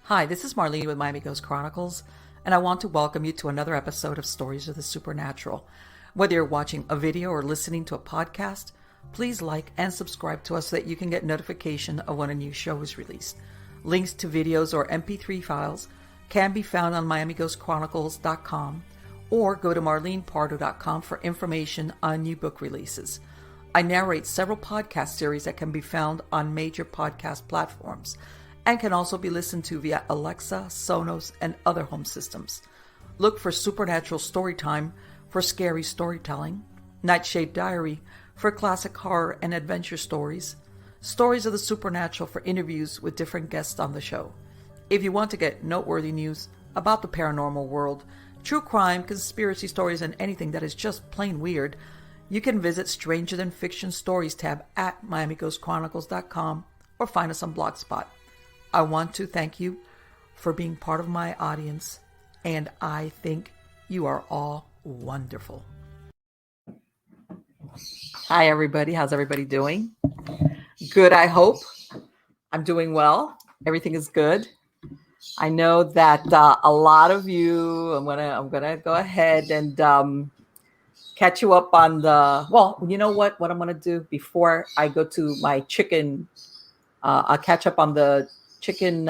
Hi, this is Marlene with Miami Ghost Chronicles, and I want to welcome you to another episode of Stories of the Supernatural. Whether you're watching a video or listening to a podcast, please like and subscribe to us so that you can get notification of when a new show is released. Links to videos or MP3 files can be found on MiamiGhostChronicles.com or go to MarlenePardo.com for information on new book releases. I narrate several podcast series that can be found on major podcast platforms and can also be listened to via Alexa, Sonos, and other home systems. Look for Supernatural Storytime for scary storytelling, Nightshade Diary for classic horror and adventure stories, Stories of the Supernatural for interviews with different guests on the show. If you want to get noteworthy news about the paranormal world, true crime, conspiracy stories, and anything that is just plain weird, you can visit Stranger Than Fiction Stories tab at MiamiGhostChronicles.com or find us on Blogspot. I want to thank you for being part of my audience, and I think you are all wonderful. Hi, everybody. How's everybody doing? Good, I hope. I'm doing well. Everything is good. I know that a lot of you, I'm gonna go ahead and catch you up on the. Well, you know what? What I'm gonna do before I go to my chicken, I'll catch up on the chicken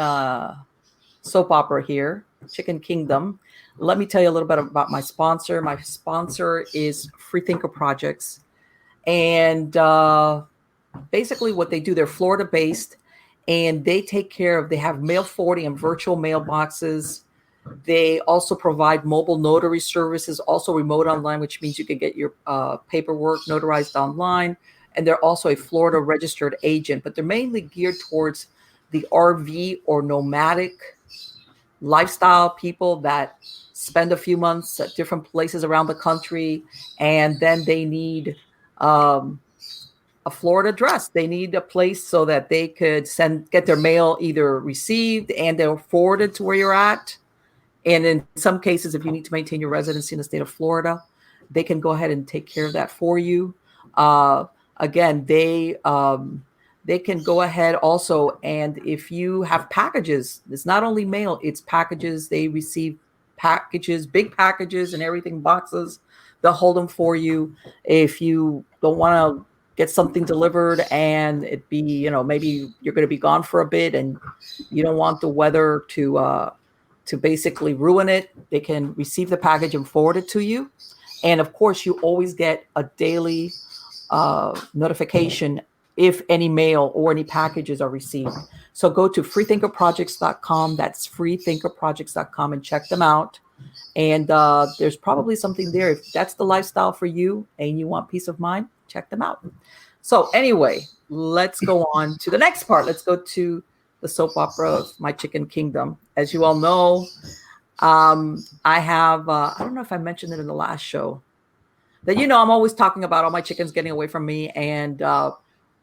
soap opera here, Chicken Kingdom. Let me tell you a little bit about my sponsor. My sponsor is Freethinker Projects, and basically what they do, they're Florida based, and they take care of. They have mail forwarding and virtual mailboxes. They also provide mobile notary services, also remote online, which means you can get your paperwork notarized online. And they're also a Florida registered agent, but they're mainly geared towards the RV or nomadic lifestyle people that spend a few months at different places around the country, and then they need a Florida address. They need a place so that they could get their mail either received and they're forwarded to where you're at. And in some cases, if you need to maintain your residency in the state of Florida, they can go ahead and take care of that for you. Again, they can go ahead also, and if you have packages, it's not only mail, it's packages. They receive packages, big packages and everything, boxes. They'll hold them for you. If you don't want to get something delivered and it be, maybe you're going to be gone for a bit and you don't want the weather to basically ruin it, they can receive the package and forward it to you. And of course, you always get a daily notification if any mail or any packages are received. So go to freethinkerprojects.com. That's freethinkerprojects.com and check them out. And there's probably something there. If that's the lifestyle for you and you want peace of mind, check them out. So anyway, let's go on to the next part. Let's go to the soap opera of My Chicken Kingdom. As you all know, I have, I don't know if I mentioned it in the last show, that, I'm always talking about all my chickens getting away from me and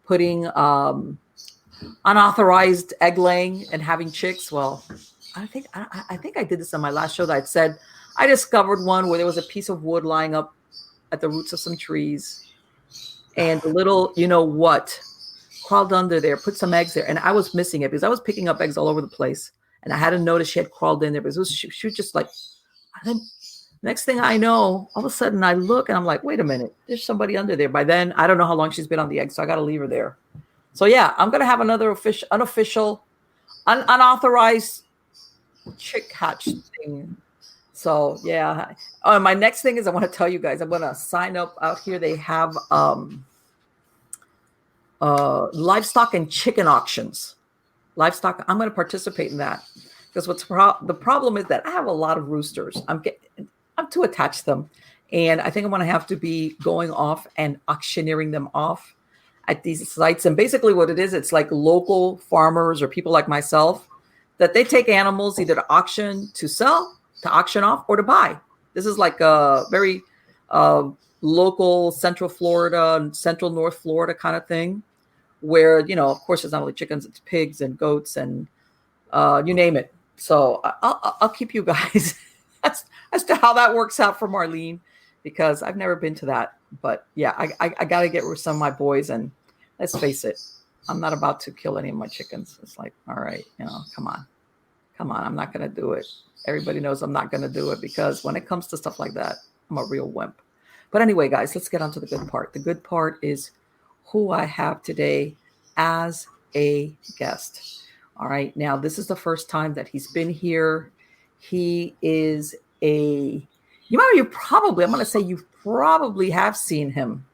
putting unauthorized egg laying and having chicks. Well, I think I did this on my last show that I said I discovered one where there was a piece of wood lying up at the roots of some trees, and the little, crawled under there, put some eggs there, and I was missing it because I was picking up eggs all over the place, and I hadn't noticed she had crawled in there. Because she was just like, then next thing I know, all of a sudden I look and I'm like, wait a minute, there's somebody under there. By then, I don't know how long she's been on the egg, so I got to leave her there. So yeah, I'm gonna have another unofficial, unauthorized chick hatch thing. So yeah, my next thing is I want to tell you guys, I'm gonna sign up out here. They have livestock and chicken auctions. Livestock, I'm going to participate in that because the problem is that I have a lot of roosters. I'm too attached to them, and I think I'm going to have to be going off and auctioneering them off at these sites. And basically, what it is, it's like local farmers or people like myself that they take animals either to auction, to sell, to auction off, or to buy. This is like a very local Central Florida and Central North Florida kind of thing, where, of course, it's not only chickens, it's pigs and goats and you name it. So I'll keep you guys as to how that works out for Marlene, because I've never been to that. But yeah, I got to get with some of my boys, and let's face it, I'm not about to kill any of my chickens. It's like, all right, come on. Come on, I'm not going to do it. Everybody knows I'm not going to do it because when it comes to stuff like that, I'm a real wimp. But anyway, guys, let's get on to the good part. The good part is who I have today as a guest. All right. Now, this is the first time that he's been here. He is I'm going to say you probably have seen him,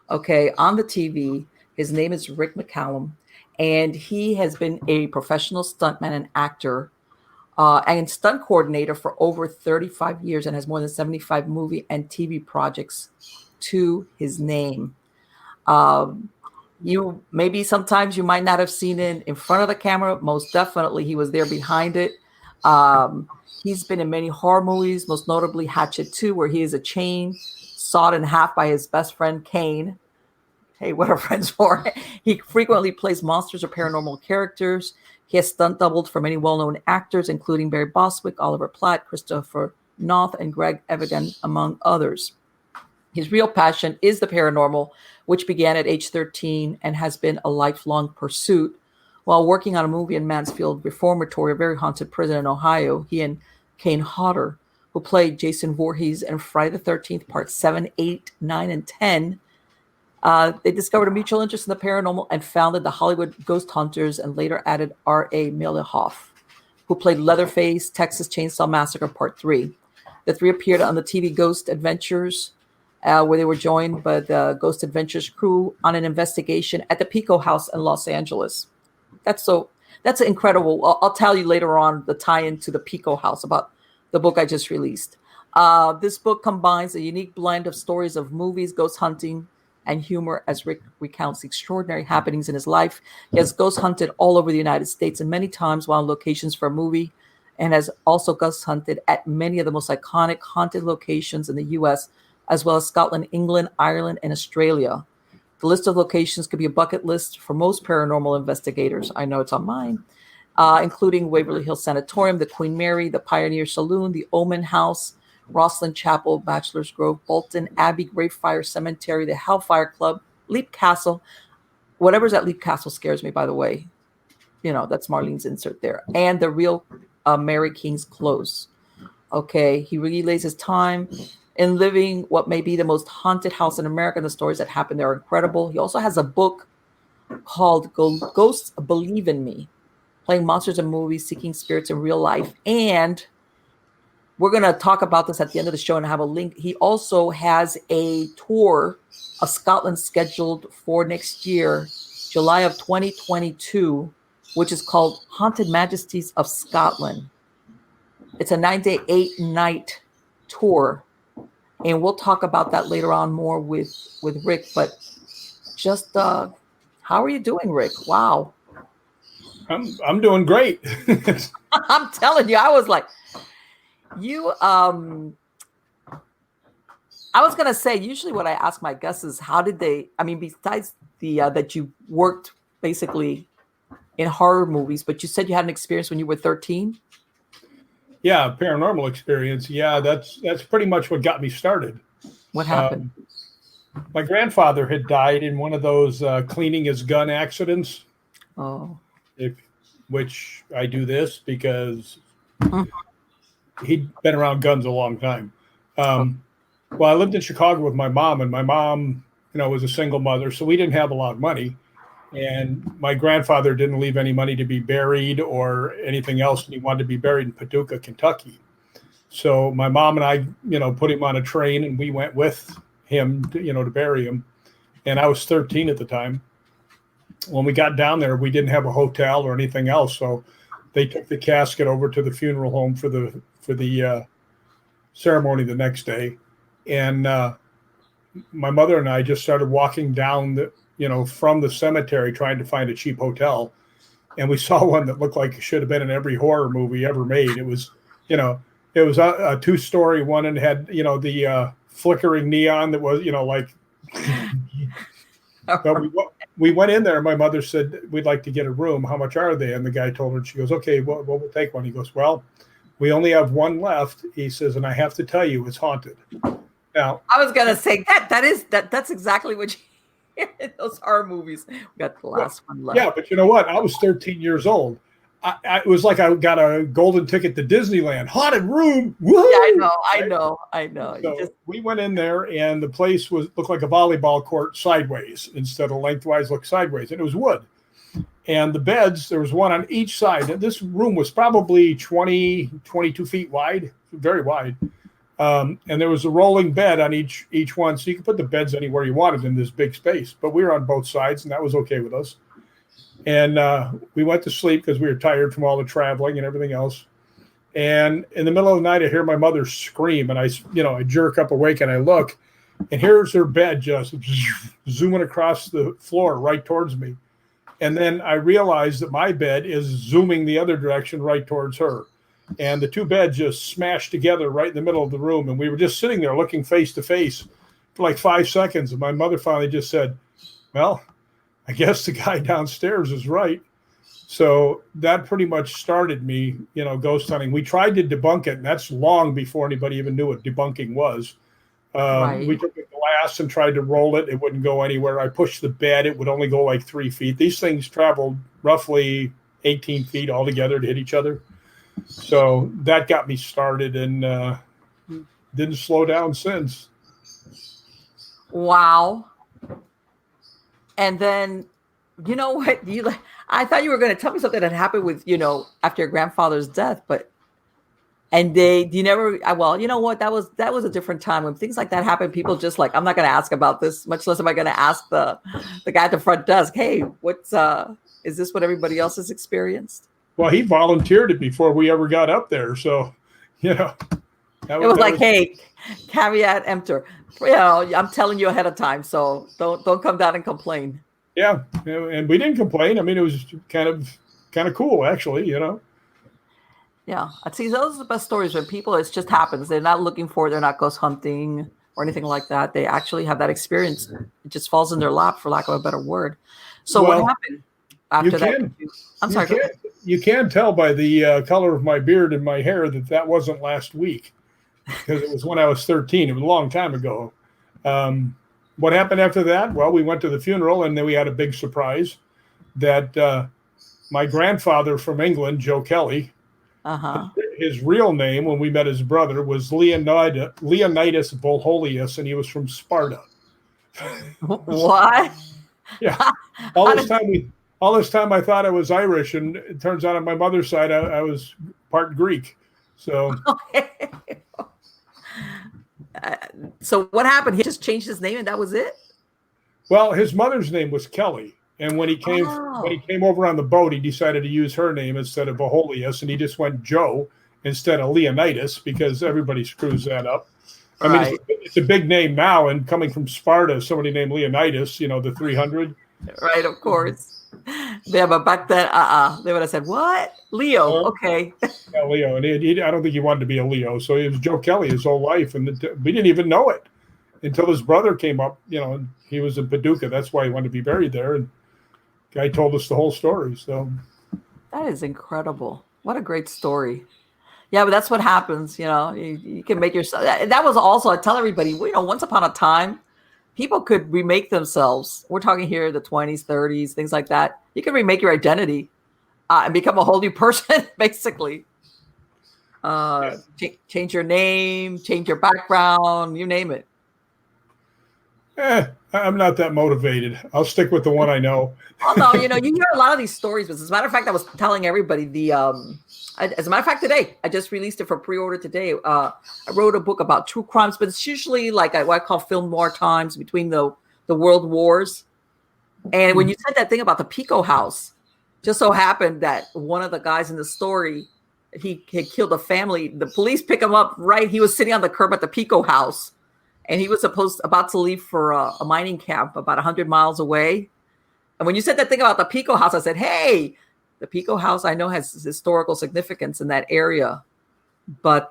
okay, on the TV. His name is Rick McCallum, and he has been a professional stuntman and actor and stunt coordinator for over 35 years and has more than 75 movie and TV projects to his name. Um, you maybe sometimes you might not have seen it in front of the camera. Most definitely, he was there behind it. Um, he's been in many horror movies, most notably Hatchet 2, where he is a chain sawed in half by his best friend Kane. Hey, what are friends for? He frequently plays monsters or paranormal characters. He has stunt doubled for many well-known actors, including Barry Bostwick, Oliver Platt, Christopher Noth, and Greg Evigan, among others. His real passion is the paranormal, which began at age 13 and has been a lifelong pursuit. While working on a movie in Mansfield Reformatory, a very haunted prison in Ohio, he and Kane Hodder, who played Jason Voorhees in Friday the 13th, Part 7, 8, 9, and 10, they discovered a mutual interest in the paranormal and founded the Hollywood Ghost Hunters and later added R.A. Millehoff, who played Leatherface, Texas Chainsaw Massacre Part 3. The three appeared on the TV Ghost Adventures, where they were joined by the Ghost Adventures crew on an investigation at the Pico House in Los Angeles. That's incredible. I'll tell you later on the tie-in to the Pico House about the book I just released. This book combines a unique blend of stories of movies, ghost hunting, and humor as Rick recounts the extraordinary happenings in his life. He has ghost hunted all over the United States and many times while on locations for a movie, and has also ghost hunted at many of the most iconic haunted locations in the U.S., as well as Scotland, England, Ireland, and Australia. The list of locations could be a bucket list for most paranormal investigators. I know it's on mine, including Waverly Hills Sanatorium, the Queen Mary, the Pioneer Saloon, the Omen House, Rosslyn Chapel, Bachelor's Grove, Bolton, Abbey, Greyfriars Cemetery, the Hellfire Club, Leap Castle. Whatever's at Leap Castle scares me, by the way. You know, that's Marlene's insert there. And the real Mary King's Close. Okay, he relays his time in living what may be the most haunted house in America. The stories that happen there are incredible. He also has a book called Ghosts Believe in Me, playing monsters in movies, seeking spirits in real life. And we're going to talk about this at the end of the show and have a link. He also has a tour of Scotland scheduled for next year, July of 2022, which is called Haunted Majesties of Scotland. It's a 9-day, 8-night tour. And we'll talk about that later on more with Rick. But just how are you doing, Rick? Wow. I'm doing great. I'm telling you, I was like, I was going to say, usually what I ask my guests is how did they, besides the that you worked basically in horror movies, but you said you had an experience when you were 13? Yeah, paranormal experience. Yeah, that's pretty much what got me started. What happened? My grandfather had died in one of those cleaning his gun accidents. Oh. Which I do this because he'd been around guns a long time. Well, I lived in Chicago with my mom, and my mom, was a single mother, so we didn't have a lot of money. And my grandfather didn't leave any money to be buried or anything else, and he wanted to be buried in Paducah, Kentucky. So my mom and I, put him on a train, and we went with him, to bury him. And I was 13 at the time. When we got down there, we didn't have a hotel or anything else, so they took the casket over to the funeral home for the ceremony the next day. And my mother and I just started walking down from the cemetery trying to find a cheap hotel. And we saw one that looked like it should have been in every horror movie ever made. It was, a 2-story one and had, the flickering neon that was, like. But we went in there and my mother said, we'd like to get a room. How much are they? And the guy told her, and she goes, okay, well, we'll take one. He goes, well, we only have one left. He says, and I have to tell you, it's haunted. Now, I was going to say that's exactly what you hear in those horror movies. We got the last one left. Yeah, but you know what? I was 13 years old. it was like I got a golden ticket to Disneyland. Haunted room. Woo! Yeah, I know. Right? I know. So we went in there, and the place looked like a volleyball court sideways instead of lengthwise, looked sideways, and it was wood. And the beds, there was one on each side. And this room was probably 20, 22 feet wide, very wide. And there was a rolling bed on each one, so you could put the beds anywhere you wanted in this big space. But we were on both sides, and that was okay with us. And we went to sleep because we were tired from all the traveling and everything else. And in the middle of the night, I hear my mother scream, and I jerk up awake, and I look, and here's her bed just zooming across the floor right towards me. And then I realized that my bed is zooming the other direction right towards her. And the two beds just smashed together right in the middle of the room. And we were just sitting there looking face to face for like 5 seconds. And my mother finally just said, well, I guess the guy downstairs is right. So that pretty much started me, ghost hunting. We tried to debunk it, and that's long before anybody even knew what debunking was. Right. We took a glass and tried to roll it. It wouldn't go anywhere. I pushed the bed. It would only go like 3 feet. These things traveled roughly 18 feet altogether to hit each other. So that got me started, and didn't slow down since. Wow. And then, you know what? I thought you were going to tell me something that happened with, after your grandfather's death, but you never, well, you know what? That was a different time when things like that happen. People just like, I'm not going to ask about this, much less am I going to ask the guy at the front desk, hey, is this what everybody else has experienced? Well, he volunteered it before we ever got up there. So, it was like, hey, caveat emptor. I'm telling you ahead of time, so don't come down and complain. Yeah, and we didn't complain. I mean, it was kind of cool, actually, Yeah, I'd see those are the best stories when people, it just happens. They're not looking for it. They're not ghost hunting or anything like that. They actually have that experience. It just falls in their lap, for lack of a better word. So what happened after that? I'm sorry. You can tell by the color of my beard and my hair that wasn't last week, because it was when I was 13. It was a long time ago. What happened after that? Well, we went to the funeral, and then we had a big surprise that my grandfather from England, Joe Kelly, his real name when we met his brother was Leonidas Volholius, and he was from Sparta. What? Yeah. All this time I thought I was Irish, and it turns out on my mother's side I was part Greek. So. So what happened? He just changed his name, and that was it? Well, his mother's name was Kelly, and when he came over on the boat, he decided to use her name instead of Volholius, and he just went Joe instead of Leonidas, because everybody screws that up. I mean, it's a big name now, and coming from Sparta, somebody named Leonidas, the 300. Right, of course. Yeah, but back then, they would have said, what? Leo, okay. Yeah, Leo, and I don't think he wanted to be a Leo, so he was Joe Kelly his whole life, and we didn't even know it until his brother came up, and he was in Paducah. That's why he wanted to be buried there, and the guy told us the whole story. So that is incredible. What a great story. Yeah, but that's what happens, you can make yourself. That was also, I tell everybody, once upon a time, people could remake themselves. We're talking here the 20s, 30s, things like that. You can remake your identity and become a whole new person, basically. Change your name, change your background, you name it. I'm not that motivated. I'll stick with the one I know. Oh, no, you hear a lot of these stories. But as a matter of fact, I was telling everybody as a matter of fact, today, I just released it for pre-order today. I wrote a book about true crimes, but it's usually like what I call film noir times between the world wars. And when you said that thing about the Pico house, just so happened that one of the guys in the story, he had killed a family. The police pick him up he was sitting on the curb at the Pico house, and he was about to leave for a mining camp about 100 miles away. And when you said that thing about the Pico house, I said, hey, the Pico house I know has historical significance in that area. But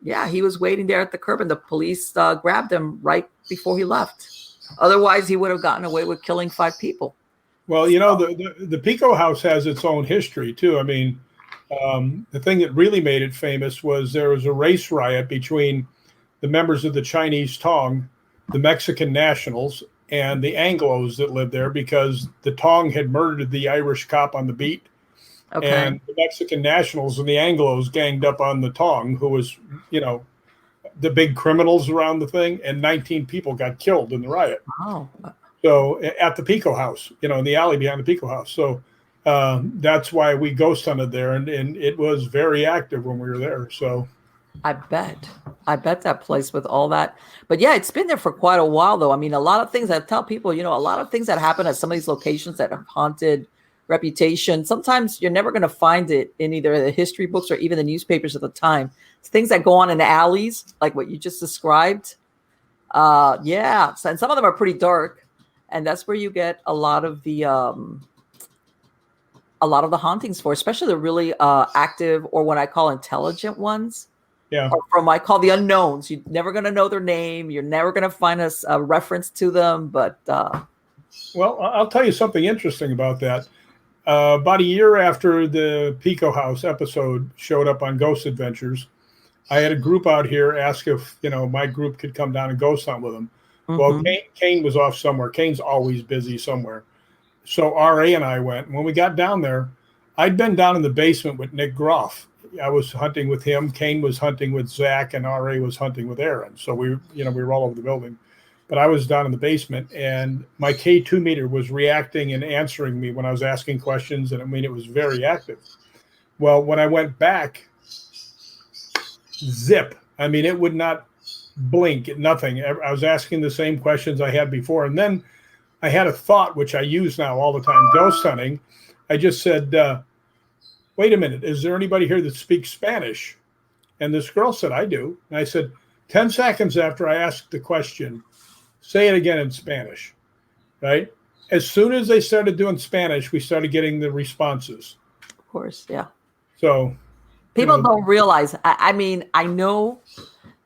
he was waiting there at the curb, and the police grabbed him right before he left. Otherwise, he would have gotten away with killing 5 people. Well, the Pico house has its own history, too. I mean, the thing that really made it famous was there was a race riot between the members of the Chinese Tong, the Mexican nationals, and the Anglos that lived there, because the Tong had murdered the Irish cop on the beat, Okay. and the Mexican nationals and the Anglos ganged up on the Tong, who was, you know, the big criminals around the thing, and 19 people got killed in the riot. Oh, So at the Pico House, you know, in the alley behind the Pico House. So that's why we ghost hunted there, and it was very active when we were there. So I bet. I bet that place with all that. But yeah, it's been there for quite a while, though. I mean, a lot of things I tell people, a lot of things that happen at some of these locations that have haunted reputation. Sometimes you're never going to find it in either the history books or even the newspapers at the time. It's things that go on in the alleys, like what you just described. Yeah. And some of them are pretty dark. And that's where you get a lot of the hauntings for, especially the really active, or what I call intelligent ones. yeah. Or from I call the unknowns. You're never going to know their name. You're never going to find a reference to them. But Well, I'll tell you something interesting about that. About a year after the Pico House episode showed up on Ghost Adventures, I had a group out here ask if, you know, my group could come down and ghost hunt with them. Well, Kane was off somewhere. Kane's always busy somewhere. So RA and I went. When we got down there, I'd been down in the basement with Nick Groff. I was hunting with him. Kane was hunting with Zach, and RA was hunting with Aaron. So we were all over the building. But I was down in the basement, and my K2 meter was reacting and answering me when I was asking questions. And I mean, it was very active. Well, when I went back, zip. I mean, it would not blink, nothing. I was asking the same questions I had before. And then I had a thought, which I use now all the time, ghost hunting. I just said, wait a minute, is there anybody here that speaks Spanish? And this girl said, I do. And I said, 10 seconds after I asked the question, say it again in Spanish, right? As soon as they started doing Spanish, we started getting the responses. of course, yeah. So people don't realize. I mean, I know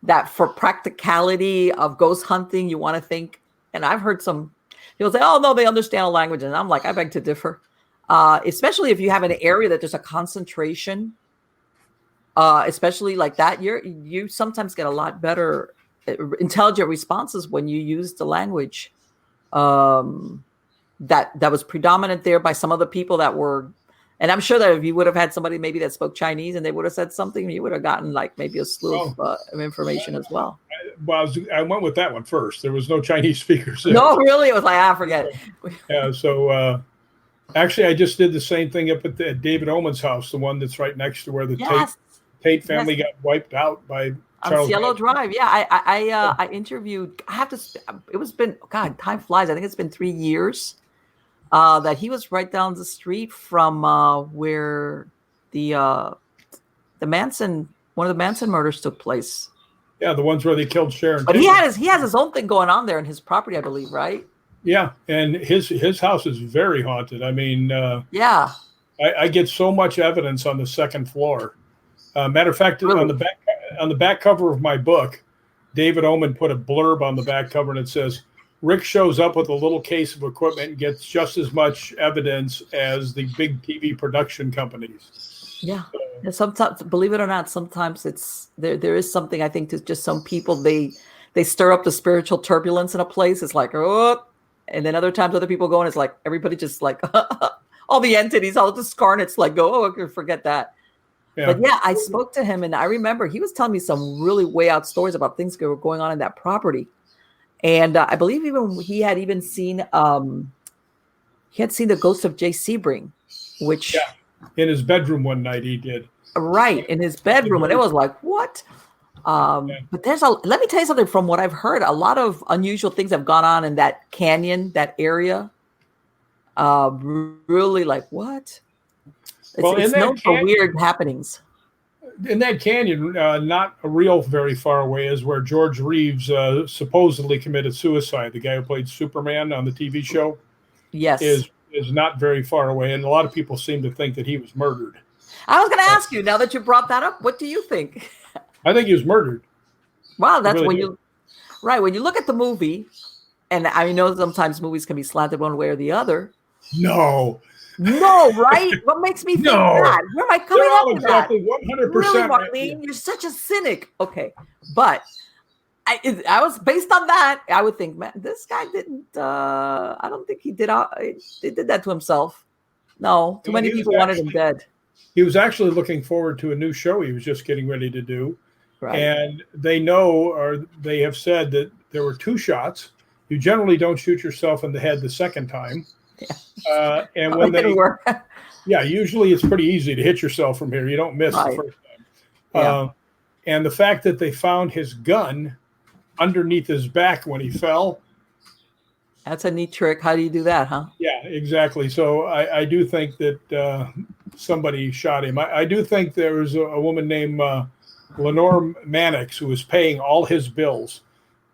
that for practicality of ghost hunting, you want to think, and I've heard some people say, oh, no, they understand a language. And I'm like, I beg to differ. Especially if you have an area that there's a concentration, especially like that, you sometimes get a lot better intelligent responses when you use the language that was predominant there by some of the people that were. And I'm sure that if you would have had somebody maybe that spoke Chinese and they would have said something, you would have gotten like maybe a slew of information as well. Well, I went with that one first. There was no Chinese speakers there. No, really? It was like, forget it. Yeah, so actually, I just did the same thing up at David Oman's house, the one that's right next to where the Tate family got wiped out by Charles. On Cielo Drive. Yeah, I interviewed. God, time flies. I think it's been 3 years that he was right down the street from where the Manson, one of the Manson murders took place. Yeah, the ones where they killed Sharon. But he has his own thing going on there in his property, I believe, right? Yeah, and his house is very haunted. I mean, yeah, I get so much evidence on the second floor. Matter of fact, really? on the back cover of my book, David Oman put a blurb on the back cover, and it says, Rick shows up with a little case of equipment and gets just as much evidence as the big TV production companies. Yeah. And sometimes, believe it or not, sometimes there is something, I think, to just some people, they stir up the spiritual turbulence in a place. It's like, oh, and then other times other people go and it's like everybody just like all the entities, all the scarnets like go, oh, okay, forget that. Yeah. But yeah, I spoke to him and I remember he was telling me some really way out stories about things that were going on in that property. And I believe even he had seen the Ghost of Jay Sebring, which in his bedroom one night he did. Right, in his bedroom, and it was like, what? But let me tell you something from what I've heard. A lot of unusual things have gone on in that canyon, that area. Really, like what? It's known for weird happenings. In that canyon, not a real very far away, is where George Reeves supposedly committed suicide. The guy who played Superman on the TV show, yes, is not very far away, and a lot of people seem to think that he was murdered. I was going to ask you, now that you brought that up, what do you think? I think he was murdered. Wow, that's when you look at the movie, and I know sometimes movies can be slanted one way or the other. No, right? What makes me think that? Where am I coming up with exactly that? 100%. Really, Marlene, you're such a cynic. Okay, but I was based on that. I would think, man, this guy didn't. I don't think he did. He did that to himself. No, too Well, many people wanted him dead. he was actually looking forward to a new show he was just getting ready to do. Right. And they know, or they have said that there were 2 shots. You generally don't shoot yourself in the head the second time. Yeah. And Oh, when it didn't they, work. yeah, usually it's pretty easy to hit yourself from here. You don't miss the Right. first time. Yeah. And the fact that they found his gun underneath his back when he fell. That's a neat trick. How do you do that, huh? Yeah, exactly. So I do think that somebody shot him. I do think there was a woman named Lenore Mannix who was paying all his bills.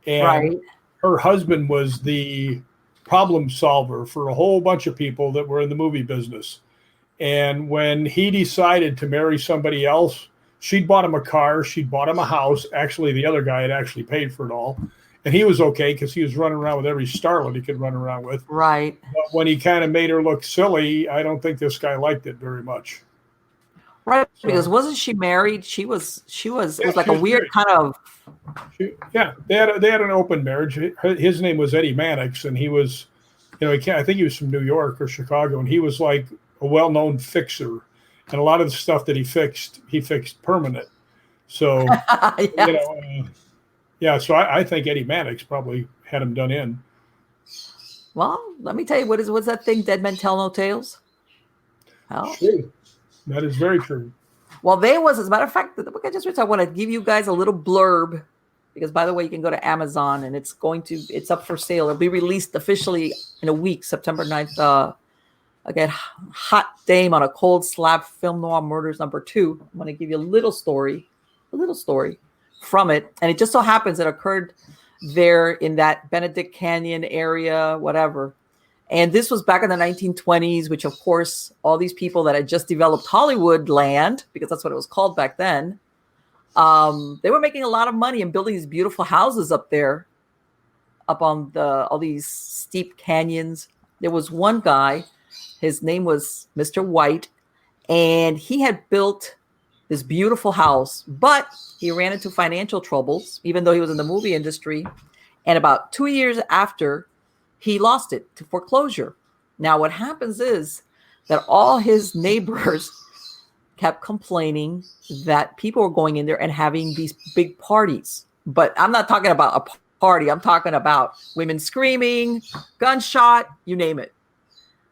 And Right. her husband was the problem solver for a whole bunch of people that were in the movie business. And when he decided to marry somebody else, she'd bought him a car, she'd bought him a house. Actually, the other guy had actually paid for it all. And he was okay because he was running around with every starlet he could run around with. Right. But when he kind of made her look silly, I don't think this guy liked it very much. Right. So, Because wasn't she married? She was, it was yeah, like she a was weird married. kind of. Yeah, they had an open marriage. His name was Eddie Mannix, and he was, I think he was from New York or Chicago, and he was like a well-known fixer. And a lot of the stuff that he fixed permanent. So, Yes. Yeah, so I think Eddie Mannix probably had him done in. Well, let me tell you, what's that thing? Dead men tell no tales. Oh. True. That is very true. Well, as a matter of fact, the book I just read, I want to give you guys a little blurb because, by the way, you can go to Amazon and it's up for sale. It'll be released officially in a week, September 9th. Again, Hot Dame on a Cold Slab, Film Noir Murders #2. I'm going to give you a little story from it. And it just so happens it occurred there in that Benedict Canyon area, whatever. And this was back in the 1920s, which, of course, all these people that had just developed Hollywood land, because that's what it was called back then, they were making a lot of money and building these beautiful houses up there, up on all these steep canyons. There was one guy, his name was Mr. White, and he had built this beautiful house, but he ran into financial troubles, even though he was in the movie industry. And about 2 years after, he lost it to foreclosure. Now, what happens is that all his neighbors kept complaining that people were going in there and having these big parties. But I'm not talking about a party. I'm talking about women screaming, gunshot, you name it.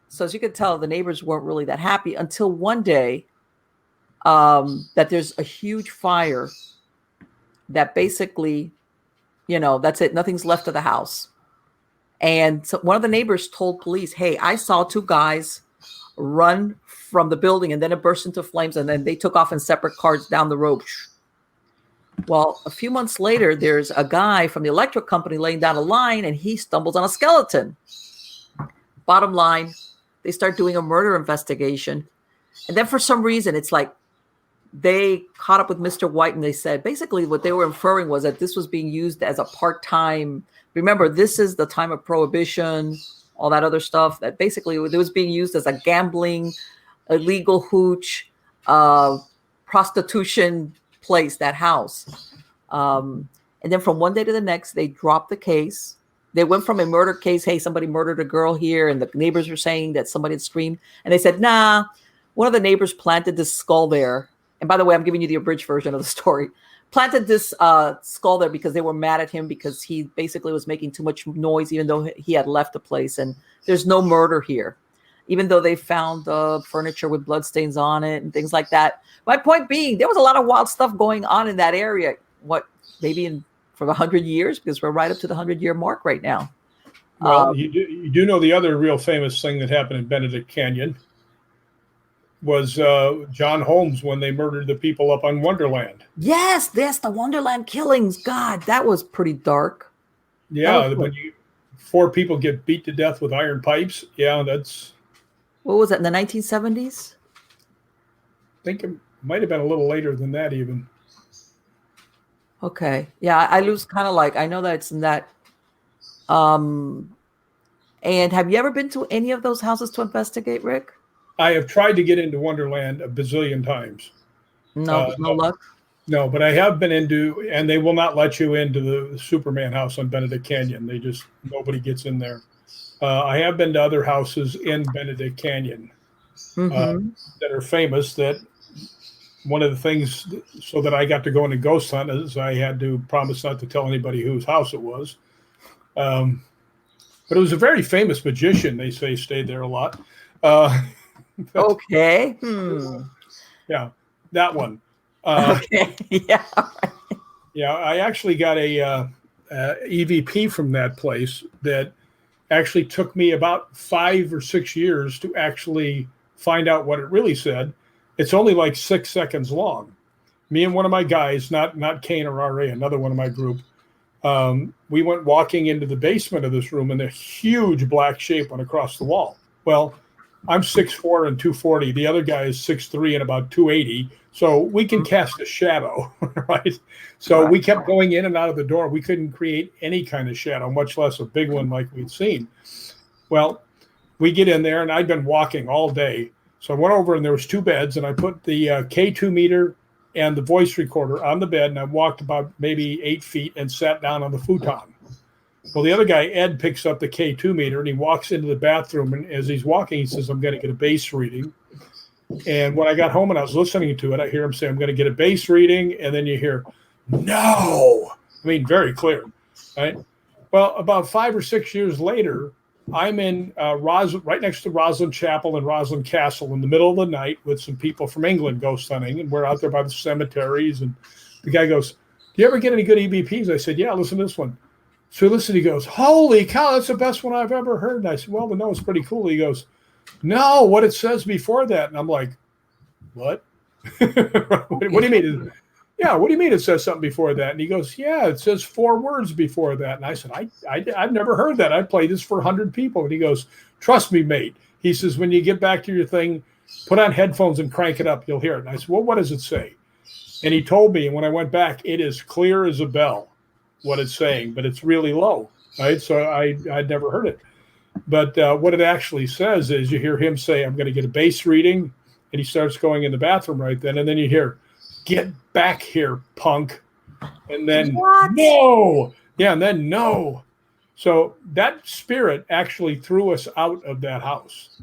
So as you could tell, the neighbors weren't really that happy until one day that there's a huge fire that basically, that's it. Nothing's left of the house. And so one of the neighbors told police, hey, I saw 2 guys run from the building and then it burst into flames and then they took off in separate cars down the road. Well, a few months later, there's a guy from the electric company laying down a line and he stumbles on a skeleton. Bottom line, they start doing a murder investigation. And then for some reason, it's like they caught up with Mr. White and they said, basically what they were inferring was that this was being used as a part-time. Remember, this is the time of prohibition, all that other stuff, that basically it was being used as a gambling, illegal hooch, prostitution place, that house. And then from one day to the next, they dropped the case. They went from a murder case, hey, somebody murdered a girl here, and the neighbors were saying that somebody had screamed. And they said, nah, one of the neighbors planted this skull there. And by the way, I'm giving you the abridged version of the story. Planted this skull there because they were mad at him because he basically was making too much noise, even though he had left the place. And there's no murder here, even though they found furniture with bloodstains on it and things like that. My point being, there was a lot of wild stuff going on in that area. Maybe for 100 years, because we're right up to the 100-year mark right now. Well, you do know the other real famous thing that happened in Benedict Canyon was John Holmes when they murdered the people up on Wonderland. Yes, the Wonderland killings. God, that was pretty dark. Yeah, when 4 people get beat to death with iron pipes. Yeah, that's... What was that, in the 1970s? I think it might have been a little later than that even. Okay. Yeah, I lose kind of I know that it's in that. And have you ever been to any of those houses to investigate, Rick? I have tried to get into Wonderland a bazillion times. No luck? No, but I have been into, and they will not let you into the Superman house on Benedict Canyon. Nobody gets in there. I have been to other houses in Benedict Canyon. that are famous. That one of the things, so that I got to go into ghost hunt, is I had to promise not to tell anybody whose house it was. But it was a very famous magician. They say stayed there a lot. Okay. Yeah, that one. Okay. Yeah. Yeah, I actually got a EVP from that place that actually took me about 5 or 6 years to actually find out what it really said. It's only like 6 seconds long. Me and one of my guys, not Kane or RA, another one of my group, we went walking into the basement of this room, and a huge black shape went across the wall. Well, I'm 6'4" and 240. The other guy is 6'3" and about 280. So we can cast a shadow, right? So we kept going in and out of the door. We couldn't create any kind of shadow, much less a big one like we'd seen. Well, we get in there, and I'd been walking all day. So I went over, and there was 2 beds, and I put the K2 meter and the voice recorder on the bed, and I walked about maybe 8 feet and sat down on the futon. Well, the other guy, Ed, picks up the K2 meter, and he walks into the bathroom, and as he's walking, he says, I'm going to get a bass reading. And when I got home and I was listening to it, I hear him say, I'm going to get a bass reading, and then you hear, no! I mean, very clear, right? Well, about 5 or 6 years later, I'm in right next to Roslyn Chapel and Roslyn Castle in the middle of the night with some people from England ghost hunting, and we're out there by the cemeteries, and the guy goes, do you ever get any good EVPs? I said, yeah, listen to this one. So listen, he goes, holy cow, that's the best one I've ever heard. And I said, well, no, it's pretty cool. He goes, no, what it says before that. And I'm like, what? What do you mean? Yeah, what do you mean it says something before that? And he goes, yeah, it says 4 words before that. And I said, I've never heard that. I played this for 100 people. And he goes, trust me, mate. He says, when you get back to your thing, put on headphones and crank it up. You'll hear it. And I said, well, what does it say? And he told me, and when I went back, it is clear as a bell what it's saying, but it's really low, right? So I'd never heard it. But what it actually says is you hear him say, I'm going to get a bass reading, and he starts going in the bathroom right then, and then you hear, get back here, punk. And then, what? No. Yeah, and then no. So that spirit actually threw us out of that house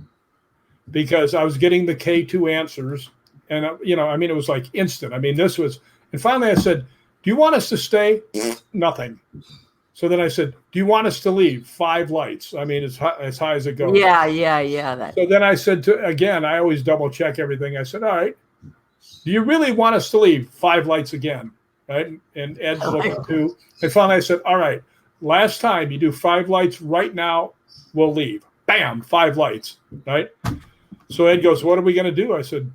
because I was getting the K2 answers, and, it was like instant. I mean, this was, and finally I said, do you want us to stay? Nothing. So then I said, do you want us to leave? 5 lights. I mean, as high as it goes. Yeah. So then I said, again, I always double check everything. I said, all right, do you really want us to leave? 5 lights again, right? And Ed's looking too. And finally I said, all right, last time you do 5 lights right now, we'll leave. Bam, 5 lights, right? So Ed goes, what are we going to do? I said,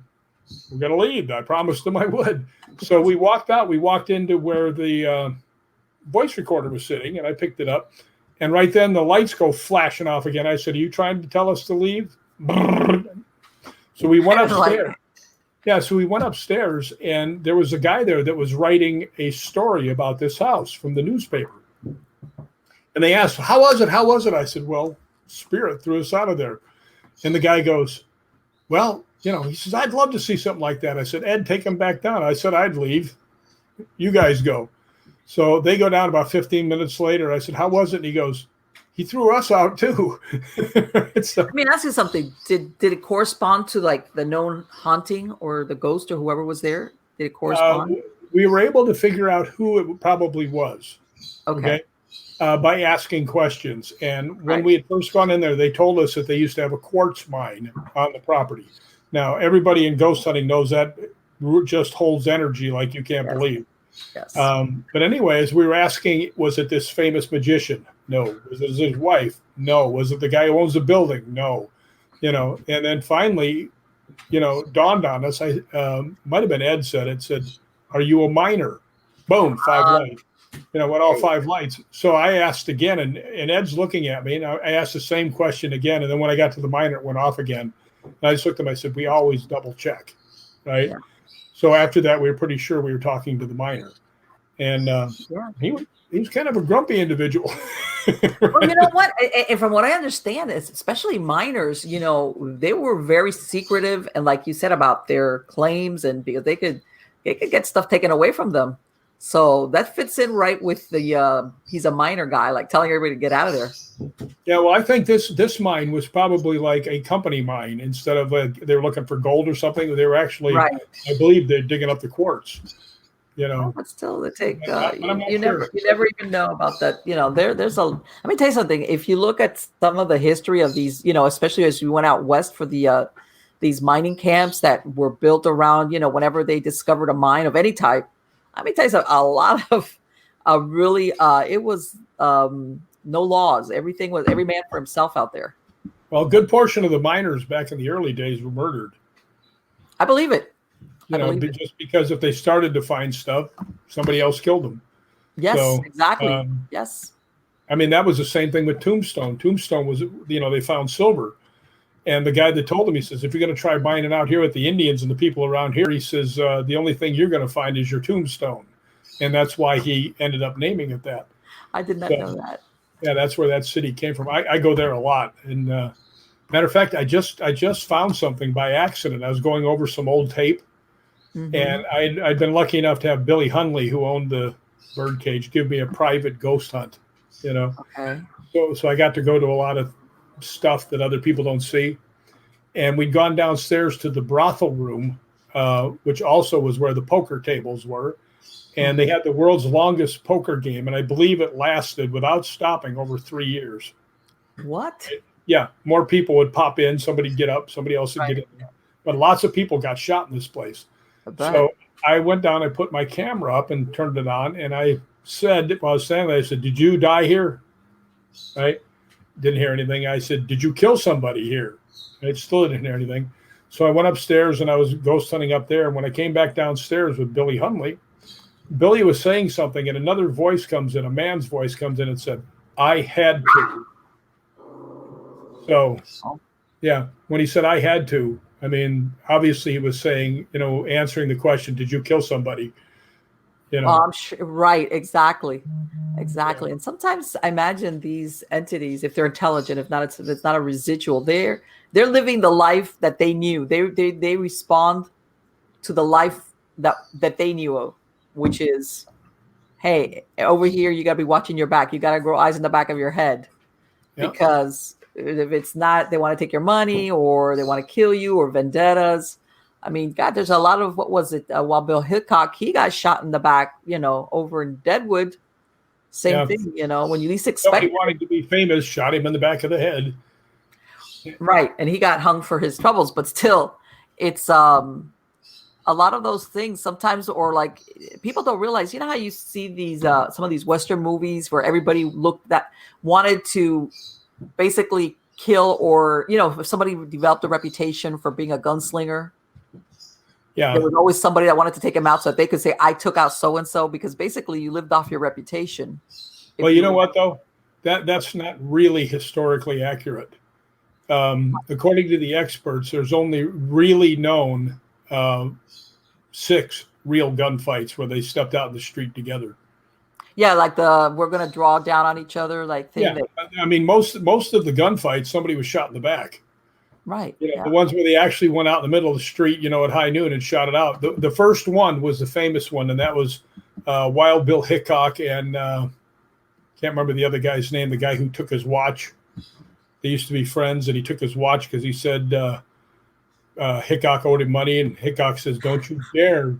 we're going to leave. I promised them I would. So we walked out. We walked into where the voice recorder was sitting, and I picked it up. And right then the lights go flashing off again. I said, are you trying to tell us to leave? So we went upstairs. Yeah, so we went upstairs, and there was a guy there that was writing a story about this house from the newspaper. And they asked, how was it? How was it? I said, well, spirit threw us out of there. And the guy goes, well, he says, I'd love to see something like that. I said, Ed, take him back down. I said, I'd leave. You guys go. So they go down about 15 minutes later. I said, how was it? And he goes, he threw us out too. Let me ask you something. Did it correspond to like the known haunting or the ghost or whoever was there? Did it correspond? We were able to figure out who it probably was. Okay. By asking questions. And when we had first gone in there, they told us that they used to have a quartz mine on the property. Now, everybody in ghost hunting knows that just holds energy like you can't believe. Yes. But anyways, we were asking, was it this famous magician? No. Was it his wife? No. Was it the guy who owns the building? No. And then finally, dawned on us, I might have been Ed said, are you a miner? Boom, 5 lights. Went all 5 lights. So I asked again, and Ed's looking at me, and I asked the same question again. And then when I got to the miner, it went off again. And I just looked at him, I said, we always double check, right? Yeah. So after that, we were pretty sure we were talking to the miner. And he was kind of a grumpy individual. Well, you know what? And from what I understand, especially miners, they were very secretive. And like you said about their claims, and because they could get stuff taken away from them. So that fits in right with the he's a miner guy, like telling everybody to get out of there. Yeah, well, I think this mine was probably like a company mine instead of they were looking for gold or something. They were actually, Right. I believe, they're digging up the quartz. Oh, but still, they take But I'm not you sure. never even know about that. There's a. Let me tell you something. If you look at some of the history of these, especially as we went out west for these mining camps that were built around, whenever they discovered a mine of any type. Let me tell you something. A lot of really, it was no laws. Everything was every man for himself out there. Well, a good portion of the miners back in the early days were murdered. I believe it. Just because if they started to find stuff, somebody else killed them. Yes, So, exactly. Yes. I mean, that was the same thing with Tombstone. Tombstone was, they found silver. And the guy that told him, he says, if you're going to try buying it out here with the Indians and the people around here, he says, the only thing you're going to find is your tombstone. And that's why he ended up naming it that. I did not know that. Yeah, that's where that city came from. I go there a lot. And matter of fact, I just found something by accident. I was going over some old tape. Mm-hmm. And I'd been lucky enough to have Billy Hunley, who owned the birdcage, give me a private ghost hunt, Okay. So I got to go to a lot of stuff that other people don't see. And we'd gone downstairs to the brothel room, which also was where the poker tables were. And they had the world's longest poker game. And I believe it lasted without stopping over 3 years. What? Yeah. More people would pop in. Somebody'd get up. Somebody else would get in. But lots of people got shot in this place. So I went down, I put my camera up and turned it on. And I said, while I was standing there, I said, did you die here? Right? Didn't hear anything. I said, did you kill somebody here? I still didn't hear anything. So I went upstairs and I was ghost hunting up there. And when I came back downstairs with Billy Hunley, Billy was saying something and another voice comes in, a man's voice comes in and said, I had to. So, yeah, when he said I had to, I mean, obviously he was saying, answering the question, did you kill somebody? I'm sure, right, exactly. And sometimes I imagine these entities, if they're intelligent, if it's not a residual, they're living the life that they knew. They respond to the life that they knew of, which is, hey, over here you got to be watching your back. You got to grow eyes in the back of your head, because if it's not, they want to take your money or they want to kill you or vendettas. I mean, God, there's a lot of, what was it? While Bill Hickok, he got shot in the back, over in Deadwood. Same thing, when you least expect. Somebody wanting to be famous shot him in the back of the head. Right. And he got hung for his troubles, but still, it's a lot of those things sometimes, or like people don't realize, how you see these, some of these Western movies where everybody wanted to basically kill, or, if somebody developed a reputation for being a gunslinger. Yeah. There was always somebody that wanted to take him out so that they could say, I took out so-and-so, because basically you lived off your reputation. Well, you know what, though? That's not really historically accurate. According to the experts, there's only really known 6 real gunfights where they stepped out in the street together. Yeah, like we're going to draw down on each other, like thing. Yeah, I mean, most of the gunfights, somebody was shot in the back. Right. The ones where they actually went out in the middle of the street, at high noon and shot it out. The first one was the famous one, and that was Wild Bill Hickok and can't remember the other guy's name, the guy who took his watch. They used to be friends, and he took his watch because he said Hickok owed him money, and Hickok says, don't you dare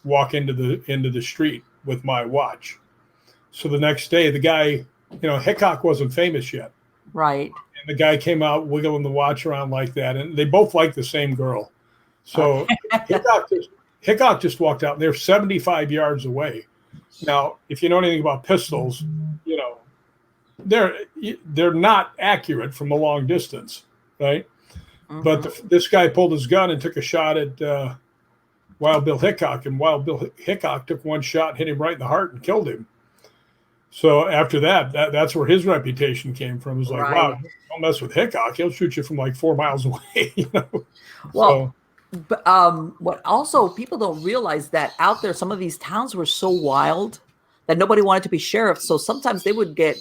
walk into the street with my watch. So the next day, the guy, Hickok wasn't famous yet. Right. And the guy came out wiggling the watch around like that, and they both liked the same girl. So Hickok just walked out, and they're 75 yards away. Now, if you know anything about pistols, they're not accurate from a long distance, right? Mm-hmm. But this guy pulled his gun and took a shot at Wild Bill Hickok, and Wild Bill Hickok took one shot, hit him right in the heart, and killed him. So after that's where his reputation came from. It was like, wow, don't mess with Hickok. He'll shoot you from like 4 miles away. Well, but what also people don't realize that out there, some of these towns were so wild that nobody wanted to be sheriff. So sometimes they would get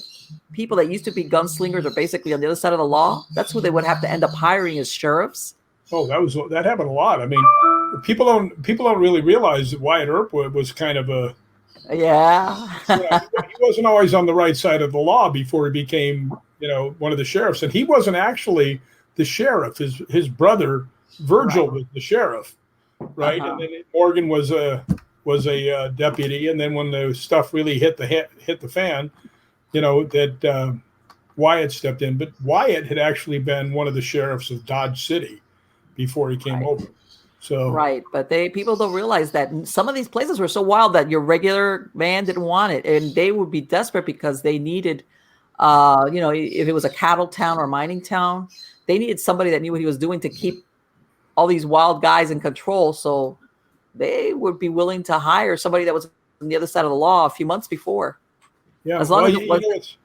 people that used to be gunslingers or basically on the other side of the law. That's who they would have to end up hiring as sheriffs. Oh, that happened a lot. I mean, people don't really realize that Wyatt Earp was kind of a Yeah. He wasn't always on the right side of the law before he became, one of the sheriffs. And he wasn't actually the sheriff. His brother Right. Virgil was the sheriff, right? And Uh-huh. then Morgan was a deputy. And then when the stuff really hit the fan, that Wyatt stepped in. But Wyatt had actually been one of the sheriffs of Dodge City before he came Right. over. So Right. But people don't realize that some of these places were so wild that your regular man didn't want it. And they would be desperate because they needed if it was a cattle town or mining town, they needed somebody that knew what he was doing to keep all these wild guys in control. So they would be willing to hire somebody that was on the other side of the law a few months before. yeah, As long well, as it was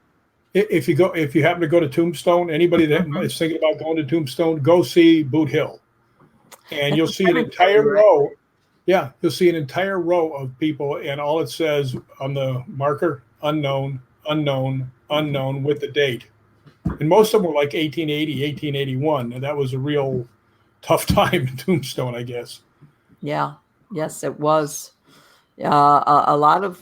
it's if you happen to go to Tombstone, anybody that Mhm. is thinking about going to Tombstone, go see Boot Hill, and It's you'll a see an cemetery, entire right? row. Yeah, you'll see an entire row of people, and all it says on the marker: unknown, unknown, unknown, with the date. And most of them were like 1880, 1881, and that was a real tough time in Tombstone, I guess. Yeah. Yes, it was. A lot of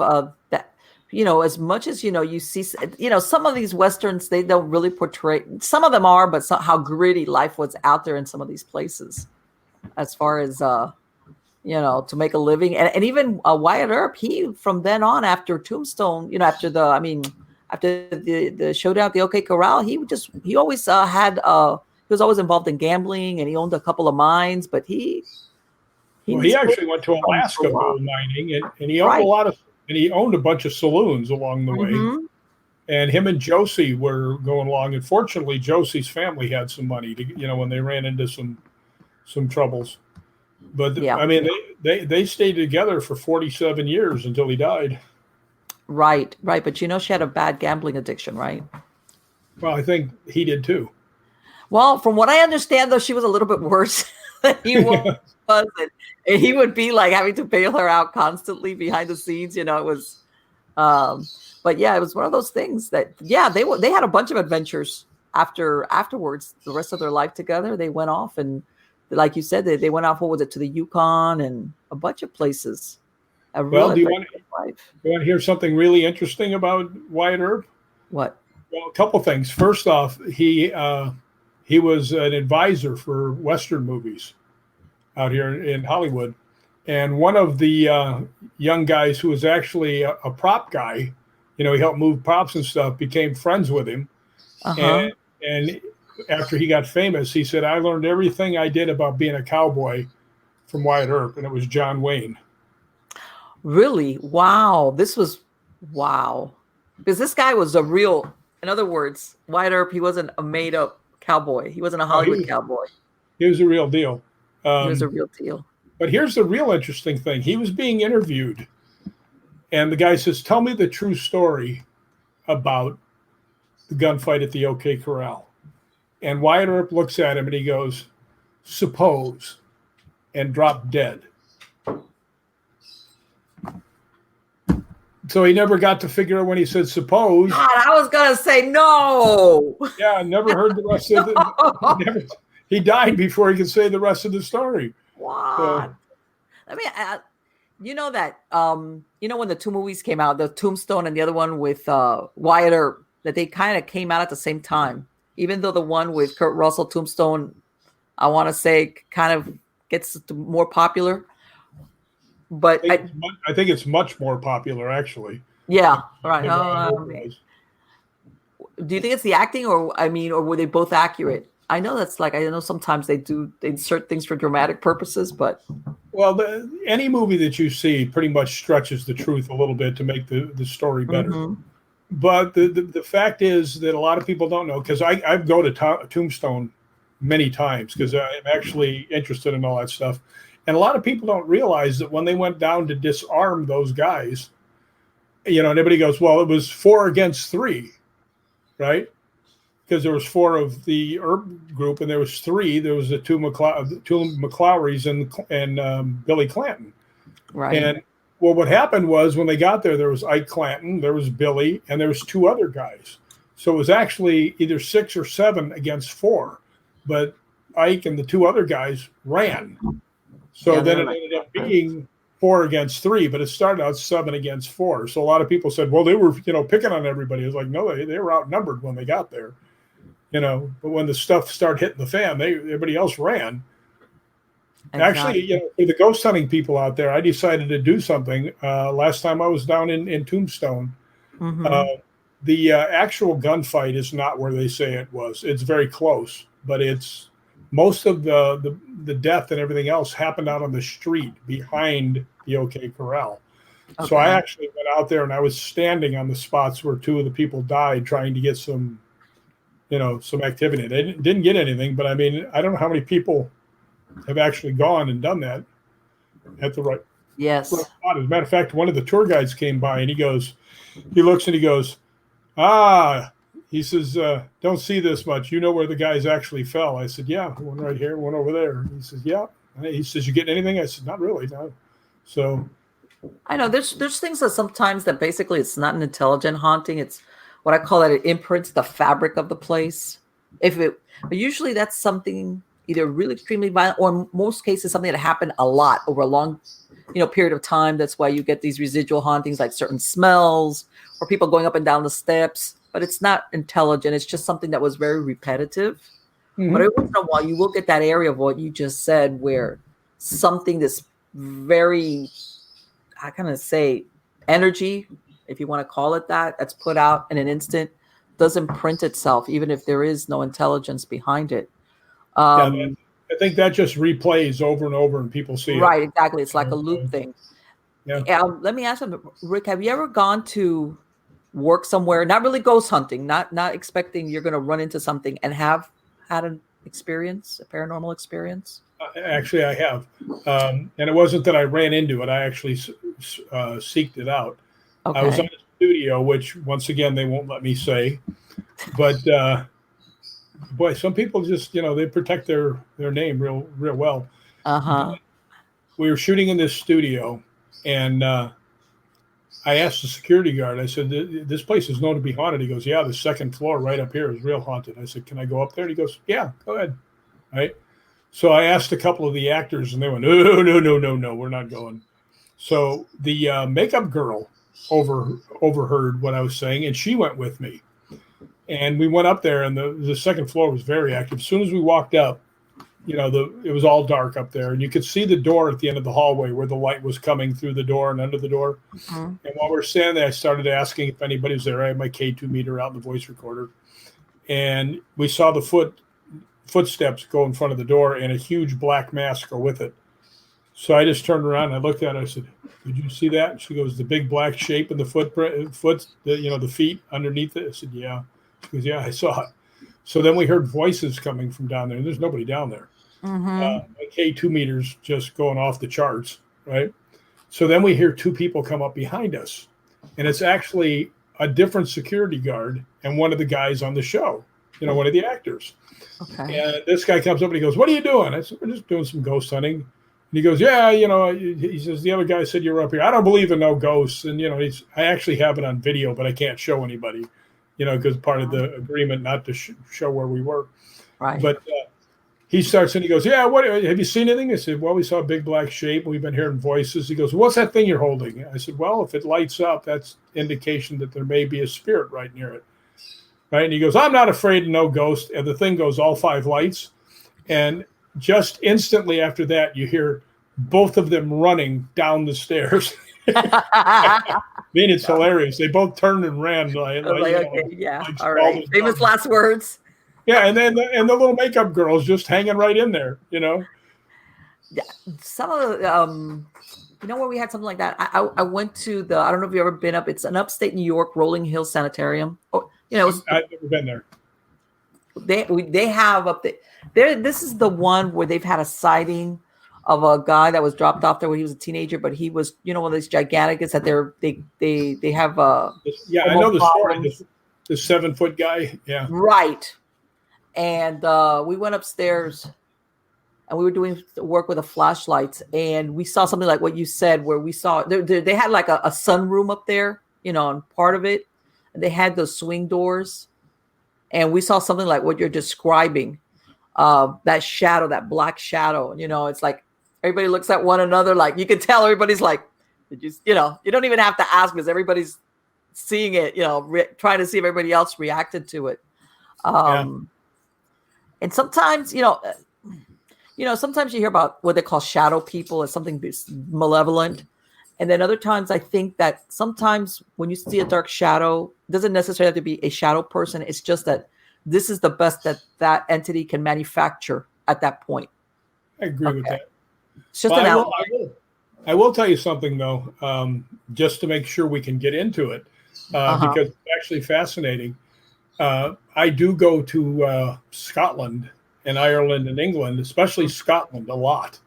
that. As much as you see, some of these westerns they don't really portray. Some of them are, but how gritty life was out there in some of these places, as far as to make a living, and even Wyatt Earp. He from then on after Tombstone, after the showdown at the OK Corral, he always he was always involved in gambling, and he owned a couple of mines, but he Well, he was actually went to for a Alaska while. gold mining, and he owned Right. he owned a bunch of saloons along the way. Hmm. And him and Josie were going along. And fortunately, Josie's family had some money to, when they ran into some troubles. But Yeah. I mean, they stayed together for 47 years until he died. Right. Right. But she had a bad gambling addiction, right? Well, I think he did too. Well, from what I understand, though, she was a little bit worse than he was. Yeah. And he would be like having to bail her out constantly behind the scenes. It was, but yeah, it was one of those things that, yeah, they had a bunch of adventures afterwards. The rest of their life together, they went off and, like you said, they went off. What was it, to the Yukon and a bunch of places? A real Well, adventurous life. you want to hear something really interesting about Wyatt Earp? What? Well, a couple things. First off, he was an advisor for Western movies out here in Hollywood. And one of the young guys who was actually a prop guy, he helped move props and stuff, became friends with him. Uh huh. And after he got famous, he said, I learned everything I did about being a cowboy from Wyatt Earp, and it was John Wayne. Really? Wow. Wow. Because this guy was a real, in other words, Wyatt Earp, he wasn't a made up cowboy. He wasn't a Oh, Hollywood cowboy. he was a real deal. He was a real deal. But here's the real interesting thing. He was being interviewed, and the guy says, tell me the true story about the gunfight at the OK Corral. And Wyatt Earp looks at him and he goes, suppose, and dropped dead. So he never got to figure out when he said suppose. God, I was going to say no. Yeah, never heard the rest of the. He died before he could say the rest of the story. What? So, I mean, you know that, when the two movies came out, the Tombstone and the other one with Wyatt Earp, that they kind of came out at the same time. Even though the one with Kurt Russell, Tombstone, I want to say kind of gets more popular. But I think it's much more popular, actually. Yeah, right. Do you think it's the acting, or were they both accurate? I know sometimes they insert things for dramatic purposes, but well, any movie that you see pretty much stretches the truth a little bit to make the story better. Mm-hmm. But the fact is that a lot of people don't know, because I go to Tombstone many times because I'm actually interested in all that stuff. And a lot of people don't realize that when they went down to disarm those guys, and everybody goes, well, it was 4 against 3, right? Because there was 4 of the Earp group, and there was 3. There was the two McClowrys and Billy Clanton. Right. And well, what happened was when they got there was Ike Clanton, there was Billy, and there was 2 other guys. So it was actually either 6 or 7 against 4. But Ike and the 2 other guys ran. So then it ended up being 4 against 3, but it started out 7 against 4. So a lot of people said, well, they were, picking on everybody. It was like, no, they were outnumbered when they got there, but when the stuff started hitting the fan, everybody else ran. Exactly. Actually, for the ghost hunting people out there, I decided to do something. Last time I was down in Tombstone, the actual gunfight is not where they say it was. It's very close, but it's most of the death and everything else happened out on the street behind the OK Corral. Okay. So I actually went out there and I was standing on the spots where 2 of the people died, trying to get some activity. They didn't get anything, but I mean, I don't know how many people have actually gone and done that at the right spot. As a matter of fact, one of the tour guides came by and he looks and he goes, he says, don't see this much. You know where the guys actually fell? I said, yeah, one right here, one over there. He says, yeah. He says, you getting anything? I said, not really, no. So I know there's things that sometimes that basically it's not an intelligent haunting. It's what I call it imprints the fabric of the place. But usually that's something either really extremely violent or in most cases something that happened a lot over a long period of time. That's why you get these residual hauntings, like certain smells or people going up and down the steps, but it's not intelligent. It's just something that was very repetitive. But every once in a while you will get that area of what you just said where something that's very, how can I say, energy, if you want to call it that, that's put out in an instant does imprint itself, even if there is no intelligence behind it. I think that just replays over and over and people see it. Right, exactly. It's like a loop thing. Yeah. Let me ask you, Rick, have you ever gone to work somewhere, not really ghost hunting, not expecting you're going to run into something, and have had an experience, a paranormal experience? Actually, I have. And it wasn't that I ran into it. I actually seeked it out. Okay. I was on a studio, which, once again, they won't let me say. But boy, some people just, they protect their name real well. We were shooting in this studio, and I asked the security guard, I said, this place is known to be haunted. He goes, yeah, the second floor right up here is real haunted. I said, can I go up there? And he goes, yeah, go ahead. Right. So I asked a couple of the actors, and they went, no, we're not going. So the makeup girl overheard what I was saying, and she went with me. And we went up there, and the second floor was very active. As soon as we walked up, it was all dark up there, and you could see the door at the end of the hallway where the light was coming through the door and under the door. And while we were standing there, I started asking if anybody was there. I had my K2 meter out in the voice recorder, and we saw the footsteps go in front of the door and a huge black mask go with it. So I just turned around and I looked at it. I said, did you see that? And she goes, the big black shape in the the feet underneath it. I said, yeah. She goes, yeah, I saw it. So then we heard voices coming from down there, and there's nobody down there. My K2 meters just going off the charts, right? So then we hear 2 people come up behind us, and it's actually a different security guard and one of the guys on the show, one of the actors. Okay. And this guy comes up and he goes, what are you doing? I said, we're just doing some ghost hunting. And he goes, yeah, he says, the other guy said you were up here. I don't believe in no ghosts. And, I actually have it on video, but I can't show anybody, because part of the agreement not to show where we were. Right. But he starts and he goes, yeah, what have you seen anything? I said, well, we saw a big black shape. We've been hearing voices. He goes, what's that thing you're holding? I said, well, if it lights up, that's indication that there may be a spirit right near it. Right. And he goes, I'm not afraid of no ghost. And the thing goes all 5 lights. And just instantly after that, you hear both of them running down the stairs. I mean, it's hilarious. They both turned and ran. All right. Famous last words. Yeah, and then the little makeup girl's just hanging right in there, Yeah, some of the, where we had something like that. I went to I don't know if you've ever been up. It's an upstate New York Rolling Hills Sanitarium. Oh, I've never been there. They have up there. This is the one where they've had a sighting of a guy that was dropped off there when he was a teenager, but he was, one of those giganticus that they have. I know the story. The 7-foot guy. Yeah. Right. And we went upstairs and we were doing work with the flashlights, and we saw something like what you said, where we saw they had like a sunroom up there, on part of it. And they had those swing doors, and we saw something like what you're describing. That shadow, that black shadow, it's like Everybody looks at one another like you can tell everybody's like, did you know, you don't even have to ask because everybody's seeing it, you know, trying to see if everybody else reacted to it. And sometimes, sometimes you hear about what they call shadow people as something malevolent. And then other times I think that sometimes when you see a dark shadow, it doesn't necessarily have to be a shadow person. It's just that this is the best that entity can manufacture at that point. I agree with that. It's just I will tell you something, though, just to make sure we can get into it, because it's actually fascinating. I do go to Scotland and Ireland and England, especially Scotland, a lot,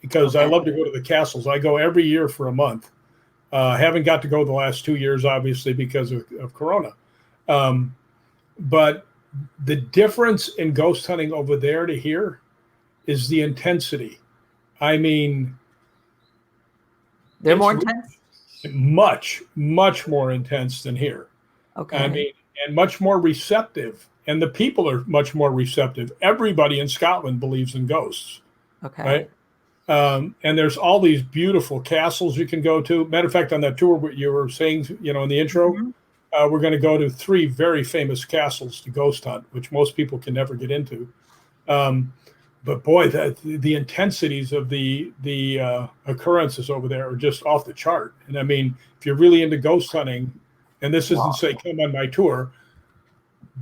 because I love to go to the castles. I go every year for a month. Haven't got to go the last 2 years, obviously, because of Corona. But the difference in ghost hunting over there to here is the intensity. I mean, they're more intense? Much, much more intense than here. Okay. I mean, and much more receptive. And the people are much more receptive. Everybody in Scotland believes in ghosts. Okay. Right? And there's all these beautiful castles you can go to. Matter of fact, on that tour, what you were saying, in the intro, we're going to go to 3 very famous castles to ghost hunt, which most people can never get into. But boy, the intensities of the occurrences over there are just off the chart. And I mean, if you're really into ghost hunting, and this isn't say come on my tour,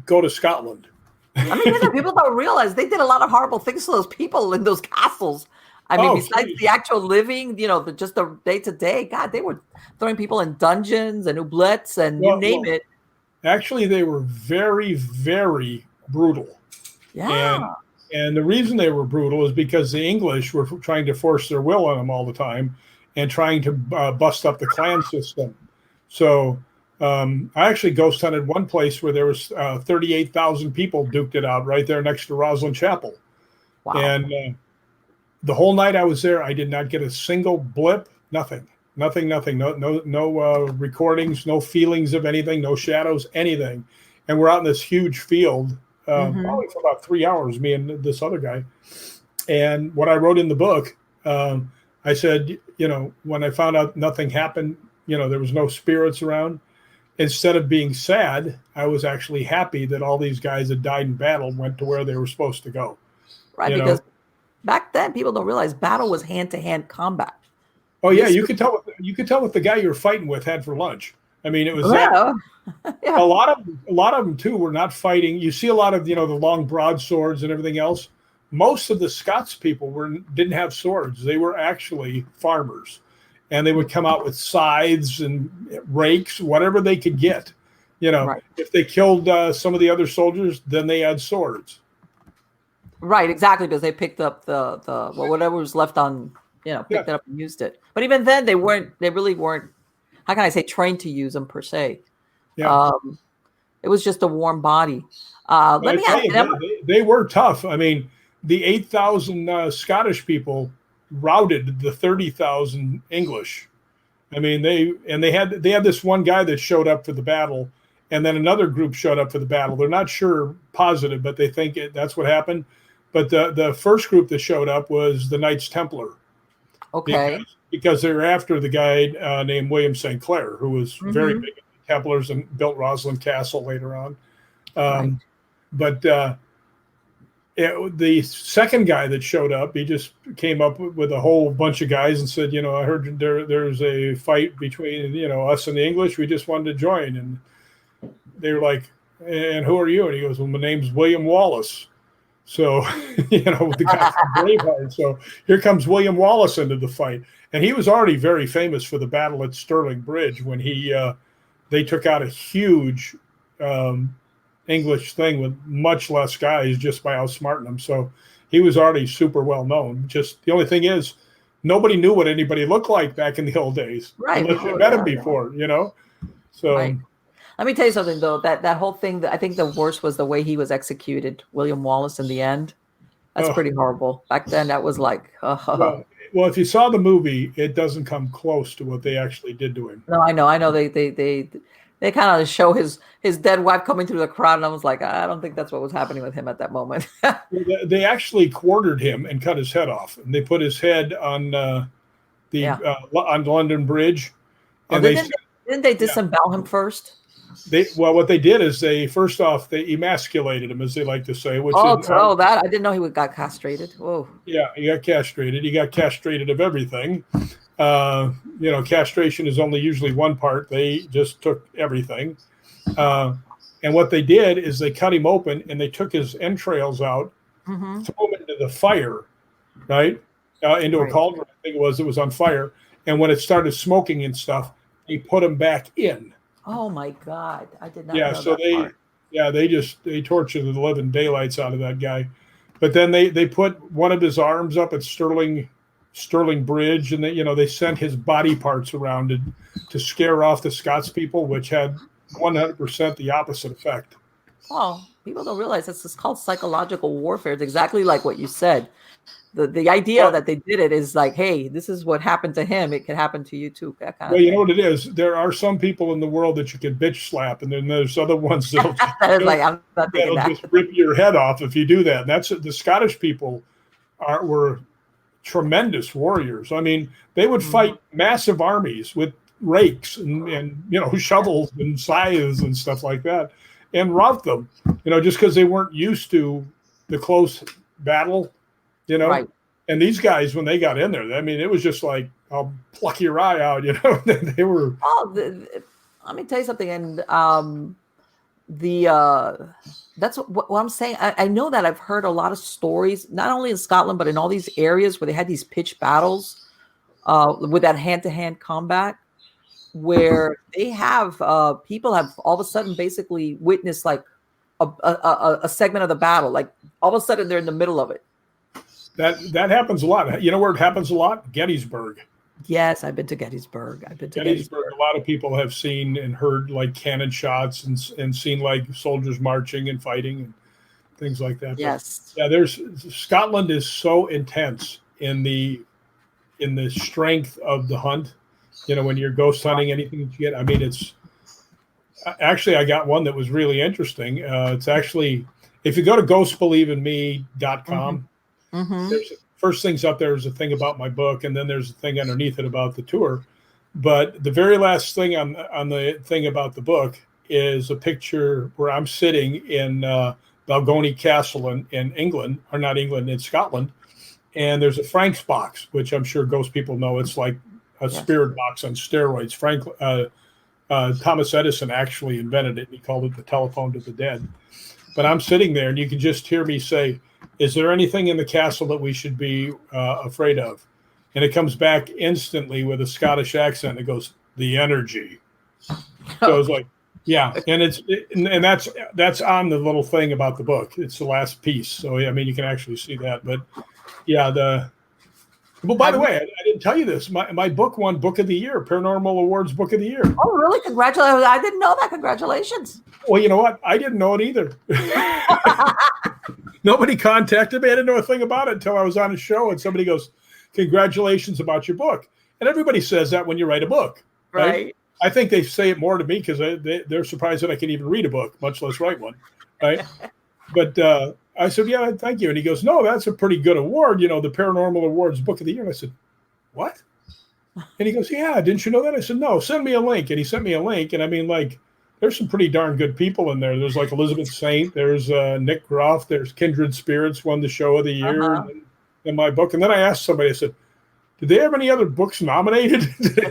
go to Scotland. I mean, people don't realize they did a lot of horrible things to those people in those castles. I mean, besides the actual living, just the day to day, God, they were throwing people in dungeons and oubliettes and you name it. Actually, they were very, very brutal. Yeah. And the reason they were brutal is because the English were trying to force their will on them all the time and trying to bust up the clan system. So I actually ghost hunted one place where there was 38,000 people duked it out right there next to Roslyn Chapel. Wow. And the whole night I was there, I did not get a single blip, nothing. No recordings, no feelings of anything, no shadows, anything. And we're out in this huge field, probably for about 3 hours, me and this other guy. And what I wrote in the book, I said, when I found out nothing happened, there was no spirits around. Instead of being sad, I was actually happy that all these guys that died in battle went to where they were supposed to go. Right, because back then people don't realize battle was hand-to-hand combat. Oh yeah, you could tell what the guy you were fighting with had for lunch. I mean, it was that. Yeah. A lot of them too were not fighting. You see a lot of the long broadswords and everything else. Most of the Scots people didn't have swords. They were actually farmers, and they would come out with scythes and rakes, whatever they could get. If they killed some of the other soldiers, then they had swords. Right, exactly, because they picked up the whatever was left on, picked it up and used it. But even then, they really weren't. How can I say trained to use them per se? Yeah. It was just a warm body. Let me ask you, they were tough. I mean, the 8,000 Scottish people routed the 30,000 English. I mean, they had this one guy that showed up for the battle, and then another group showed up for the battle. They're not sure positive, but they think that's what happened. But the first group that showed up was the Knights Templar. Okay. Because they were after the guy named William St. Clair, who was very big in the Templars and built Roslyn Castle later on. But the second guy that showed up, he just came up with a whole bunch of guys and said, I heard there's a fight between, us and the English. We just wanted to join. And they were like, and who are you? And he goes, well, my name's William Wallace. So, the guy from Braveheart. So here comes William Wallace into the fight. And he was already very famous for the battle at Stirling Bridge when they took out a huge English thing with much less guys just by outsmarting them. So he was already super well known. Just the only thing is nobody knew what anybody looked like back in the old days. Right. Unless you met him before, So right. Let me tell you something, though. That whole thing, I think the worst was the way he was executed, William Wallace, in the end. That's pretty horrible. Back then, that was like... Well, if you saw the movie, it doesn't come close to what they actually did to him. No, I know. They they kind of show his dead wife coming through the crowd, and I was like, I don't think that's what was happening with him at that moment. They actually quartered him and cut his head off, and they put his head on on London Bridge. And didn't they disembowel him first? What they did is they emasculated him, as they like to say. That I didn't know he got castrated. Whoa. Yeah, he got castrated. He got castrated of everything. Castration is only usually one part. They just took everything. And what they did is they cut him open and they took his entrails out, threw him into the fire, right? Into a cauldron, I think it was on fire. And when it started smoking and stuff, they put him back in. Oh my God. I did not know that part. They tortured the living daylights out of that guy. But then they put one of his arms up at Stirling Bridge, and they sent his body parts around to scare off the Scots people, which had 100% the opposite effect. Well, people don't realize it's called psychological warfare. It's exactly like what you said. The idea that they did it is like, hey, this is what happened to him. It could happen to you too. You know what it is? There are some people in the world that you can bitch slap, and then there's other ones that'll just rip your head off if you do that. And that's the Scottish people were tremendous warriors. I mean, they would fight massive armies with rakes and shovels and scythes and stuff like that, and rout them. Just because they weren't used to the close battle. Right. And these guys, when they got in there, I mean, it was just like, I'll pluck your eye out, They were. Let me tell you something. And that's what I'm saying. I know that I've heard a lot of stories, not only in Scotland, but in all these areas where they had these pitched battles with that hand-to-hand combat, where they have people have all of a sudden basically witnessed like a segment of the battle. Like all of a sudden they're in the middle of it. That happens a lot. You know where it happens a lot? Gettysburg. Yes, I've been to Gettysburg. Gettysburg. A lot of people have seen and heard like cannon shots and seen like soldiers marching and fighting and things like that. Yes. But, Scotland is so intense in the strength of the hunt. When you're ghost hunting, anything that you get. I mean, it's actually, I got one that was really interesting. It's actually, if you go to ghostbelieveinme.com, first things up there is a thing about my book, and then there's a thing underneath it about the tour. But the very last thing on the thing about the book is a picture where I'm sitting in Balgony Castle in England, or not England, in Scotland. And there's a Frank's box, which I'm sure ghost people know. It's like a spirit box on steroids. Thomas Edison actually invented it. He called it the telephone to the dead. But I'm sitting there, and you can just hear me say, is there anything in the castle that we should be afraid of? And it comes back instantly with a Scottish accent. It goes, the energy. So it's like, yeah. And that's on the little thing about the book. It's the last piece. So, I mean, you can actually see that. But, yeah, well, by the way, I didn't tell you this. My book won Book of the Year, Paranormal Awards Book of the Year. Oh, really? Congratulations. I didn't know that. Congratulations. Well, you know what? I didn't know it either. Nobody contacted me. I didn't know a thing about it until I was on a show, and somebody goes, congratulations about your book. And everybody says that when you write a book. Right. I think they say it more to me because they're surprised that I can even read a book, much less write one. Right. But I said, yeah, thank you. And he goes, no, that's a pretty good award, the Paranormal Awards Book of the Year. And I said, what? And he goes, yeah, didn't you know that? I said, no, send me a link. And he sent me a link. And I mean, like, there's some pretty darn good people in there. There's like Elizabeth Saint. There's Nick Groff. There's Kindred Spirits won the Show of the Year in my book. And then I asked somebody, I said, did they have any other books nominated? They said,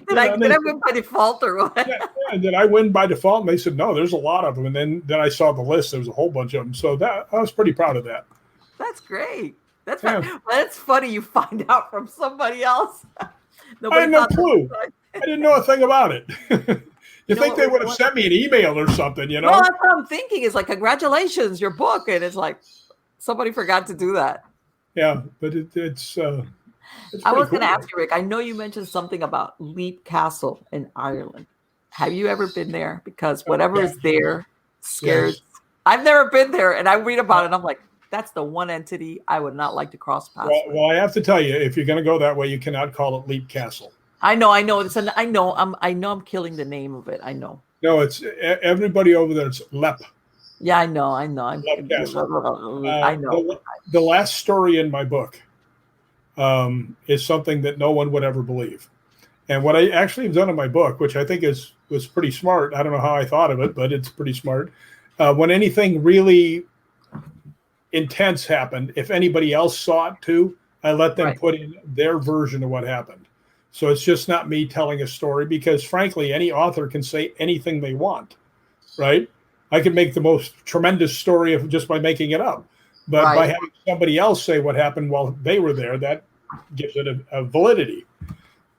did I win by default or what? Yeah, did I win by default? And they said, no, there's a lot of them. And then I saw the list. There was a whole bunch of them. So I was pretty proud of that. That's great. That's funny. You find out from somebody else. I had no clue. I didn't know a thing about it. You think they would have sent me an email or something, Well, that's what I'm thinking. Is like, congratulations, your book. And it's like, somebody forgot to do that. Yeah, but it's I was going to ask you, Rick, I know you mentioned something about Leap Castle in Ireland. Have you ever been there? Because whatever is there scares. Yes. I've never been there, and I read about it, and I'm like, that's the one entity I would not like to cross paths with. Well, I have to tell you, if you're going to go that way, you cannot call it Leap Castle. I know. I know. I'm killing the name of it. I know. No, it's everybody over there. It's Lep. Yeah, I know. I know. Lep Castle. I know. The last story in my book is something that no one would ever believe. And what I actually have done in my book, which I think was pretty smart. I don't know how I thought of it, but it's pretty smart. When anything really intense happened, if anybody else saw it too, I let them put in their version of what happened. So it's just not me telling a story, because frankly, any author can say anything they want, right? I can make the most tremendous story just by making it up. But by having somebody else say what happened while they were there, that gives it a validity.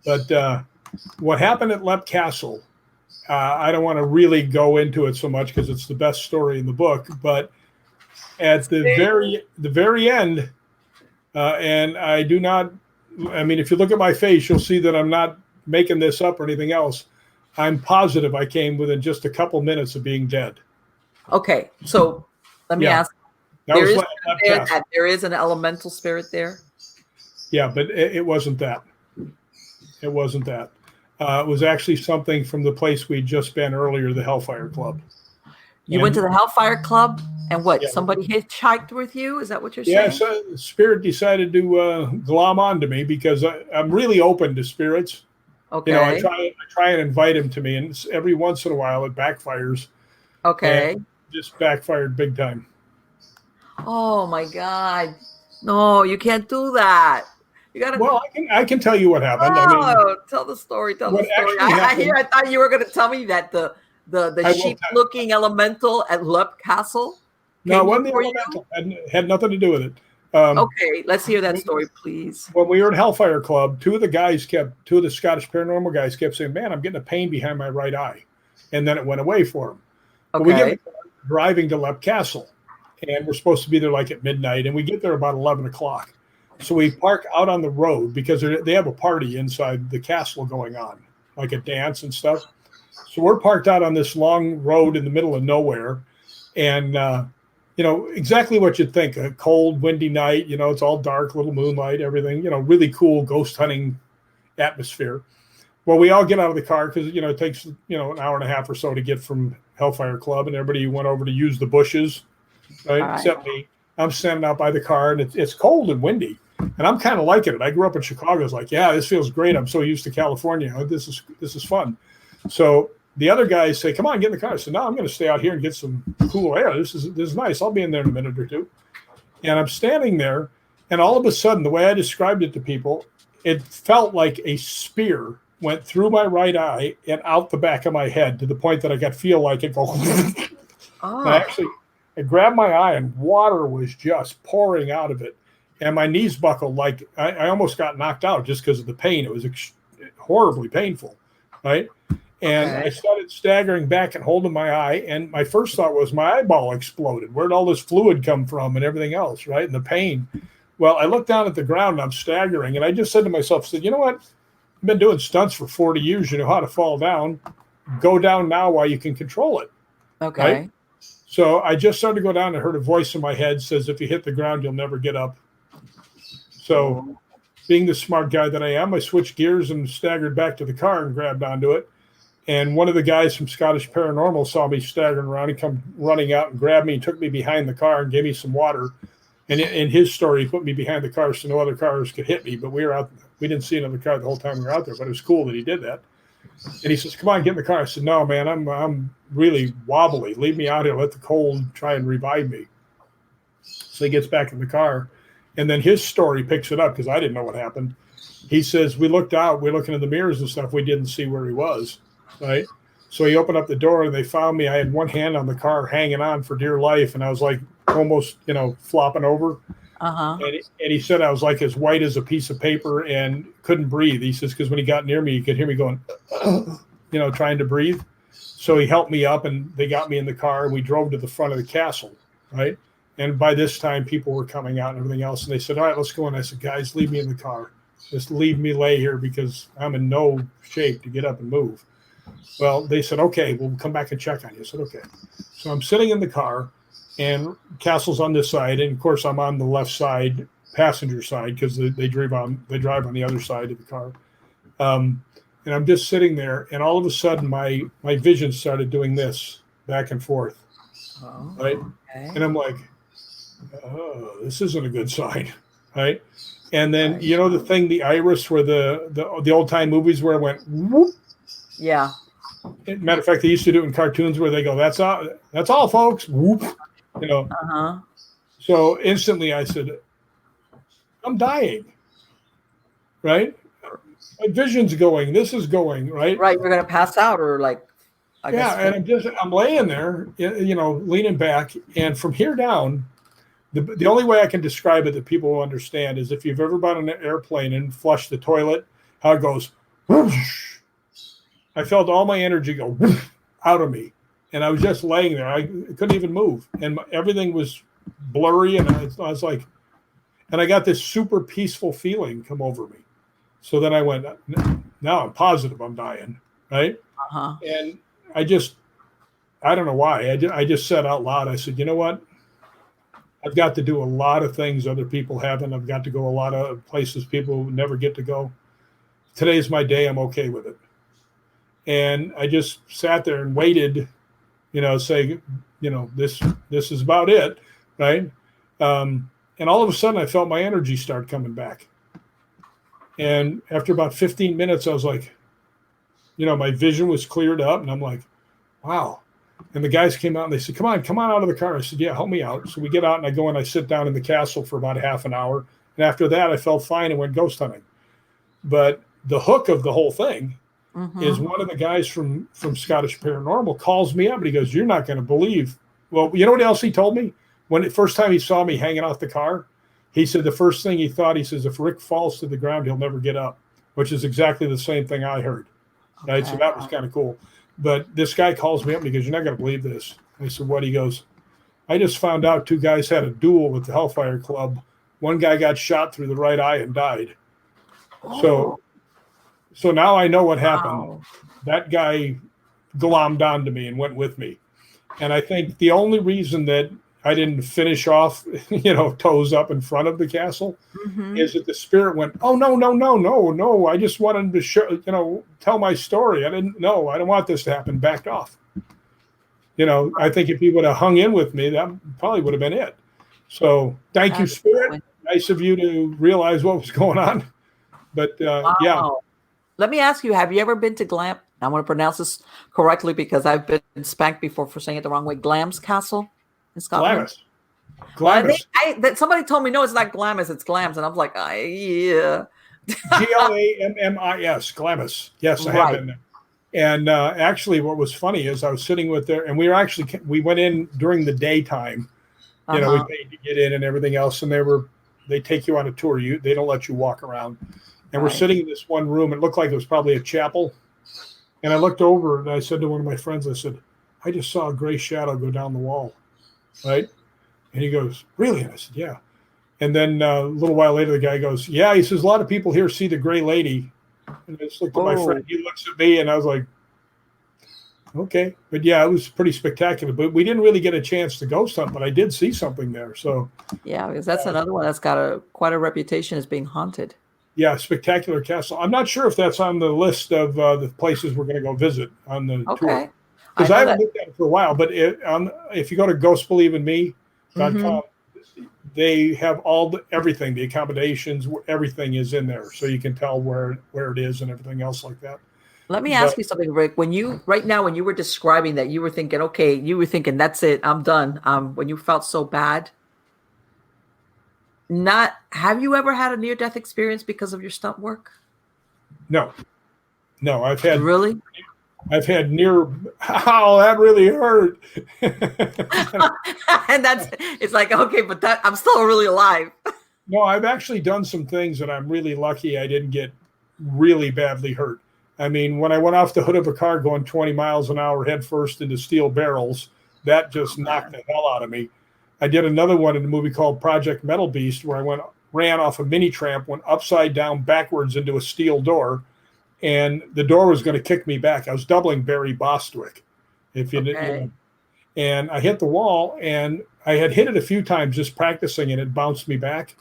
But what happened at Lep Castle, I don't want to really go into it so much because it's the best story in the book. But at the very end, and I do not. I mean, if you look at my face, you'll see that I'm not making this up or anything else. I'm positive I came within just a couple minutes of being dead. Okay, so let me ask. There is an elemental spirit there. Yeah, but it wasn't that. It wasn't that. It was actually something from the place we'd just been earlier, the Hellfire Club. You went to the Hellfire Club, and what? Yeah. Somebody hitchhiked with you? Is that what you're saying? Yeah, so the spirit decided to glom onto me, because I'm really open to spirits. Okay. You know, I try and invite them to me, and every once in a while it backfires. Okay. And just backfired big time. Oh my God! No, you can't do that. You gotta. Well, I can tell you what happened. Oh, I mean, tell the story. Tell the story. I thought you were going to tell me that the sheep-looking elemental at Lep Castle. No, it wasn't the elemental. Had nothing to do with it. Okay, let's hear that story, please. When we were at Hellfire Club, two of the Scottish paranormal guys kept saying, "Man, I'm getting a pain behind my right eye," and then it went away for them. Okay. But we get driving to Lep Castle, and we're supposed to be there like at midnight, and we get there about 11 o'clock. So we park out on the road because they have a party inside the castle going on, like a dance and stuff. So we're parked out on this long road in the middle of nowhere, and you know, exactly what you'd think, a cold, windy night. You know, it's all dark, little moonlight, everything. You know, really cool ghost hunting atmosphere. Well, we all get out of the car because, you know, it takes, you know, an hour and a half or so to get from Hellfire Club, and everybody went over to use the bushes, right? Except me. I'm standing out by the car, and it's cold and windy. And I'm kind of liking it. I grew up in Chicago. It's like, yeah, this feels great. I'm so used to California. This is fun. So the other guys say, come on, get in the car. I said, no, I'm going to stay out here and get some cool air. This is nice. I'll be in there in a minute or two. And I'm standing there, and all of a sudden, the way I described it to people, it felt like a spear went through my right eye and out the back of my head, to the point that I could feel like it go. I grabbed my eye, and water was just pouring out of it. And my knees buckled, like I almost got knocked out just because of the pain. It was horribly painful, right? And I started staggering back and holding my eye. And my first thought was my eyeball exploded. Where'd all this fluid come from and everything else, right? And the pain. Well, I looked down at the ground, and I'm staggering. And I just said to myself, I said, you know what? I've been doing stunts for 40 years. You know how to fall down. Go down now while you can control it. Okay. Right? So I just started to go down, and heard a voice in my head says, if you hit the ground, you'll never get up. So being the smart guy that I am, I switched gears and staggered back to the car and grabbed onto it. And one of the guys from Scottish Paranormal saw me staggering around. He come running out and grabbed me and took me behind the car and gave me some water. And in his story, he put me behind the car so no other cars could hit me. But we didn't see another car the whole time we were out there, but it was cool that he did that. And he says, come on, get in the car. I said, no, man, I'm really wobbly. Leave me out here. Let the cold try and revive me. So he gets back in the car. And then his story picks it up, because I didn't know what happened. He says, we looked out, we're looking in the mirrors and stuff. We didn't see where he was, right? So he opened up the door, and they found me. I had one hand on the car hanging on for dear life. And I was like almost, you know, flopping over. Uh-huh. And he said I was like as white as a piece of paper and couldn't breathe. He says, because when he got near me, he could hear me going, you know, trying to breathe. So he helped me up, and they got me in the car, and we drove to the front of the castle, right? And by this time, people were coming out and everything else. And they said, all right, let's go. And I said, guys, leave me in the car. Just leave me lay here, because I'm in no shape to get up and move. Well, they said, okay, we'll come back and check on you. I said, okay. So I'm sitting in the car, and Castle's on this side. And, of course, I'm on the left side, passenger side, because they drive on the other side of the car. And I'm just sitting there, and all of a sudden my vision started doing this back and forth, right? Okay. And I'm like, oh, this isn't a good sign, right? And then Right. you know the thing, the iris, where the old time movies where it went whoop. Yeah. Matter of fact, they used to do it in cartoons where they go, that's all, folks. Whoop, you know. Uh-huh. So instantly I said, I'm dying, right? My vision's going. This is going, right? Right. You're gonna pass out, or like, I guess. Yeah, and I'm laying there, you know, leaning back, and from here down, the only way I can describe it that people will understand is if you've ever been on an airplane and flushed the toilet, how it goes whoosh. I felt all my energy go whoosh out of me, and I was just laying there. I couldn't even move, and everything was blurry, and I was like, and I got this super peaceful feeling come over me. So then I went, now I'm positive I'm dying, right? Uh-huh. And I don't know why. I just said out loud, I said, you know what? I've got to do a lot of things other people haven't. I've got to go a lot of places people never get to go. Today's my day. I'm okay with it. And I just sat there and waited, you know, say, you know, this is about it, right? And all of a sudden I felt my energy start coming back. And after about 15 minutes, I was like, you know, my vision was cleared up, and I'm like, wow. And the guys came out and they said, come on out of the car. I said, yeah, help me out. So we get out, and I go and I sit down in the castle for about half an hour. And after that, I felt fine and went ghost hunting. But the hook of the whole thing is one of the guys from Scottish Paranormal calls me up, and he goes, you're not going to believe. Well, you know what else he told me? When the first time he saw me hanging off the car, he said the first thing he thought, he says, if Rick falls to the ground, he'll never get up, which is exactly the same thing I heard. Okay. Right? So that was kind of cool. But this guy calls me up and he goes, you're not going to believe this. I said, what? He goes, I just found out 2 guys had a duel with the Hellfire Club. One guy got shot through the right eye and died. Oh. So now I know what happened. Wow. That guy glommed onto me and went with me. And I think the only reason that I didn't finish off, you know, toes up in front of the castle is that the spirit went, oh, no. I just wanted to show, you know, tell my story. I don't want this to happen. Backed off. You know, I think if he would have hung in with me, that probably would have been it. So thank you, Spirit. Nice of you to realize what was going on. But yeah. Let me ask you, have you ever been to Glam? I want to pronounce this correctly because I've been spanked before for saying it the wrong way. Glam's Castle in Scotland. Glamis. Somebody told me, no, it's not Glamis, it's Glams. And I'm like, yeah. Glammis, Glamis. Yes, I have been there. And actually, what was funny is I was sitting with there, and we went in during the daytime. You know, we paid to get in and everything else, and they take you on a tour. They don't let you walk around. And we're sitting in this one room. It looked like it was probably a chapel. And I looked over and I said to one of my friends, I said, I just saw a gray shadow go down the wall. Right? And he goes, really? And I said, yeah. And then a little while later, the guy goes, yeah. He says, a lot of people here see the gray lady. And I just looked at my friend. He looks at me and I was like, okay. But yeah, it was pretty spectacular. But we didn't really get a chance to ghost hunt, but I did see something there. So yeah, because that's another one that's got quite a reputation as being haunted. Yeah, spectacular castle. I'm not sure if that's on the list of the places we're going to go visit on the tour. Because I haven't looked at it for a while. But if you go to ghostbelievein.me.com, they have everything, the accommodations, everything is in there. So you can tell where it is and everything else like that. Let me ask you something, Rick. When you were describing that, you were thinking, that's it, I'm done. When you felt so bad. Have you ever had a near-death experience because of your stunt work? No, I've had really. I've had near. Oh, that really hurt. And it's like, okay, but I'm still really alive. No, I've actually done some things that I'm really lucky I didn't get really badly hurt. I mean, when I went off the hood of a car going 20 miles an hour head first into steel barrels, that just knocked the hell out of me. I did another one in a movie called Project Metal Beast where I ran off a mini tramp, went upside down backwards into a steel door, and the door was going to kick me back. I was doubling Barry Bostwick, if you know. And I hit the wall, and I had hit it a few times just practicing, and it bounced me back.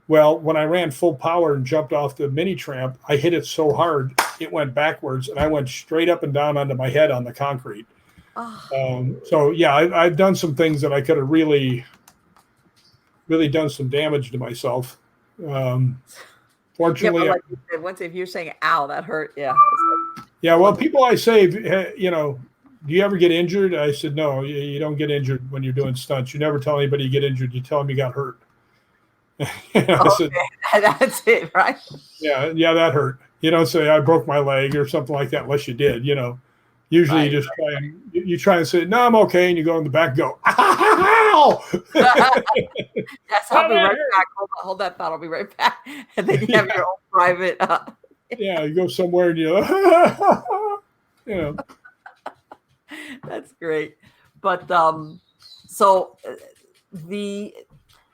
Well, when I ran full power and jumped off the mini tramp, I hit it so hard it went backwards, and I went straight up and down onto my head on the concrete. Oh. So yeah, I've done some things that I could have really done some damage to myself. Yeah, but Fortunately, like you said, once if you're saying "ow," that hurt. Yeah. yeah. Well, people I save, you know, do you ever get injured? I said, no, you don't get injured when you're doing stunts. You never tell anybody you get injured. You tell them you got hurt. I said, Okay, that's it, right? yeah, that hurt. You don't say I broke my leg or something like that unless you did. You know, usually Right. you just try and say, no, I'm okay, and you go in the back and go, ow! Yes, I'll be right back. Hold that thought. I'll be right back. And then you have your own private. Yeah, you go somewhere and you know. That's great. But so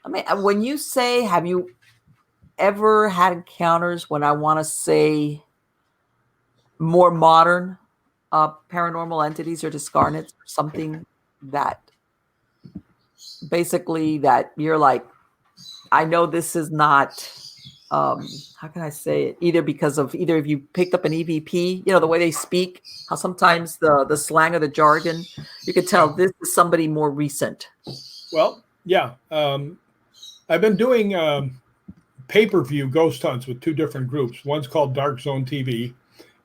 I mean, when you say, have you ever had encounters when I want to say more modern paranormal entities or discarnates or something that basically that you're like, I know this is not, how can I say it? Either because of either if you picked up an EVP, you know, the way they speak, how sometimes the slang or the jargon, you could tell this is somebody more recent. Well, yeah. I've been doing pay-per-view ghost hunts with two different groups. One's called Dark Zone TV,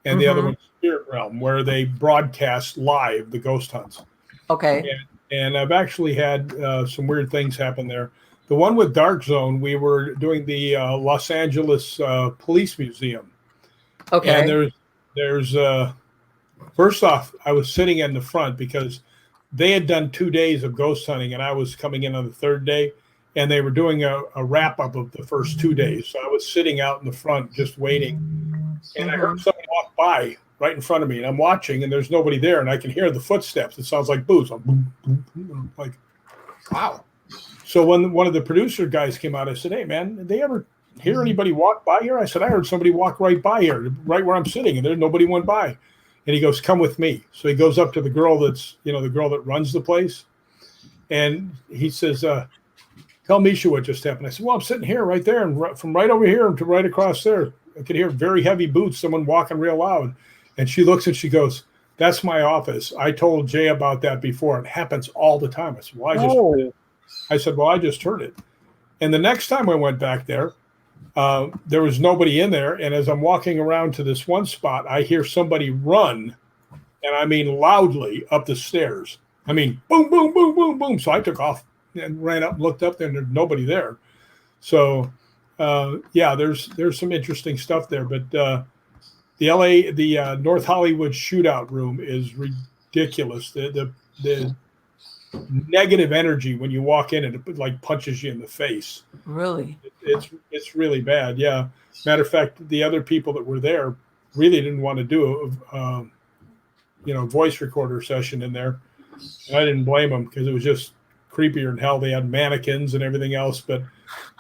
and the other one's Spirit Realm, where they broadcast live the ghost hunts. Okay. And I've actually had some weird things happen there. The one with Dark Zone, we were doing the Los Angeles Police Museum. Okay. And there's first off, I was sitting in the front because they had done 2 days of ghost hunting, and I was coming in on the third day, and they were doing a wrap up of the first 2 days. So I was sitting out in the front just waiting, and I heard somebody walk by right in front of me, and I'm watching, and there's nobody there, and I can hear the footsteps. It sounds like boots. I'm boom, boom, boom. I'm like, wow. So when one of the producer guys came out, I said, hey, man, did they ever hear anybody walk by here? I said, I heard somebody walk right by here, right where I'm sitting, and there nobody went by. And he goes, come with me. So he goes up to the girl that's, you know, the girl that runs the place. And he says, tell Misha what just happened. I said, well, I'm sitting here right there. And from right over here to right across there, I could hear very heavy boots, someone walking real loud. And she looks and she goes, that's my office. I told Jay about that before. It happens all the time. I said, well, I just heard it. And the next time I went back there, there was nobody in there. And as I'm walking around to this one spot, I hear somebody run, and I mean loudly, up the stairs. I mean, boom, boom, boom, boom, boom. So I took off and ran up and looked up there, and there's nobody there. So, yeah, there's some interesting stuff there. But the North Hollywood shootout room is ridiculous. The negative energy when you walk in, and it like punches you in the face. Really? It's really bad. Yeah. Matter of fact, the other people that were there really didn't want to do a voice recorder session in there. And I didn't blame them because it was just creepier than hell. They had mannequins and everything else. But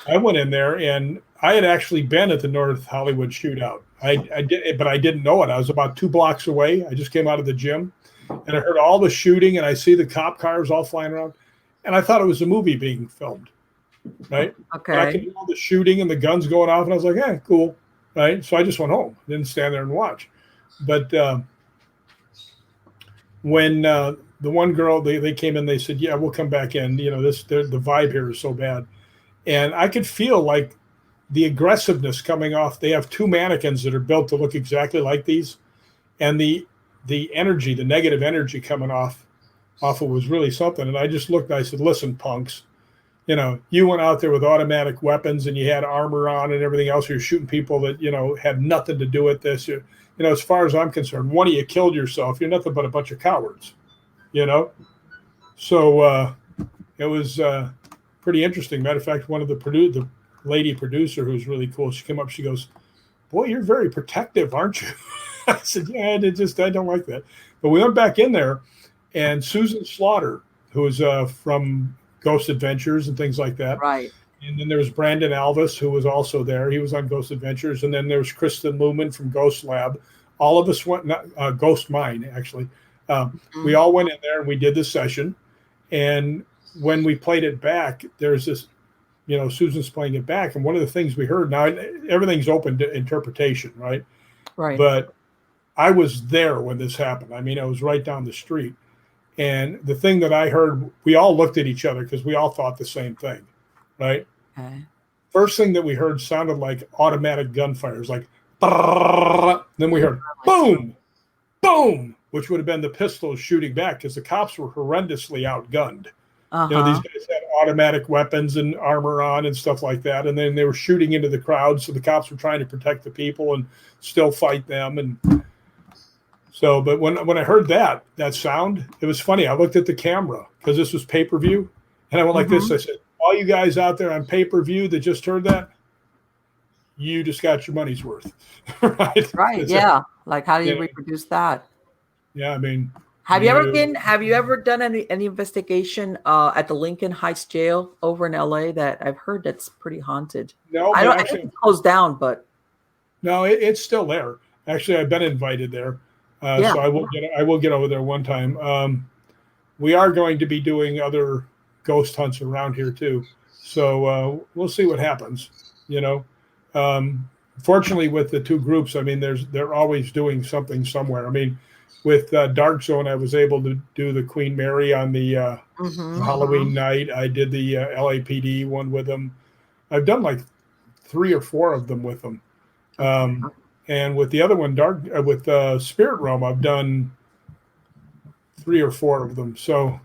I went in there, and I had actually been at the North Hollywood shootout. I did, but I didn't know it. I was about 2 blocks away. I just came out of the gym, and I heard all the shooting, and I see the cop cars all flying around, and I thought it was a movie being filmed, right? Okay. And I could hear all the shooting and the guns going off, and I was like, "Yeah, cool," right? So I just went home, didn't stand there and watch. But when the one girl they came in, they said, "Yeah, we'll come back in." You know, the vibe here is so bad, and I could feel like the aggressiveness coming off. They have 2 mannequins that are built to look exactly like these, and the energy, the negative energy coming off it was really something. And I just looked, and I said, listen, punks, you know, you went out there with automatic weapons and you had armor on and everything else. You're shooting people that, you know, had nothing to do with this. You know, as far as I'm concerned, one of you killed yourself. You're nothing but a bunch of cowards, you know? So it was pretty interesting. Matter of fact, one of the lady producer, who's really cool, she came up, she goes, boy, you're very protective, aren't you? I said, yeah, I don't like that. But we went back in there, and Susan Slaughter, who was from Ghost Adventures and things like that. Right. And then there was Brandon Alvis, who was also there. He was on Ghost Adventures. And then there was Kristen Luman from Ghost Lab. All of us went, Ghost Mine, actually. We all went in there, and we did the session. And when we played it back, there's this Susan's playing it back. And one of the things we heard, now everything's open to interpretation, right? Right. But I was there when this happened. I mean, I was right down the street. And the thing that I heard, we all looked at each other because we all thought the same thing, right? Okay. First thing that we heard sounded like automatic gunfire. It was like, then we heard boom, boom, which would have been the pistols shooting back because the cops were horrendously outgunned. These guys had automatic weapons and armor on and stuff like that. And then they were shooting into the crowd. So the cops were trying to protect the people and still fight them. And so, but when I heard that sound, it was funny. I looked at the camera because this was pay-per-view. And I went like this. I said, all you guys out there on pay-per-view that just heard that, you just got your money's worth. Right. Yeah. Like, how do you reproduce that? Yeah. I mean, have you ever done any investigation at the Lincoln Heights jail over in LA that I've heard that's pretty haunted? No, I think it's closed down, but no, it's still there. Actually, I've been invited there. So I will get over there one time. We are going to be doing other ghost hunts around here too. So we'll see what happens, Fortunately with the two groups, I mean, they're always doing something somewhere. I mean, with Dark Zone, I was able to do the Queen Mary on the Halloween night. I did the LAPD one with them. I've done like 3 or 4 of them with them. And with the other one, with Spirit Realm, I've done 3 or 4 of them. So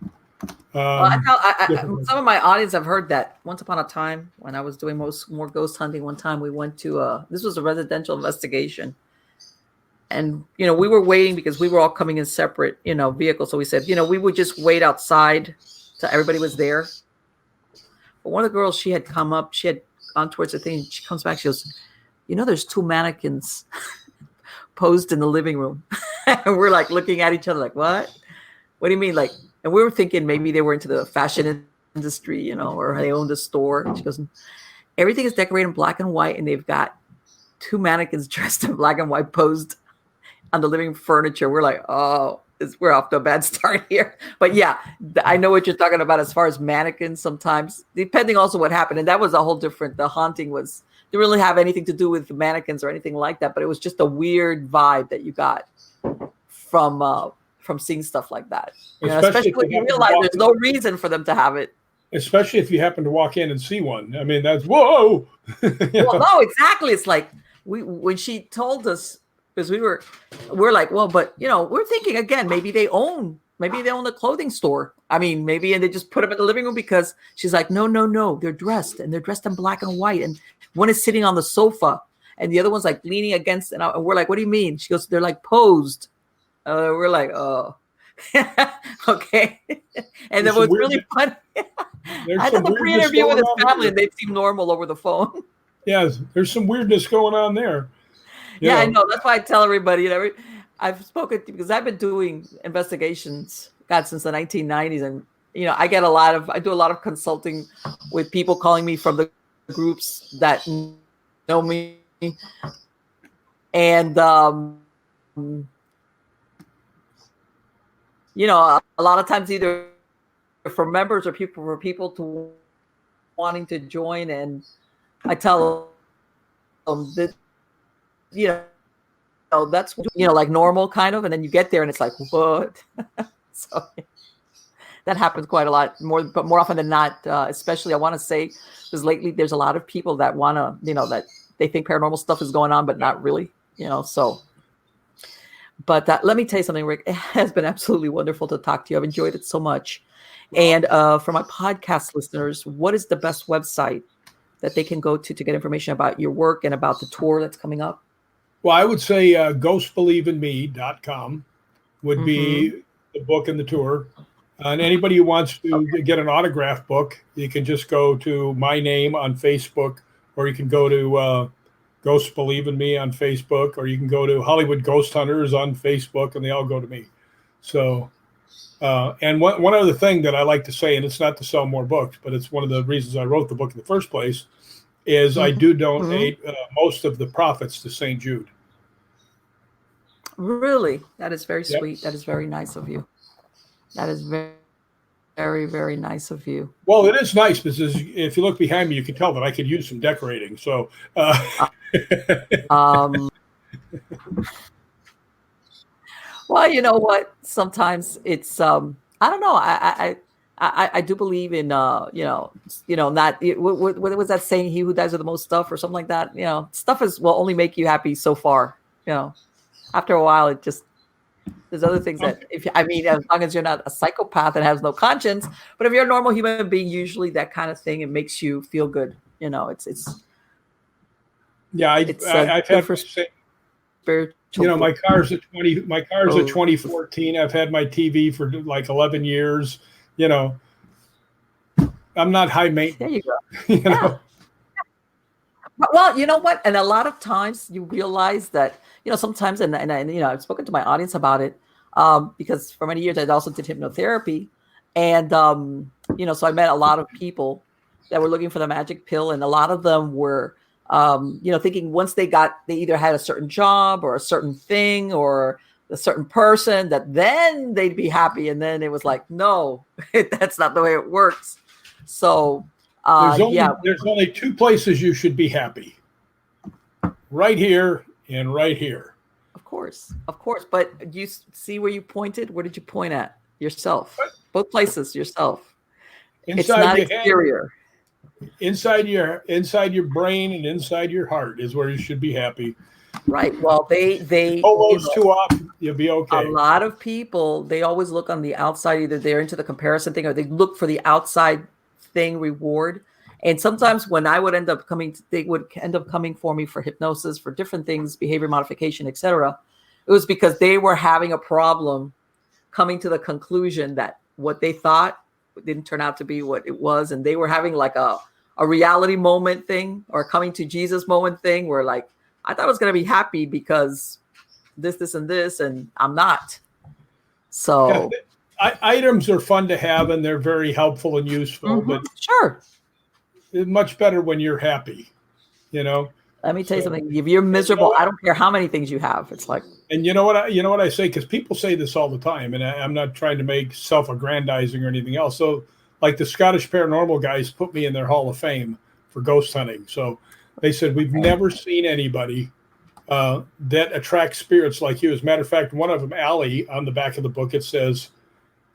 some of my audience have heard that once upon a time when I was doing more ghost hunting. One time we went to this was a residential investigation, and we were waiting because we were all coming in separate vehicles. So we said we would just wait outside till everybody was there. But one of the girls, she had come up, she had gone towards the thing. She comes back, she goes, there's 2 mannequins posed in the living room. And we're like looking at each other like, what do you mean? Like, and we were thinking maybe they were into the fashion industry, or they owned a store. And she goes, everything is decorated in black and white, and they've got 2 mannequins dressed in black and white posed on the living furniture. We're like, oh, we're off to a bad start here. But yeah, I know what you're talking about as far as mannequins sometimes, depending also what happened. And that was a whole different, the haunting didn't really have anything to do with the mannequins or anything like that, but it was just a weird vibe that you got from seeing stuff like that. Especially when you realize there's no reason for them to have it. Especially if you happen to walk in and see one. I mean, that's whoa. Well, no, exactly. It's like when she told us, because we're like, well, but we're thinking again, maybe they own the clothing store. I mean, maybe, and they just put them in the living room because she's like, no, they're dressed in black and white, and one is sitting on the sofa, and the other one's like leaning against, and we're like, what do you mean? She goes, they're like posed. We're like, oh, okay. And then what's really funny, I did the pre-interview with his family, and they seem normal over the phone. Yes, there's some weirdness going on there. Yeah, I know. That's why I tell everybody. I've spoken because I've been doing investigations, since the 1990s, and I do a lot of consulting with people calling me from the groups that know me, and a lot of times either for members or people to wanting to join, and I tell them that that's like normal kind of, and then you get there and it's like, what? So that happens quite a lot but more often than not, especially I want to say, because lately there's a lot of people that want to that they think paranormal stuff is going on, but not really, so. But let me tell you something, Rick. It has been absolutely wonderful to talk to you. I've enjoyed it so much. And for my podcast listeners, what is the best website that they can go to get information about your work and about the tour that's coming up? Well, I would say ghostbelieveinme.com would be the book and the tour. And anybody who wants to get an autograph book, you can just go to my name on Facebook, or you can go to Ghosts Believe in Me on Facebook, or you can go to Hollywood Ghost Hunters on Facebook, and they all go to me. So, and one other thing that I like to say, and it's not to sell more books, but it's one of the reasons I wrote the book in the first place, is I do donate most of the profits to St. Jude. Really? That is very sweet. That is very nice of you. That is very, very, very nice of you. Well, it is nice because if you look behind me, you can tell that I could use some decorating. So, Um, well, you know what? Sometimes it's I don't know. I do believe in not what was that saying? He who dies with the most stuff or something like that. Stuff will only make you happy so far. After a while, it just there's other things that as long as you're not a psychopath and has no conscience, but if you're a normal human being, usually that kind of thing, it makes you feel good. It's yeah, I've had for spiritual. my car's a 2014. I've had my TV for like 11 years. I'm not high maintenance. There you go. Well, you know what? And a lot of times you realize that, sometimes, and I've spoken to my audience about it because for many years I also did hypnotherapy. And, so I met a lot of people that were looking for the magic pill. And a lot of them were, thinking once they either had a certain job or a certain thing or a certain person that then they'd be happy. And then it was like, no, that's not the way it works. So, there's only two places you should be happy. Right here and right here. Of course. But you see where you pointed? Where did you point at? Yourself. Both places, yourself. It's not exterior. Inside your brain and inside your heart is where you should be happy. Right. Well, they pull those two off, you'll be okay. A lot of people, they always look on the outside. Either they're into the comparison thing or they look for the outside thing reward. And sometimes when I would they would end up coming for me for hypnosis, for different things, behavior modification, etc. It was because they were having a problem coming to the conclusion that what they thought didn't turn out to be what it was. And they were having like a reality moment thing or coming to Jesus moment thing where like, I thought I was going to be happy because this, and this, and I'm not. So items are fun to have and they're very helpful and useful, but sure. It's much better when you're happy, Let me tell you something. If you're miserable, I don't care how many things you have. It's like, and you know what I say, because people say this all the time, and I'm not trying to make self-aggrandizing or anything else. So, like the Scottish paranormal guys put me in their Hall of Fame for ghost hunting. So they said we've never seen anybody that attracts spirits like you. As a matter of fact, one of them, Allie, on the back of the book, it says,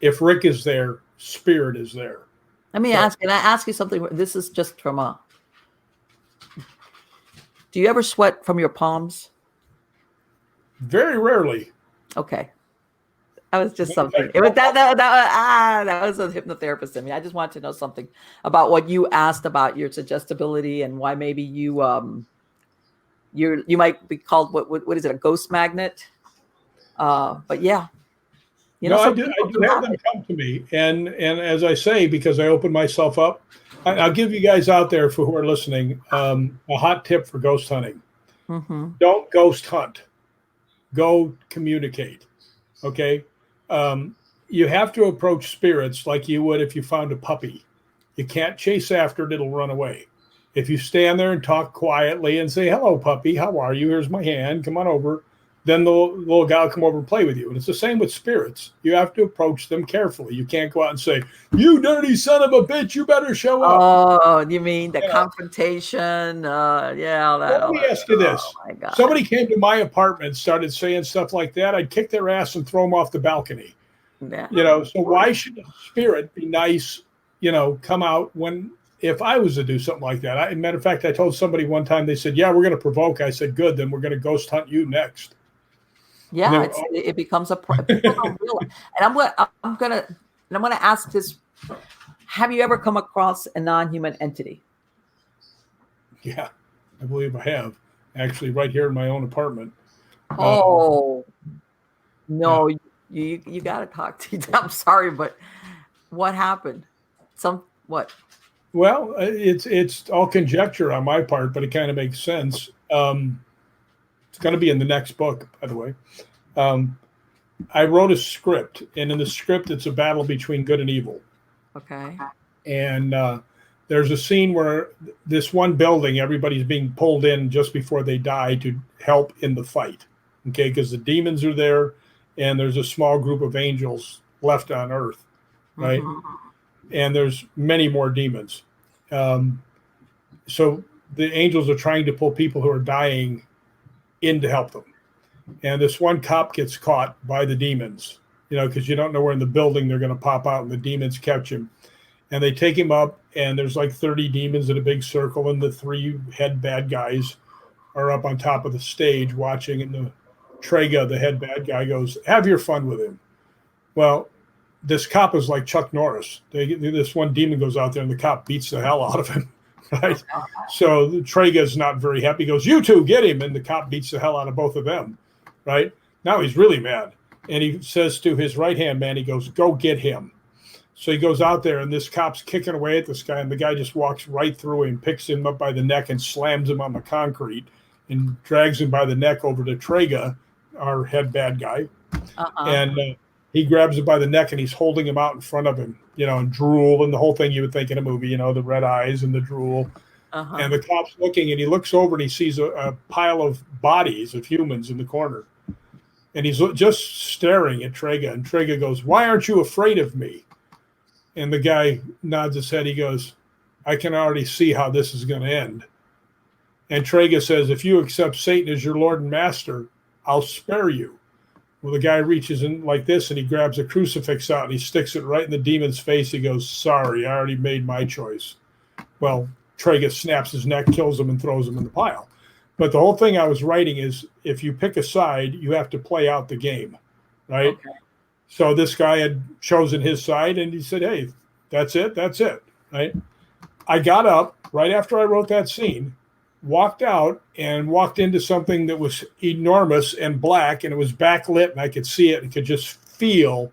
"If Rick is there, spirit is there." Let me ask you something. This is just from do you ever sweat from your palms? Very rarely. Okay. That was just something. It was that was a hypnotherapist in me. I just wanted to know something about what you asked about your suggestibility and why maybe you might be called what is it, a ghost magnet? But yeah. I do have them come to me, and as I say, because I open myself up, I'll give you guys out there who are listening a hot tip for ghost hunting. Mm-hmm. Don't ghost hunt. Go communicate. Okay, you have to approach spirits like you would if you found a puppy. You can't chase after it; it'll run away. If you stand there and talk quietly and say, "Hello, puppy. How are you? Here's my hand. Come on over." Then the little guy will come over and play with you. And it's the same with spirits. You have to approach them carefully. You can't go out and say, "You dirty son of a bitch, you better show up." Oh, you mean the confrontation? Let me ask you this. Oh my God. Somebody came to my apartment, started saying stuff like that. I'd kick their ass and throw them off the balcony. Yeah. So why should a spirit be nice, come out if I was to do something like that? Matter of fact, I told somebody one time, they said, "Yeah, we're going to provoke." I said, "Good, then we're going to ghost hunt you next." Yeah, it becomes a and I'm gonna ask this: have you ever come across a non-human entity? Yeah, I believe I have, actually, right here in my own apartment. No, you got to talk to. I'm sorry, but what happened? What? Well, it's all conjecture on my part, but it kind of makes sense. It's going to be in the next book, by the way. I wrote a script, and in the script, it's a battle between good and evil. Okay. And there's a scene where this one building, everybody's being pulled in just before they die to help in the fight. Okay, because the demons are there, and there's a small group of angels left on Earth, right? Mm-hmm. and there's many more demons. So the angels are trying to pull people who are dying in to help them. And this one cop gets caught by the demons, because you don't know where in the building they're going to pop out, and the demons catch him. And they take him up, and there's like 30 demons in a big circle, and the 3 head bad guys are up on top of the stage watching, and the Trega, the head bad guy, goes, "Have your fun with him." Well, this cop is like Chuck Norris. This one demon goes out there, and the cop beats the hell out of him, right? So the Trega is not very happy. He goes, "You two, get him," and the cop beats the hell out of both of them, right? Now he's really mad, and he says to his right-hand man, he goes, "Go get him." So he goes out there, and this cop's kicking away at this guy, and the guy just walks right through him, picks him up by the neck, and slams him on the concrete, and drags him by the neck over to Trega, our head bad guy. And he grabs him by the neck, and he's holding him out in front of him, and drool, and the whole thing you would think in a movie, the red eyes and the drool. And the cop's looking, and he looks over, and he sees a pile of bodies of humans in the corner. And he's just staring at Trega, and Trega goes, "Why aren't you afraid of me?" And the guy nods his head. He goes, "I can already see how this is going to end." And Trega says, "If you accept Satan as your Lord and Master, I'll spare you." Well, the guy reaches in like this, and he grabs a crucifix out, and he sticks it right in the demon's face. He goes, "Sorry, I already made my choice." Well, Trega snaps his neck, kills him, and throws him in the pile. But the whole thing I was writing is, if you pick a side, you have to play out the game, right? Okay. So this guy had chosen his side, and he said, "Hey, that's it, right?" I got up right after I wrote that scene, walked out, and walked into something that was enormous and black, and it was backlit, and I could see it and could just feel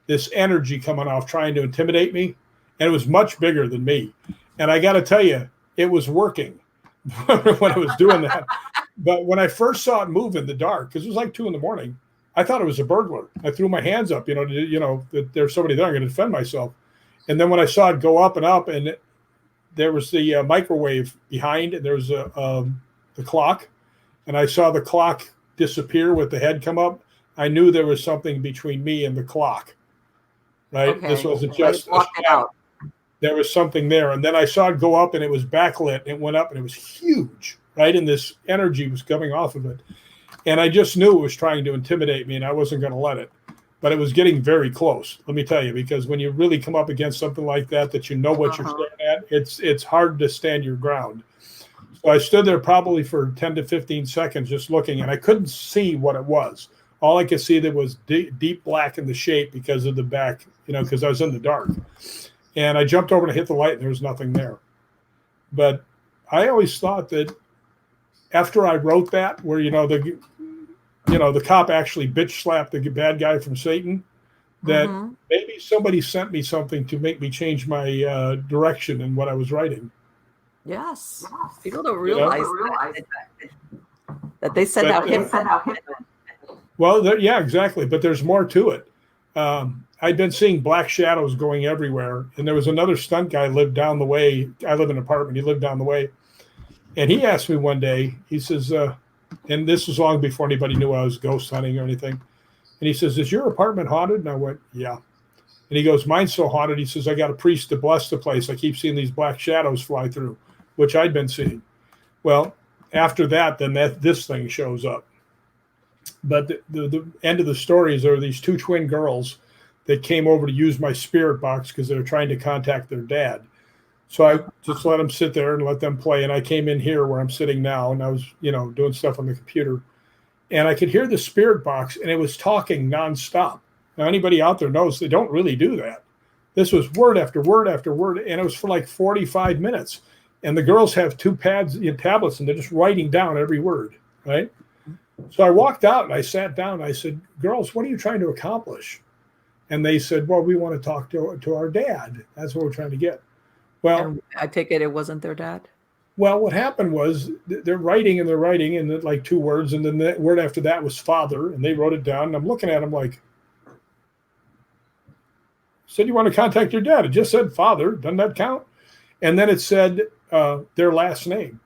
this energy coming off, trying to intimidate me, and it was much bigger than me. And I got to tell you, it was working when I was doing that. But when I first saw it move in the dark, because it was like 2 a.m, I thought it was a burglar. I threw my hands up, that there's somebody there, I'm going to defend myself. And then when I saw it go up, and there was the microwave behind, and there was the clock, and I saw the clock disappear with the head come up, I knew there was something between me and the clock, right? Okay. This wasn't just a shadow. There was something there. And then I saw it go up, and it was backlit, and it went up, and it was huge, right? And this energy was coming off of it. And I just knew it was trying to intimidate me, and I wasn't going to let it. But it was getting very close, let me tell you, because when you really come up against something like that you know what you're staring at, it's hard to stand your ground. So I stood there probably for 10 to 15 seconds just looking, and I couldn't see what it was. All I could see that was deep black in the shape because of the back, because I was in the dark. And I jumped over to hit the light, and there was nothing there. But I always thought that after I wrote that, where, the cop actually bitch slapped the bad guy from Satan, that maybe somebody sent me something to make me change my direction in what I was writing. Yes. People don't realize that they send out hitmen. Well, yeah, exactly. But there's more to it. I'd been seeing black shadows going everywhere. And there was another stunt guy lived down the way. I live in an apartment. He lived down the way. And he asked me one day, he says, and this was long before anybody knew I was ghost hunting or anything. And he says, "Is your apartment haunted?" And I went, "Yeah." And he goes, "Mine's so haunted." He says, "I got a priest to bless the place. I keep seeing these black shadows fly through," which I'd been seeing. Well, after that, then this thing shows up. But the end of the story is there are these 2 twin girls that came over to use my spirit box because they were trying to contact their dad. So I just let them sit there and let them play. And I came in here where I'm sitting now, and I was, doing stuff on the computer. And I could hear the spirit box, and it was talking nonstop. Now, anybody out there knows they don't really do that. This was word after word after word, and it was for like 45 minutes. And the girls have 2 pads, tablets, and they're just writing down every word, right? So I walked out, and I sat down, and I said, "Girls, what are you trying to accomplish?" And they said, "Well, we want to talk to our dad. That's what we're trying to get." Well, and I take it wasn't their dad? Well, what happened was they're writing, and like 2 words, and then the word after that was father, and they wrote it down, and I'm looking at them like, "Said you want to contact your dad. It just said father. Doesn't that count?" And then it said their last name,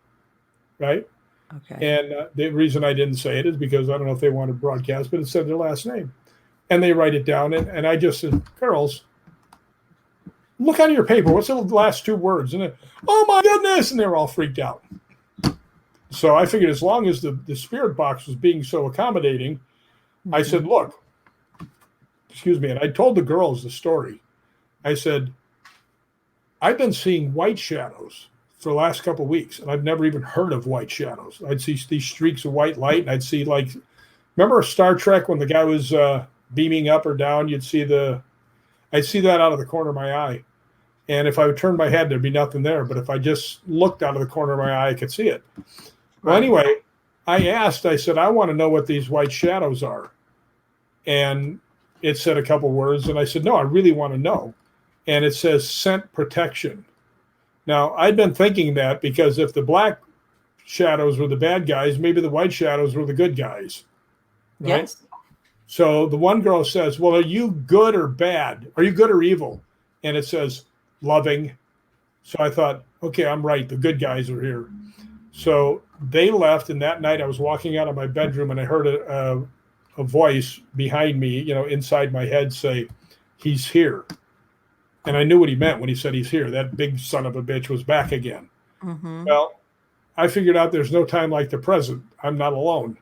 right? Okay. And the reason I didn't say it is because I don't know if they want to broadcast, but it said their last name. And they write it down, and I just said, "Girls, look on your paper. What's the last two words? And then, oh my goodness. And they were all freaked out. So I figured as long as the spirit box was being so accommodating, I said, look, excuse me. And I told the girls the story. I said, I've been seeing white shadows for the last couple of weeks, and I've never even heard of white shadows. I'd see these streaks of white light, and I'd see remember Star Trek when the guy was beaming up or down? I'd see that out of the corner of my eye. And if I would turn my head, there'd be nothing there. But if I just looked out of the corner of my eye, I could see it. Well, anyway, I said, I want to know what these white shadows are. And it said a couple words, and I said, no, I really want to know. And it says scent protection. Now, I'd been thinking that because if the black shadows were the bad guys, maybe the white shadows were the good guys. Right? Yes. So the one girl says, well, are you good or bad? Are you good or evil? And it says loving. So I thought, okay, I'm right. The good guys are here. So they left. And that night I was walking out of my bedroom and I heard a voice behind me, inside my head say, he's here. And I knew what he meant when he said he's here. That big son of a bitch was back again. Mm-hmm. Well, I figured out there's no time like the present. I'm not alone.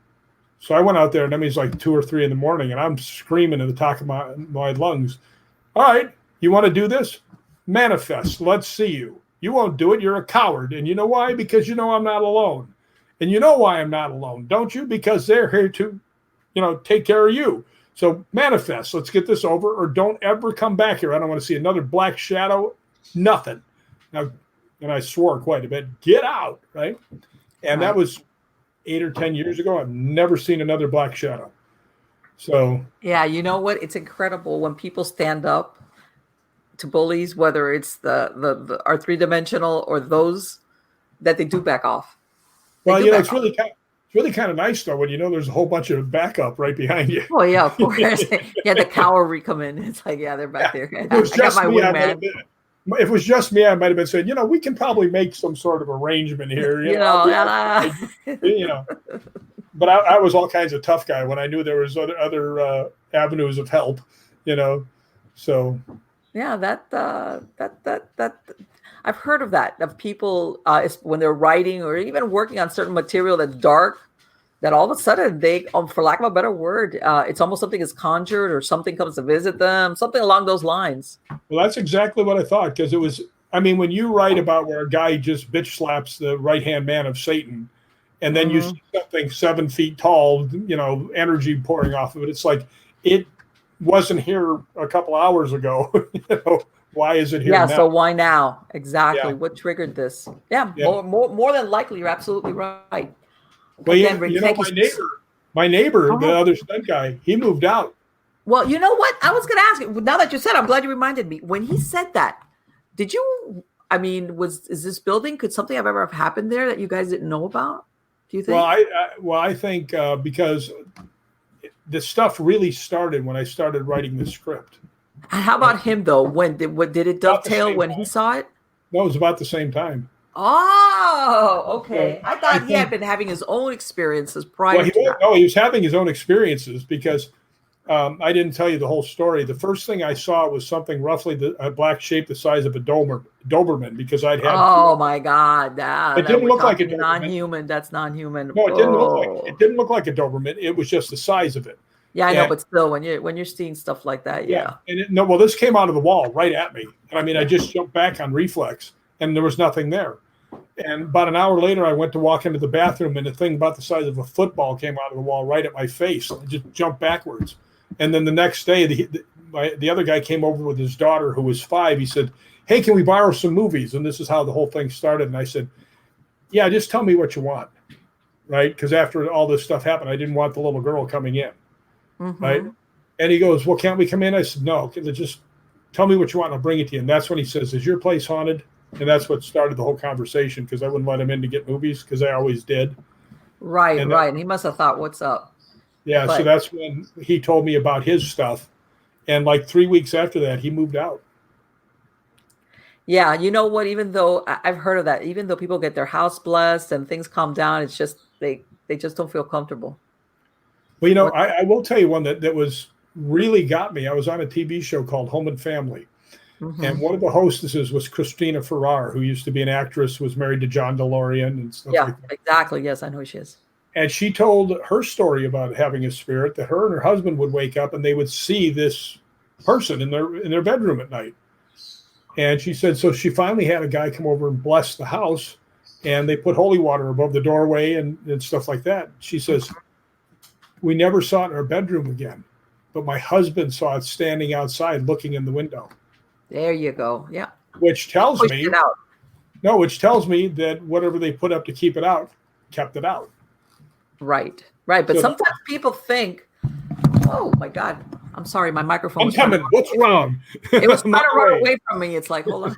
So I went out there, and that means like 2 or 3 in the morning, and I'm screaming at the top of my lungs. All right, you want to do this? Manifest. Let's see you. You won't do it. You're a coward. And you know why? Because you know I'm not alone. And you know why I'm not alone, don't you? Because they're here to, take care of you. So manifest. Let's get this over, or don't ever come back here. I don't want to see another black shadow. Nothing. Now, and I swore quite a bit. Get out, right? And that was 8 or 10 years ago. I've never seen another black shadow. So yeah, you know what? It's incredible when people stand up to bullies, whether it's the our 3-dimensional or those that they do back off. Well, it's really kind of nice though when there's a whole bunch of backup right behind you. Oh yeah, of course. Yeah, the cavalry come in. It's like, they're back there. If it was just me, I might have been saying, we can probably make some sort of arrangement here. But I was all kinds of tough guy when I knew there was other avenues of help. So yeah, that I've heard of that, of people when they're writing or even working on certain material that's dark, that all of a sudden they, for lack of a better word, it's almost something is conjured or something comes to visit them, something along those lines. Well, that's exactly what I thought, because it was, when you write about where a guy just bitch slaps the right-hand man of Satan, and then you see something 7 feet tall, energy pouring off of it, it's like, it wasn't here a couple hours ago, Why is it here now? So why now? Exactly. Yeah. What triggered this? Yeah. More than likely, you're absolutely right. Well, my neighbor, the other stunt guy, he moved out. Well, you know what? I was going to ask you. Now that you said, I'm glad you reminded me. When he said that, did you? Is this building? Could something have ever happened there that you guys didn't know about? Do you think? Well, I think because the stuff really started when I started writing the script. How about him though? When did it dovetail when he saw it? No, it was about the same time. Oh, okay. I thought he had been having his own experiences prior to that. No, he was having his own experiences because I didn't tell you the whole story. The first thing I saw was something roughly a black shape the size of a Doberman because I'd had. Oh my God! It didn't look like a Doberman. Non-human. That's non-human. No, it didn't look like a Doberman. It was just the size of it. Yeah, I know, but still, when you're seeing stuff like that, yeah. And this came out of the wall right at me. I just jumped back on reflex, and there was nothing there. And about an hour later, I went to walk into the bathroom, and a thing about the size of a football came out of the wall right at my face. I just jumped backwards. And then the next day, the other guy came over with his daughter, who was 5. He said, "Hey, can we borrow some movies?" And this is how the whole thing started. And I said, "Yeah, just tell me what you want," right? Because after all this stuff happened, I didn't want the little girl coming in. Mm-hmm. Right. And he goes, "Well, can't we come in?" I said, "No, just tell me what you want and I'll bring it to you." And that's when he says, "Is your place haunted?" And that's what started the whole conversation because I wouldn't let him in to get movies because I always did. Right. And he must have thought, what's up? Yeah. So that's when he told me about his stuff. And like 3 weeks after that, he moved out. Yeah. You know what? Even though I've heard of that, even though people get their house blessed and things calm down, it's just they just don't feel comfortable. Well, I will tell you one that was really got me. I was on a TV show called Home and Family. And one of the hostesses was Christina Ferrar, who used to be an actress, was married to John DeLorean and stuff like that. Exactly. Yes, I know who she is. And she told her story about having a spirit, that her and her husband would wake up and they would see this person in their bedroom at night. And she said, so she finally had a guy come over and bless the house, and they put holy water above the doorway and stuff like that. She says, we never saw it in our bedroom again, but my husband saw it standing outside looking in the window. There you go. Yeah. Which tells me that whatever they put up to keep it out kept it out. Right. But so sometimes people think, oh my God, I'm sorry, my microphone. I'm coming. What's wrong? It was trying to run away from me. It's like, hold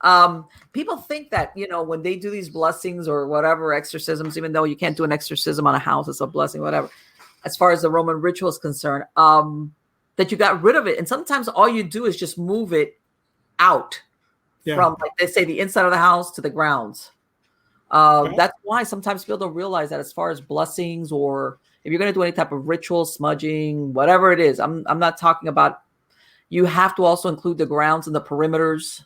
on. People think that, when they do these blessings or whatever, exorcisms, even though you can't do an exorcism on a house, it's a blessing, whatever. As far as the Roman ritual is concerned, that you got rid of it. And sometimes all you do is just move it out from, like they say, the inside of the house to the grounds. That's why sometimes people don't realize that as far as blessings, or if you're going to do any type of ritual, smudging, whatever it is, I'm not talking about, you have to also include the grounds and the perimeters.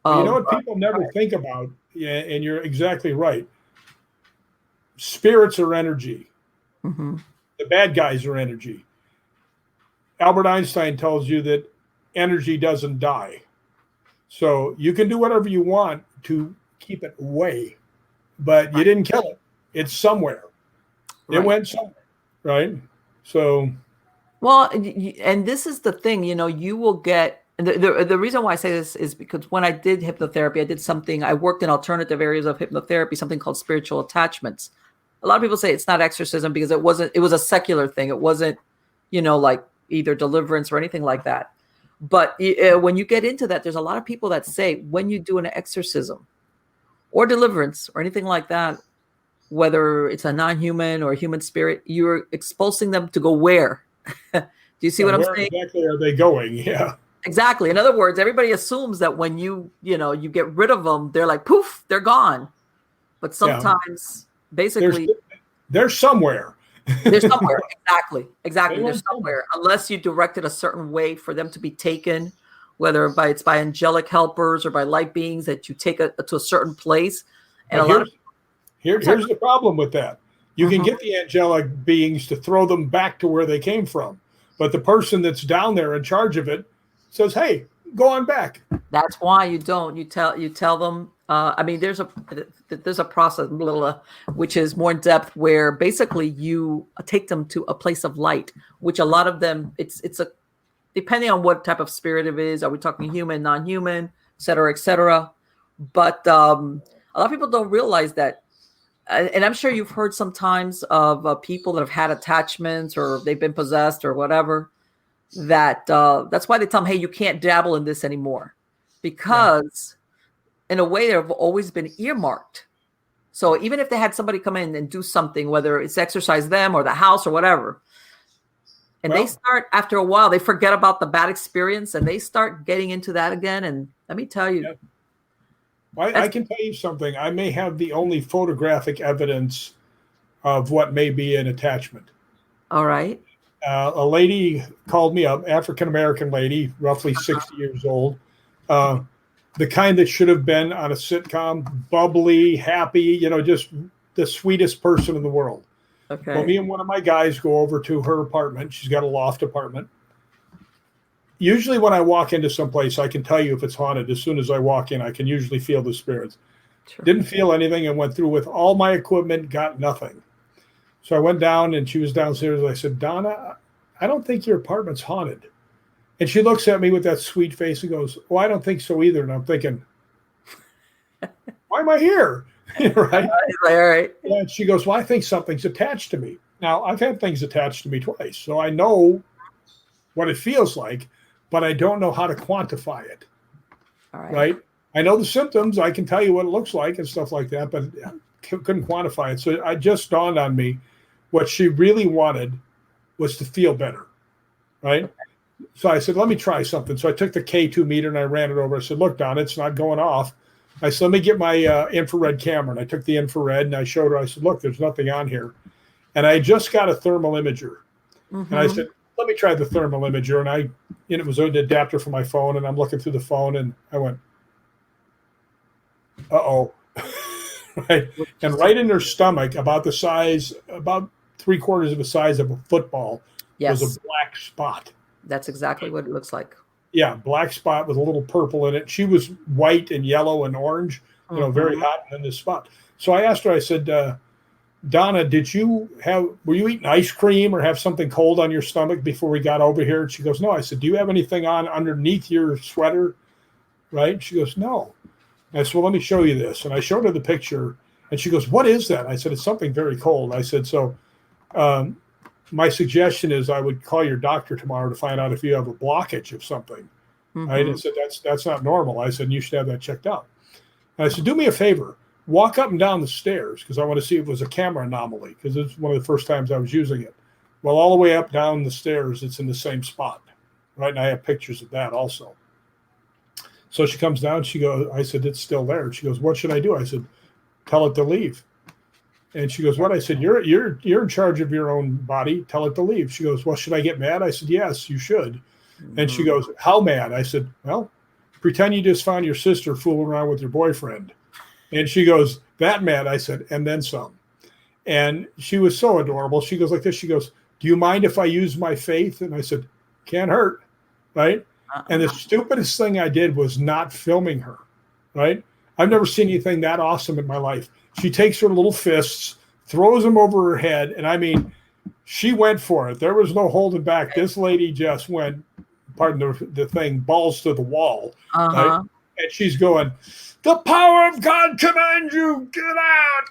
You know what people never think about, and you're exactly right. Spirits are energy. The bad guys are energy. Albert Einstein tells you that energy doesn't die. So you can do whatever you want to keep it away, but you didn't kill it. It's somewhere. It went somewhere, right? So. Well, and this is the thing, you will get, the reason why I say this is because when I did hypnotherapy, I worked in alternative areas of hypnotherapy, something called spiritual attachments. A lot of people say it's not exorcism because it was a secular thing. It wasn't, like either deliverance or anything like that. But when you get into that, there's a lot of people that say when you do an exorcism or deliverance or anything like that, whether it's a non-human or a human spirit, you're exposing them to go where? Do you see what I'm saying? Where exactly are they going? Yeah. Exactly. In other words, everybody assumes that when you get rid of them, they're like, poof, they're gone. But sometimes, basically, they're somewhere. They're somewhere. Exactly. They're somewhere. Unless you direct it a certain way for them to be taken, whether it's by angelic helpers or by light beings that you take it to a certain place. And here's the problem with that. You can get the angelic beings to throw them back to where they came from. But the person that's down there in charge of it says, hey, go on back. That's why you don't. You tell them. There's a process, which is more in depth, where basically you take them to a place of light, which a lot of them, it's depending on what type of spirit it is. Are we talking human, non-human, et cetera, et cetera? But a lot of people don't realize that. And I'm sure you've heard sometimes of people that have had attachments or they've been possessed or whatever, that's why they tell them, hey, you can't dabble in this anymore, because in a way they've always been earmarked. So even if they had somebody come in and do something, whether it's exorcise them or the house or whatever, and they start, after a while, they forget about the bad experience and they start getting into that again. And let me tell you. I can tell you something. I may have the only photographic evidence of what may be an attachment. All right. A lady called me up, African-American lady, roughly 60 years old. The kind that should have been on a sitcom, bubbly, happy, just the sweetest person in the world. Okay. Well, me and one of my guys go over to her apartment. She's got a loft apartment. Usually when I walk into someplace, I can tell you if it's haunted. As soon as I walk in, I can usually feel the spirits. Sure. Didn't feel anything and went through with all my equipment, got nothing. So I went down and she was downstairs. I said, Donna, I don't think your apartment's haunted. And she looks at me with that sweet face and goes, well, I don't think so either. And I'm thinking, why am I here? Right? All right. And she goes, well, I think something's attached to me. Now, I've had things attached to me twice, so I know what it feels like, but I don't know how to quantify it. All right? I know the symptoms. I can tell you what it looks like and stuff like that, but I couldn't quantify it. So it just dawned on me what she really wanted was to feel better, right? So I said, let me try something. So I took the K2 meter and I ran it over. I said, look, Donna, it's not going off. I said, let me get my infrared camera. And I took the infrared and I showed her. I said, look, there's nothing on here. And I just got a thermal imager. And I said, let me try the thermal imager. And it was an adapter for my phone, and I'm looking through the phone, and I went, uh-oh. Right. And right in her stomach, about 3/4 of the size of a football, was Yes. a black spot. That's exactly what it looks like. Yeah, black spot with a little purple in it. She was white and yellow and orange, very hot in this spot. So I asked her, I said, Donna, were you eating ice cream or have something cold on your stomach before we got over here? And she goes, no. I said, do you have anything on underneath your sweater? Right? She goes, no. I said, well, let me show you this. And I showed her the picture, and she goes, what is that? I said, it's something very cold. I said, so my suggestion is I would call your doctor tomorrow to find out if you have a blockage of something. Right? I said, that's not normal. I said, you should have that checked out. And I said, do me a favor. Walk up and down the stairs, because I want to see if it was a camera anomaly, because it's one of the first times I was using it. Well, all the way up, down the stairs, it's in the same spot. Right? And I have pictures of that also. So she comes down, I said, it's still there. She goes, what should I do? I said, tell it to leave. And she goes, what? I said, you're in charge of your own body. Tell it to leave. She goes, well, should I get mad? I said, yes, you should. And she goes, how mad? I said, well, pretend you just found your sister fooling around with your boyfriend. And she goes, that mad? I said, and then some. And she was so adorable. She goes like this. She goes, do you mind if I use my faith? And I said, can't hurt. Right? And the stupidest thing I did was not filming her, right? I've never seen anything that awesome in my life. She takes her little fists, throws them over her head, and I mean, she went for it. There was no holding back. This lady just went, pardon the thing, balls to the wall. Right? And she's going, the power of God commands you, get out,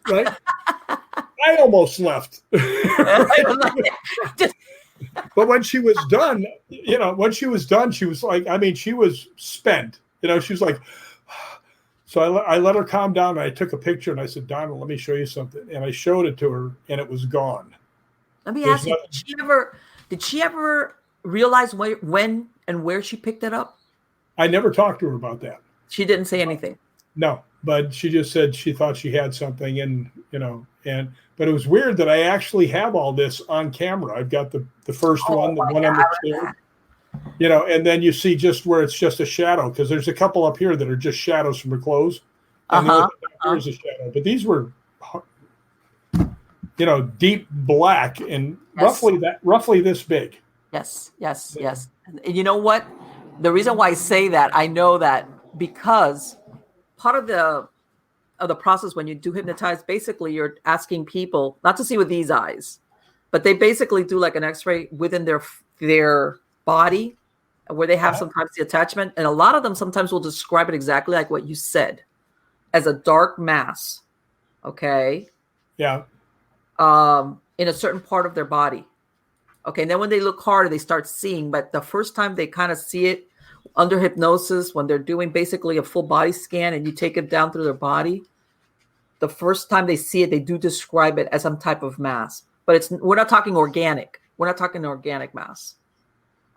right? I almost left. But when she was done, she was like, I mean, she was spent. She was like, so I let her calm down, and I took a picture, and I said, Donna, let me show you something. And I showed it to her, and it was gone. Let me ask you, did she ever realize when and where she picked it up? I never talked to her about that. She didn't say anything. No, but she just said she thought she had something, and but it was weird that I actually have all this on camera. I've got the first one, the one on the chair, and then you see just where it's just a shadow, because there's a couple up here that are just shadows from her clothes. And here's a shadow, but these were, deep black and roughly this big. Yes. And you know what? The reason why I say that, I know that because part of the process when you do hypnotize, basically you're asking people not to see with these eyes, but they basically do like an x-ray within their body where they have sometimes the attachment, and a lot of them sometimes will describe it exactly like what you said, as a dark mass. Okay. Yeah. In a certain part of their body. Okay. And then when they look harder, they start seeing, but the first time they kind of see it under hypnosis, when they're doing basically a full body scan and you take it down through their body, the first time they see it, they do describe it as some type of mass, but we're not talking organic. We're not talking organic mass.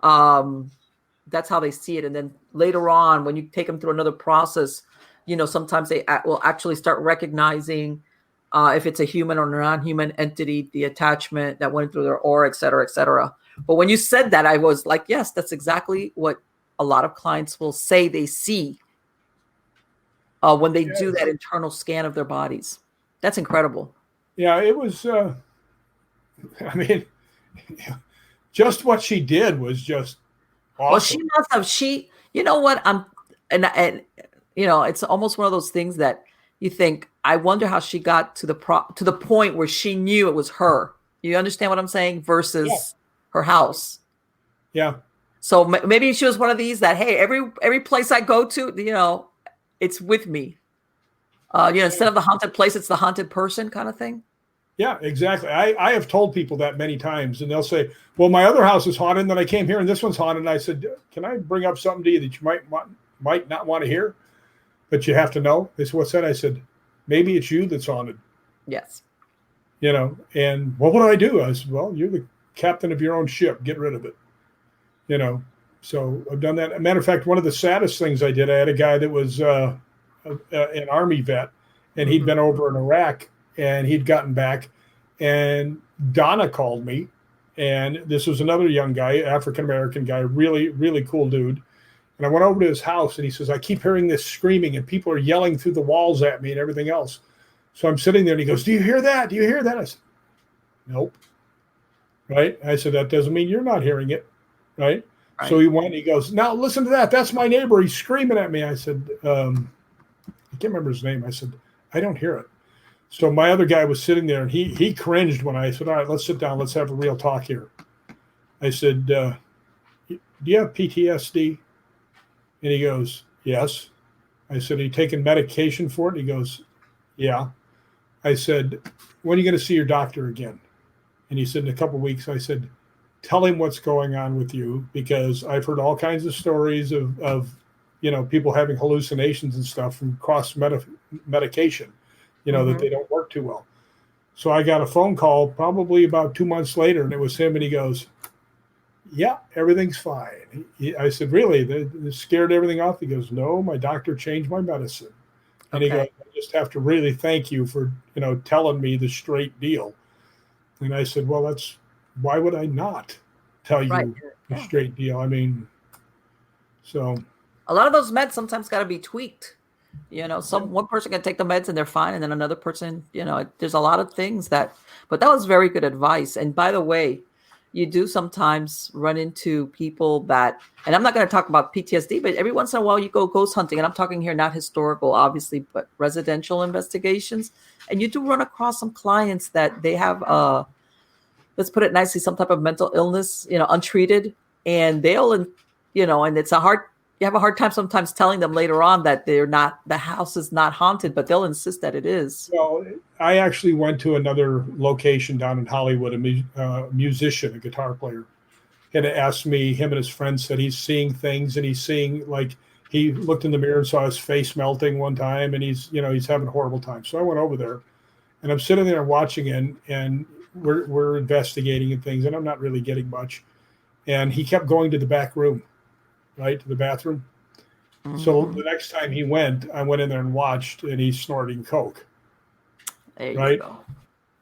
That's how they see it. And then later on, when you take them through another process, sometimes they will actually start recognizing if it's a human or non-human entity, the attachment that went through their aura, et cetera, et cetera. But when you said that, I was like, yes, that's exactly what a lot of clients will say they see when they do that internal scan of their bodies. That's incredible. Yeah, it was, I mean, just what she did was just awesome. Well, she must have, you know what, it's almost one of those things that you think, I wonder how she got to the point where she knew it was her. You understand what I'm saying? Versus her house. Yeah. So maybe she was one of these that, hey, every place I go to, it's with me. Instead of the haunted place, it's the haunted person kind of thing. Yeah, exactly. I have told people that many times, and they'll say, well, my other house is haunted, and then I came here and this one's haunted. And I said, can I bring up something to you that you might not want to hear, but you have to know? They said, what's that? I said, maybe it's you that's haunted. Yes. And what would I do? I said, well, you're the captain of your own ship. Get rid of it. So I've done that. As a matter of fact, one of the saddest things I did, I had a guy that was an Army vet, and he'd been over in Iraq, and he'd gotten back, and Donna called me, And this was another young guy, African-American guy, really, really cool dude. And I went over to his house and he says, I keep hearing this screaming and people are yelling through the walls at me and everything else. So I'm sitting there and he goes, do you hear that? Do you hear that? I said, nope. Right. I said, that doesn't mean you're not hearing it. Right. So he went and he goes, now listen to that. That's my neighbor. He's screaming at me. I said, I can't remember his name. I said, I don't hear it. So my other guy was sitting there and he cringed when I said, all right, let's sit down. Let's have a real talk here. I said, do you have PTSD? And he goes, yes. I said, are you taking medication for it? And he goes, yeah. I said, when are you going to see your doctor again? And he said, in a couple of weeks. I said, tell him what's going on with you, because I've heard all kinds of stories of people having hallucinations and stuff from cross medication, that they don't work too well. So I got a phone call probably about 2 months later, and it was him, and he goes, yeah, everything's fine. I said, really? They scared everything off? He goes, no, my doctor changed my medicine. And he goes, I just have to really thank you for, telling me the straight deal. And I said, well, why would I not tell you the straight deal? I mean, so. A lot of those meds sometimes got to be tweaked. One person can take the meds and they're fine. And then another person, there's a lot of things but that was very good advice. And by the way, you do sometimes run into people that, and I'm not going to talk about PTSD, but every once in a while you go ghost hunting. And I'm talking here, not historical, obviously, but residential investigations. And you do run across some clients that they have, let's put it nicely, some type of mental illness, untreated. And they'll, and you have a hard time sometimes telling them later on that the house is not haunted, but they'll insist that it is. Well, I actually went to another location down in Hollywood. A musician, a guitar player, had asked me, him and his friends said he's seeing things, and he's seeing, like, he looked in the mirror and saw his face melting one time, and he's having a horrible time. So I went over there, and I'm sitting there watching it, and we're investigating and things, and I'm not really getting much. And he kept going to the back room, right, to the bathroom. Mm-hmm. So the next time he went, I went in there and watched, and he's snorting coke. There you go.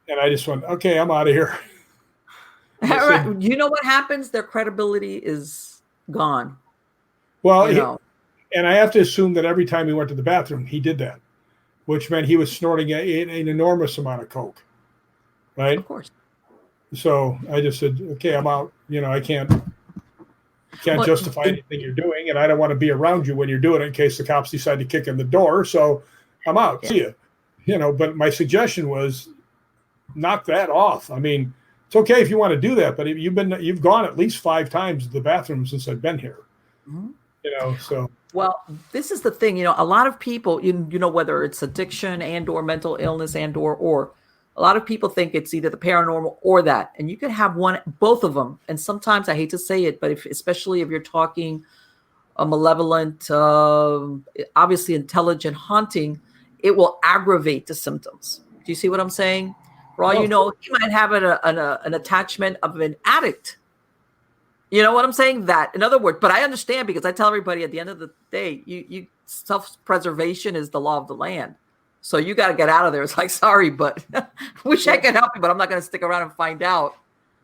And I just went, okay, I'm out of here. Said, you know what happens? Their credibility is gone. Well, and I have to assume that every time he went to the bathroom, he did that, which meant he was snorting an enormous amount of coke, right? Of course. So I just said, okay, I'm out. I can't justify anything you're doing, and I don't want to be around you when you're doing it in case the cops decide to kick in the door. So I'm out. Yeah. See you. But my suggestion was knock that off. I mean, it's okay if you want to do that, but you've gone at least 5 times to the bathroom since I've been here. Mm-hmm. So. Well, this is the thing. A lot of people, whether it's addiction and or mental illness and or a lot of people think it's either the paranormal or that, and you can have both of them. And sometimes, I hate to say it, but especially if you're talking a malevolent, obviously intelligent haunting, it will aggravate the symptoms. Do you see what I'm saying? For all you know, he might have an attachment of an addict. You know what I'm saying? That, in other words, but I understand, because I tell everybody at the end of the day, you self-preservation is the law of the land. So you got to get out of there. It's like, sorry, but wish I could help you, but I'm not going to stick around and find out.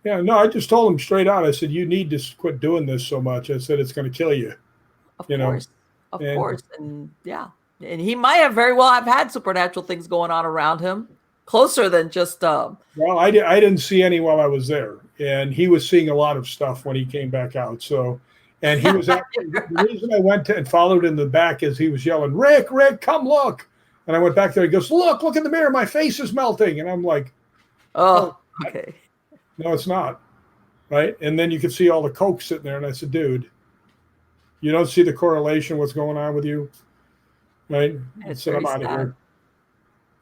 Yeah, no, I just told him straight out. I said, you need to quit doing this so much. I said, it's going to kill you. Of course. And yeah. And he might have very well have had supernatural things going on around him, closer than just. Well, I didn't see any while I was there. And he was seeing a lot of stuff when he came back out. So, and he was actually, the reason I went and followed in the back is he was yelling, Rick, come look. And I went back there. He goes, look in the mirror. My face is melting. And I'm like, oh, okay. No, it's not. Right. And then you could see all the coke sitting there. And I said, dude, you don't see the correlation, what's going on with you. Right. It's so I'm out of here.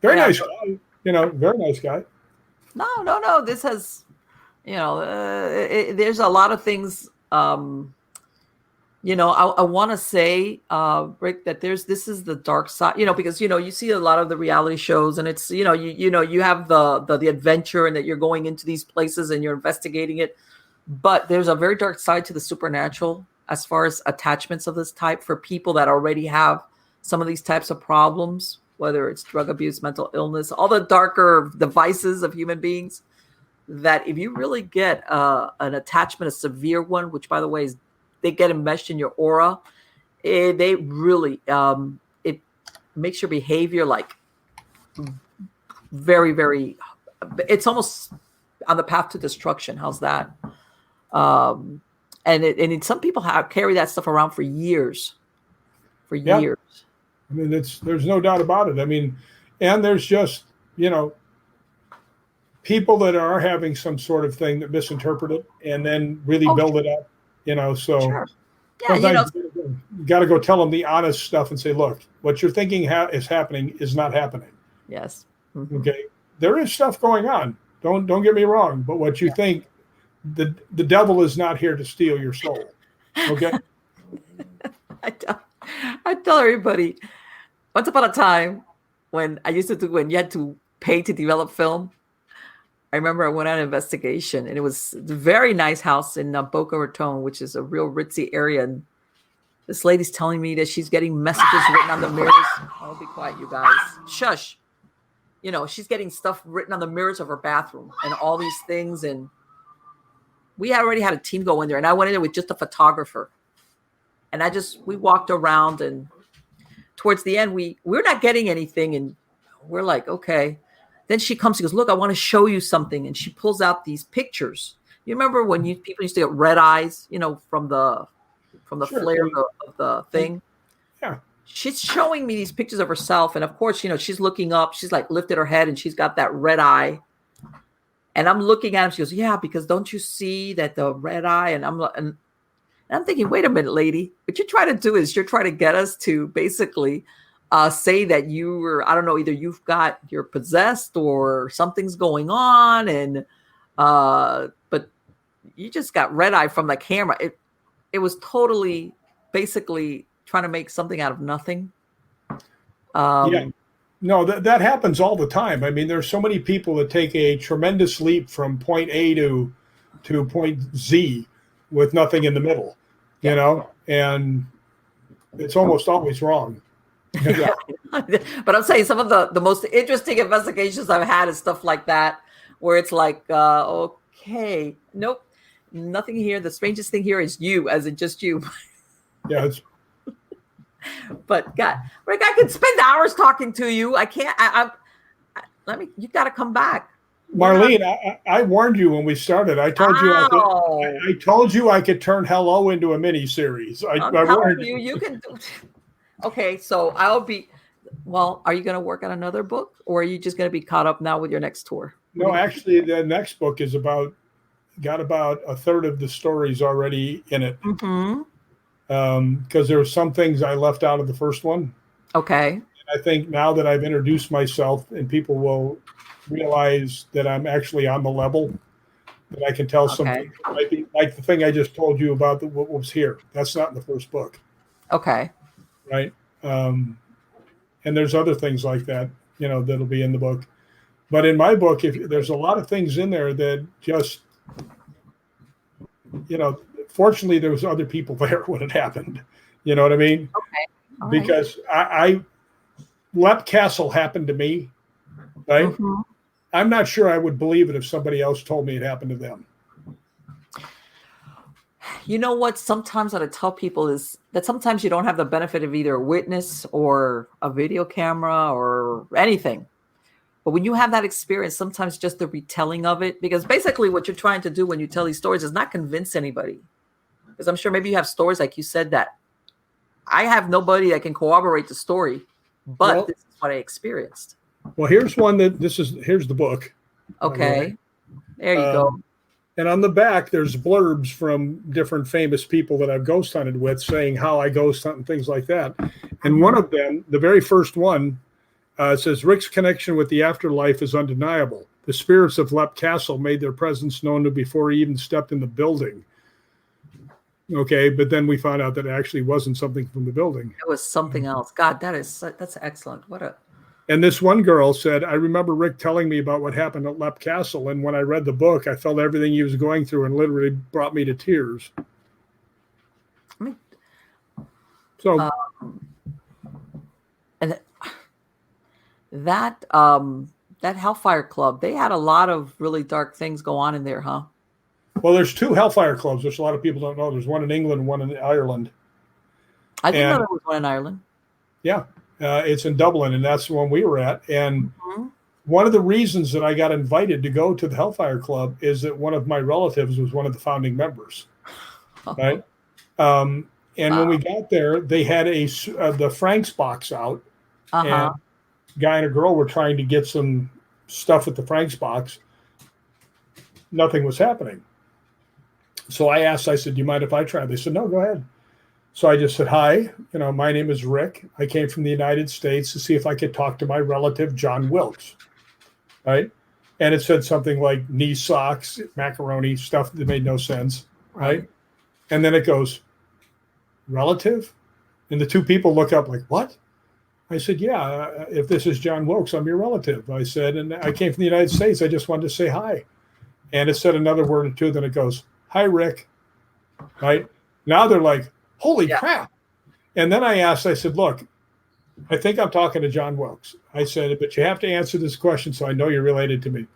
Very nice guy. Very nice guy. No. This has, there's a lot of things. I want to say, Rick, that this is the dark side, because, you see a lot of the reality shows, and it's, you have the adventure, and that you're going into these places and you're investigating it. But there's a very dark side to the supernatural as far as attachments of this type for people that already have some of these types of problems, whether it's drug abuse, mental illness, all the darker devices of human beings. that if you really get an attachment, a severe one, which by the way is they get enmeshed in your aura, they really it makes your behavior like very, very. It's almost on the path to destruction. How's that? And some people carry that stuff around for years. For years. I mean, there's no doubt about it. I mean, and there's just, people that are having some sort of thing that misinterpret it and then really build it up, so sure. sometimes you got to go tell them the honest stuff and say, look, what you're thinking is happening is not happening. Yes. Mm-hmm. Okay. There is stuff going on. Don't get me wrong. But what you think, the devil is not here to steal your soul. Okay. I tell everybody, once upon a time when you had to pay to develop film, I remember I went on an investigation and it was a very nice house in Boca Raton, which is a real ritzy area. And this lady's telling me that she's getting messages written on the mirrors. Oh, be quiet, you guys. Shush. She's getting stuff written on the mirrors of her bathroom and all these things. And we already had a team go in there. And I went in there with just a photographer. And we walked around, and towards the end, we're not getting anything. And we're like, okay. Then she comes, she goes, look, I want to show you something. And she pulls out these pictures. You remember when people used to get red eyes, from the Sure. flare of the thing? Yeah. She's showing me these pictures of herself. And of course, she's looking up. She's like lifted her head and she's got that red eye. And I'm looking at him. She goes, yeah, because don't you see that the red eye? And I'm thinking, wait a minute, lady. What you're trying to do is you're trying to get us to basically say that you were, I don't know, either you're possessed or something's going on. And, but you just got red eye from the camera. It was totally basically trying to make something out of nothing. Yeah. No, that happens all the time. I mean, there's so many people that take a tremendous leap from point A to point Z with nothing in the middle, and it's almost always wrong. Yeah. But I'm saying some of the most interesting investigations I've had is stuff like that, where it's like, okay, nope, nothing here. The strangest thing here is you, as in just you. Yeah. But God, Rick, I could spend hours talking to you. I can't. You got to come back. Marlene, I warned you when we started. I told you I could turn Hello into a mini series. I warned you. You can do. Okay, so I'll be. Well, are you going to work on another book, or are you just going to be caught up now with your next tour? No, actually, the next book is got about a third of the stories already in it. Mm-hmm. Because there were some things I left out of the first one. Okay. And I think now that I've introduced myself and people will realize that I'm actually on the level, that I can tell something. Like the thing I just told you about what was here. That's not in the first book. Okay. Right. And there's other things like that, that'll be in the book. But in my book, there's a lot of things in there that just, fortunately, there was other people there when it happened. You know what I mean? Okay. All because right. Lep Castle happened to me, right? Mm-hmm. I'm not sure I would believe it if somebody else told me it happened to them. You know what? Sometimes what I tell people is that sometimes you don't have the benefit of either a witness or a video camera or anything. But when you have that experience, sometimes just the retelling of it, because basically what you're trying to do when you tell these stories is not convince anybody. Because I'm sure maybe you have stories, like you said, that I have nobody that can corroborate the story, but this is what I experienced. Well, here's one here's the book. Okay. There you go. And on the back, there's blurbs from different famous people that I've ghost hunted with saying how I ghost hunt and things like that. And one of them, the very first one, says, Rick's connection with the afterlife is undeniable. The spirits of Lep Castle made their presence known to before he even stepped in the building. Okay, but then we found out that it actually wasn't something from the building. It was something else. God, that's excellent. And this one girl said, I remember Rick telling me about what happened at Lep Castle, and when I read the book, I felt everything he was going through and literally brought me to tears. And that that Hellfire Club, they had a lot of really dark things go on in there, huh? Well, there's two Hellfire Clubs, which a lot of people don't know. There's one in England and one in Ireland. I didn't know there was one in Ireland. Yeah, it's in Dublin, and that's the one we were at. And one of the reasons that I got invited to go to the Hellfire Club is that one of my relatives was one of the founding members, right? And when we got there, they had the Frank's box out, and a guy and a girl were trying to get some stuff at the Frank's box. Nothing was happening. So I said, do you mind if I try? They said, no, go ahead. So I just said, hi, my name is Rick. I came from the United States to see if I could talk to my relative, John Wilkes, right? And it said something like knee socks, macaroni, stuff that made no sense, right? And then it goes, relative? And the two people look up like, what? I said, yeah, if this is John Wilkes, I'm your relative. I said, and I came from the United States. I just wanted to say hi. And it said another word or two. Then it goes, hi, Rick, right? Now they're like, holy crap. And then I said, look, I think I'm talking to John Wilkes. I said, but you have to answer this question so I know you're related to me.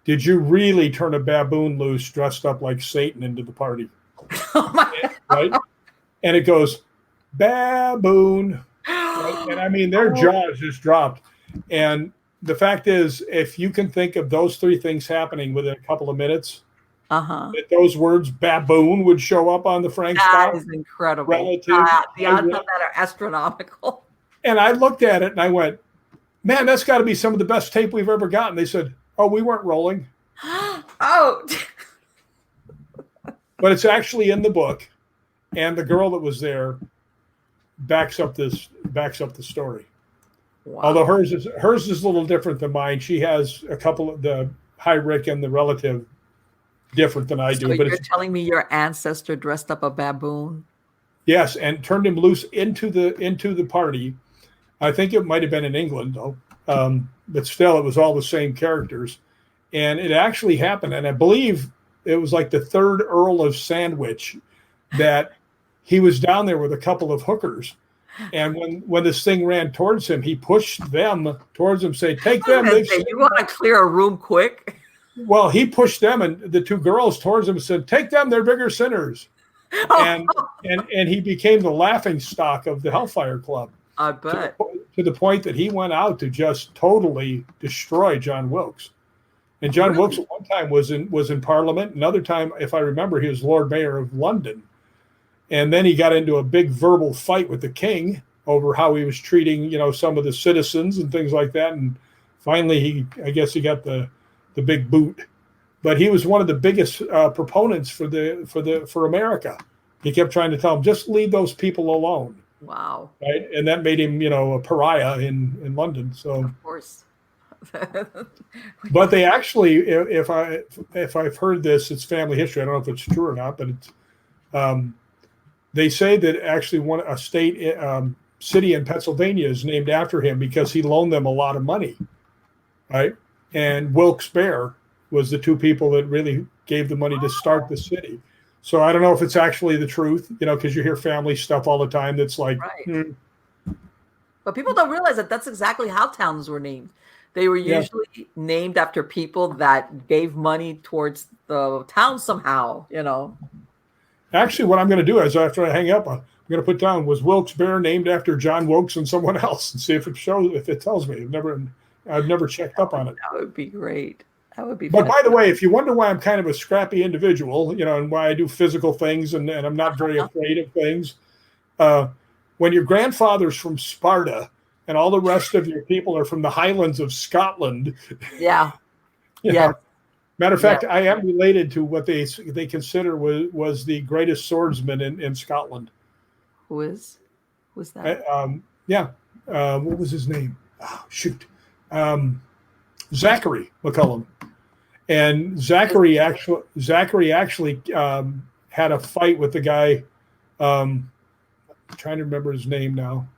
Did you really turn a baboon loose dressed up like Satan into the party? Oh my right? And it goes, baboon. Right? And I mean, their jaws just dropped. And the fact is, if you can think of those three things happening within a couple of minutes, that those words baboon would show up on the Frank's box. That is incredible. Relative, the odds of that are astronomical. And I looked at it and I went, man, that's got to be some of the best tape we've ever gotten. They said, oh, we weren't rolling. Oh. But it's actually in the book. And the girl that was there backs up the story. Wow. Although hers is a little different than mine. She has a couple of the hi Rick and the relative different than I do. But you're telling me your ancestor dressed up a baboon? Yes, and turned him loose into the party. I think it might have been in England though, but still, it was all the same characters, and it actually happened. And I believe it was like the third Earl of Sandwich that he was down there with a couple of hookers. And when this thing ran towards him, he pushed them towards him, saying, take them. You want to clear a room quick? Well, he pushed them and the two girls towards him and said, take them, they're bigger sinners. And he became the laughing stock of the Hellfire Club. I bet. To the point that he went out to just totally destroy John Wilkes. And John Wilkes at one time was in Parliament. Another time, if I remember, he was Lord Mayor of London. And then he got into a big verbal fight with the king over how he was treating, some of the citizens and things like that. And finally, I guess he got the big boot. But he was one of the biggest proponents for America. He kept trying to tell them, just leave those people alone. Wow. Right, and that made him, a pariah in London. So of course. But they actually, if I've heard this, it's family history. I don't know if it's true or not, but it's. They say that actually a city in Pennsylvania is named after him because he loaned them a lot of money, right? And Wilkes-Barre was the two people that really gave the money to start the city. So I don't know if it's actually the truth, because you hear family stuff all the time that's like. Right. But people don't realize that that's exactly how towns were named. They were usually named after people that gave money towards the town somehow, Actually, what I'm going to do is after I hang up, I'm going to put down, was Wilkes-Barre named after John Wilkes and someone else, and see if it tells me. I've never checked up on it. That would be great. That would be. But by the way, if you wonder why I'm kind of a scrappy individual, and why I do physical things and I'm not very afraid of things, when your grandfather's from Sparta and all the rest of your people are from the Highlands of Scotland. Yeah. Yeah. Matter of fact, I am related to what they consider was the greatest swordsman in Scotland. Who is? Who's that? What was his name? Oh, shoot. Zachary McCallum. And Zachary actually had a fight with the guy. I'm trying to remember his name now.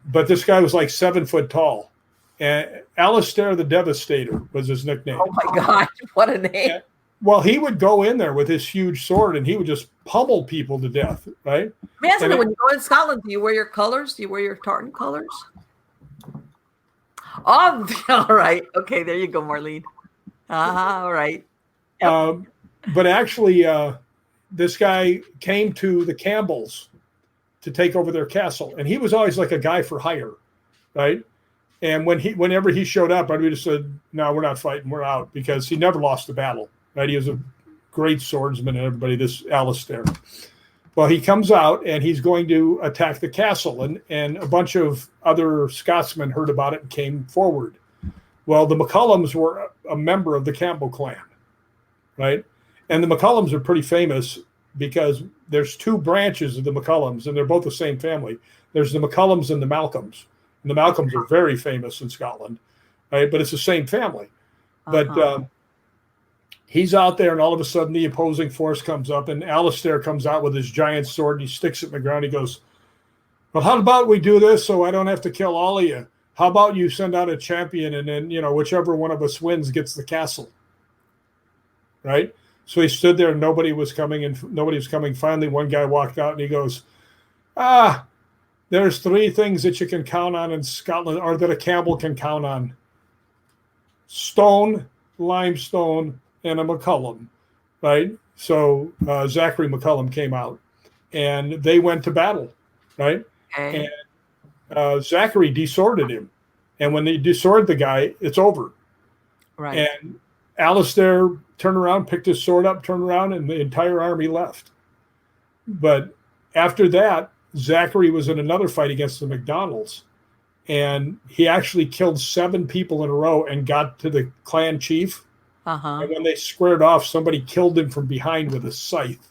But this guy was like 7 foot tall. And Alistair the Devastator was his nickname. Oh my God, what a name. Well, he would go in there with his huge sword and he would just pummel people to death, right? When you go in Scotland, do you wear your colors? Do you wear your tartan colors? Oh, all right. Okay, there you go, Marlene. All right. Yep. But actually, this guy came to the Campbells to take over their castle, and he was always like a guy for hire, right? And whenever he showed up, we just said, "No, we're not fighting. We're out," because he never lost a battle, right? He was a great swordsman, and everybody. This Alistair. Well, he comes out and he's going to attack the castle, and a bunch of other Scotsmen heard about it and came forward. Well, the McCallums were a member of the Campbell clan, right? And the McCallums are pretty famous because there's two branches of the McCallums, and they're both the same family. There's the McCallums and the Malcolms. And the Malcolms are very famous in Scotland, right? But it's the same family. But he's out there, and all of a sudden the opposing force comes up, and Alistair comes out with his giant sword, and he sticks it in the ground. He goes, "Well, how about we do this so I don't have to kill all of you? How about you send out a champion, and then, whichever one of us wins gets the castle." Right? So he stood there, and nobody was coming. Finally, one guy walked out, and he goes, "There's three things that you can count on in Scotland, or that a Campbell can count on: stone, limestone, and a McCallum," right? So Zachary McCallum came out, and they went to battle, right? Okay. And Zachary desworded him, and when they desword the guy, it's over. Right. And Alistair turned around, picked his sword up, turned around, and the entire army left. But after that, Zachary was in another fight against the MacDonalds, and he actually killed 7 people in a row and got to the clan chief. And when they squared off, somebody killed him from behind with a scythe.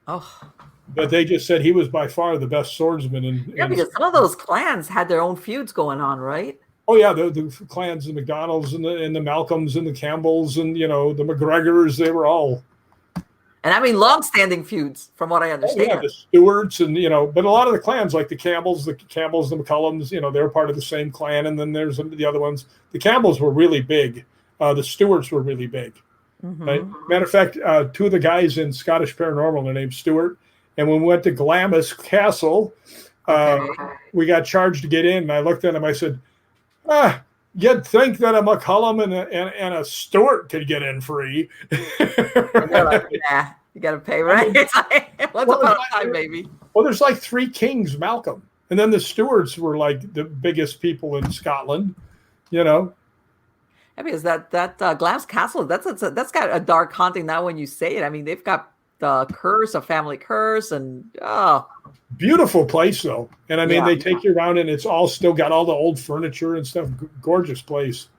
Oh. But they just said he was by far the best swordsman. Because some of those clans had their own feuds going on, right? Oh yeah, the clans, the MacDonalds and the Malcolms and the Campbells and the McGregors, they were all. And I mean, long-standing feuds, from what I understand. Oh, yeah, the Stewarts and but a lot of the clans, like the Campbells, the McCallums, they're part of the same clan, and then there's the other ones. The Campbells were really big. The Stewarts were really big. Right? Matter of fact, 2 of the guys in Scottish Paranormal are named Stewart. And when we went to Glamis Castle, we got charged to get in. And I looked at him. I said, you'd think that a McCallum and a Stewart could get in free. Like, nah, you got to pay, right? Once upon a time, baby. Well, there's like 3 kings, Malcolm. And then the Stewarts were like the biggest people in Scotland, I mean, is that Glamis Castle? That's got a dark haunting now when you say it. I mean, they've got the curse, a family curse, and beautiful place though. And I mean, they take you around, and it's all still got all the old furniture and stuff. Gorgeous place.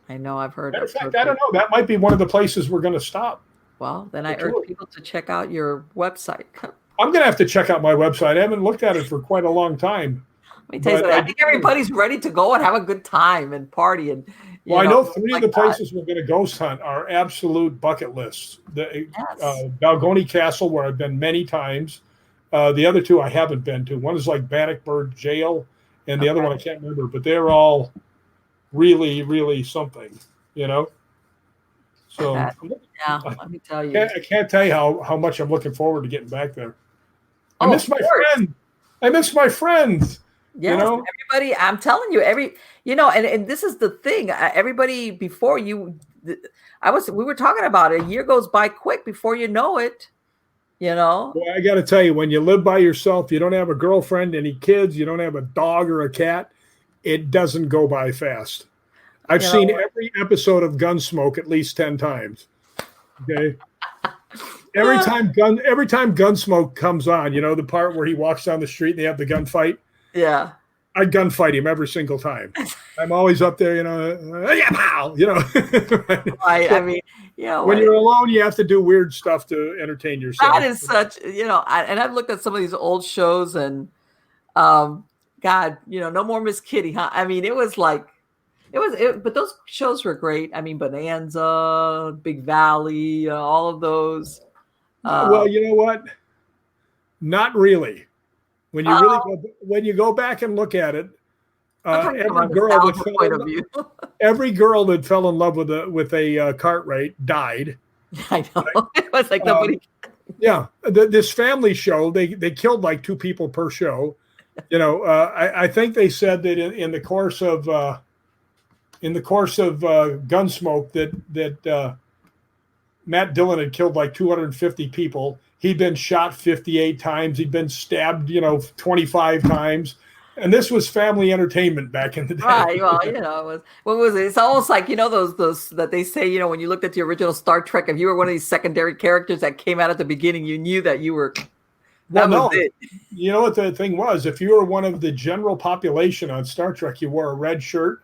I know, I've heard. Matter of fact, I don't know. That might be one of the places we're going to stop. Well, then I urge people to check out your website. I'm going to have to check out my website. I haven't looked at it for quite a long time. Let me tell you something. I think everybody's ready to go and have a good time and party and. Well, I know 3 of the places we're going to ghost hunt are absolute bucket lists. The Balgony Castle, where I've been many times. The other 2 I haven't been to. One is like Bannockburn Jail, and the other one I can't remember. But they're all really, really something, So let me tell you. I can't tell you how much I'm looking forward to getting back there. I miss my friends. Yes, everybody. I'm telling you, and this is the thing. Everybody before you, we were talking about it. A year goes by quick before you know it. Well, I got to tell you, when you live by yourself, you don't have a girlfriend, any kids, you don't have a dog or a cat. It doesn't go by fast. I've seen every episode of Gunsmoke at least 10 times. Okay. Every time Gunsmoke comes on, the part where he walks down the street and they have the gunfight. Yeah. I gunfight him every single time. I'm always up there, yeah, pow, I mean, when you're alone, you have to do weird stuff to entertain yourself. That is such, and I've looked at some of these old shows and, God, no more Miss Kitty, huh? I mean, but those shows were great. I mean, Bonanza, Big Valley, all of those. Well, you know what? Not really. When you go back and look at it, every girl that fell in love with a Cartwright died. I know. Right? It was like nobody. This family show, they killed like 2 people per show. I think they said that in the course of in the course of Gunsmoke that Matt Dillon had killed like 250 people. He'd been shot 58 times. He'd been stabbed, 25 times. And this was family entertainment back in the day. Right. Well, what was it? It's almost like, those that they say, when you looked at the original Star Trek, if you were one of these secondary characters that came out at the beginning, you knew that you were. That was it. You know what the thing was? If you were one of the general population on Star Trek, you wore a red shirt.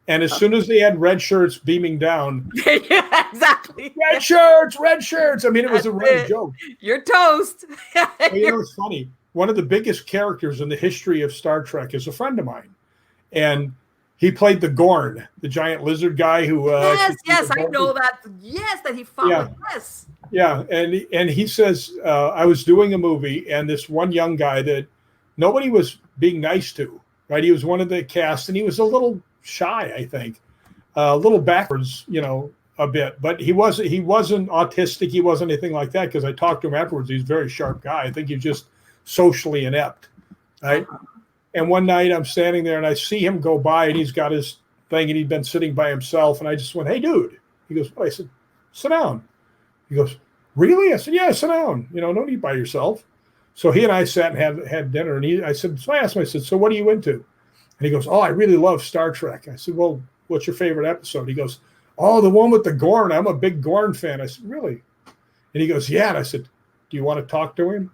And as soon as they had red shirts beaming down. Yeah, exactly. Red shirts. I mean, it was a running joke. You're toast. It's funny. One of the biggest characters in the history of Star Trek is a friend of mine. And he played the Gorn, the giant lizard guy who... yes, I know that. Yes, that he fought with. Yes. Yeah, and he says, I was doing a movie, and this one young guy that nobody was being nice to, right? He was one of the cast, and he was a little shy, I think. A little backwards, a bit. But he wasn't autistic. He wasn't anything like that, because I talked to him afterwards. He's a very sharp guy. I think he's just socially inept, right? And one night I'm standing there and I see him go by and he's got his thing and he'd been sitting by himself. And I just went, "Hey, dude." He goes, "What?" I said, "Sit down." He goes, "Really?" I said, "Yeah, sit down. Don't eat by yourself." So he and I sat and had dinner. And I said, so I asked him, I said, "So what are you into?" And he goes, "Oh, I really love Star Trek." I said, "Well, what's your favorite episode?" He goes, "Oh, the one with the Gorn. I'm a big Gorn fan." I said, "Really?" And he goes, "Yeah." And I said, "Do you want to talk to him?"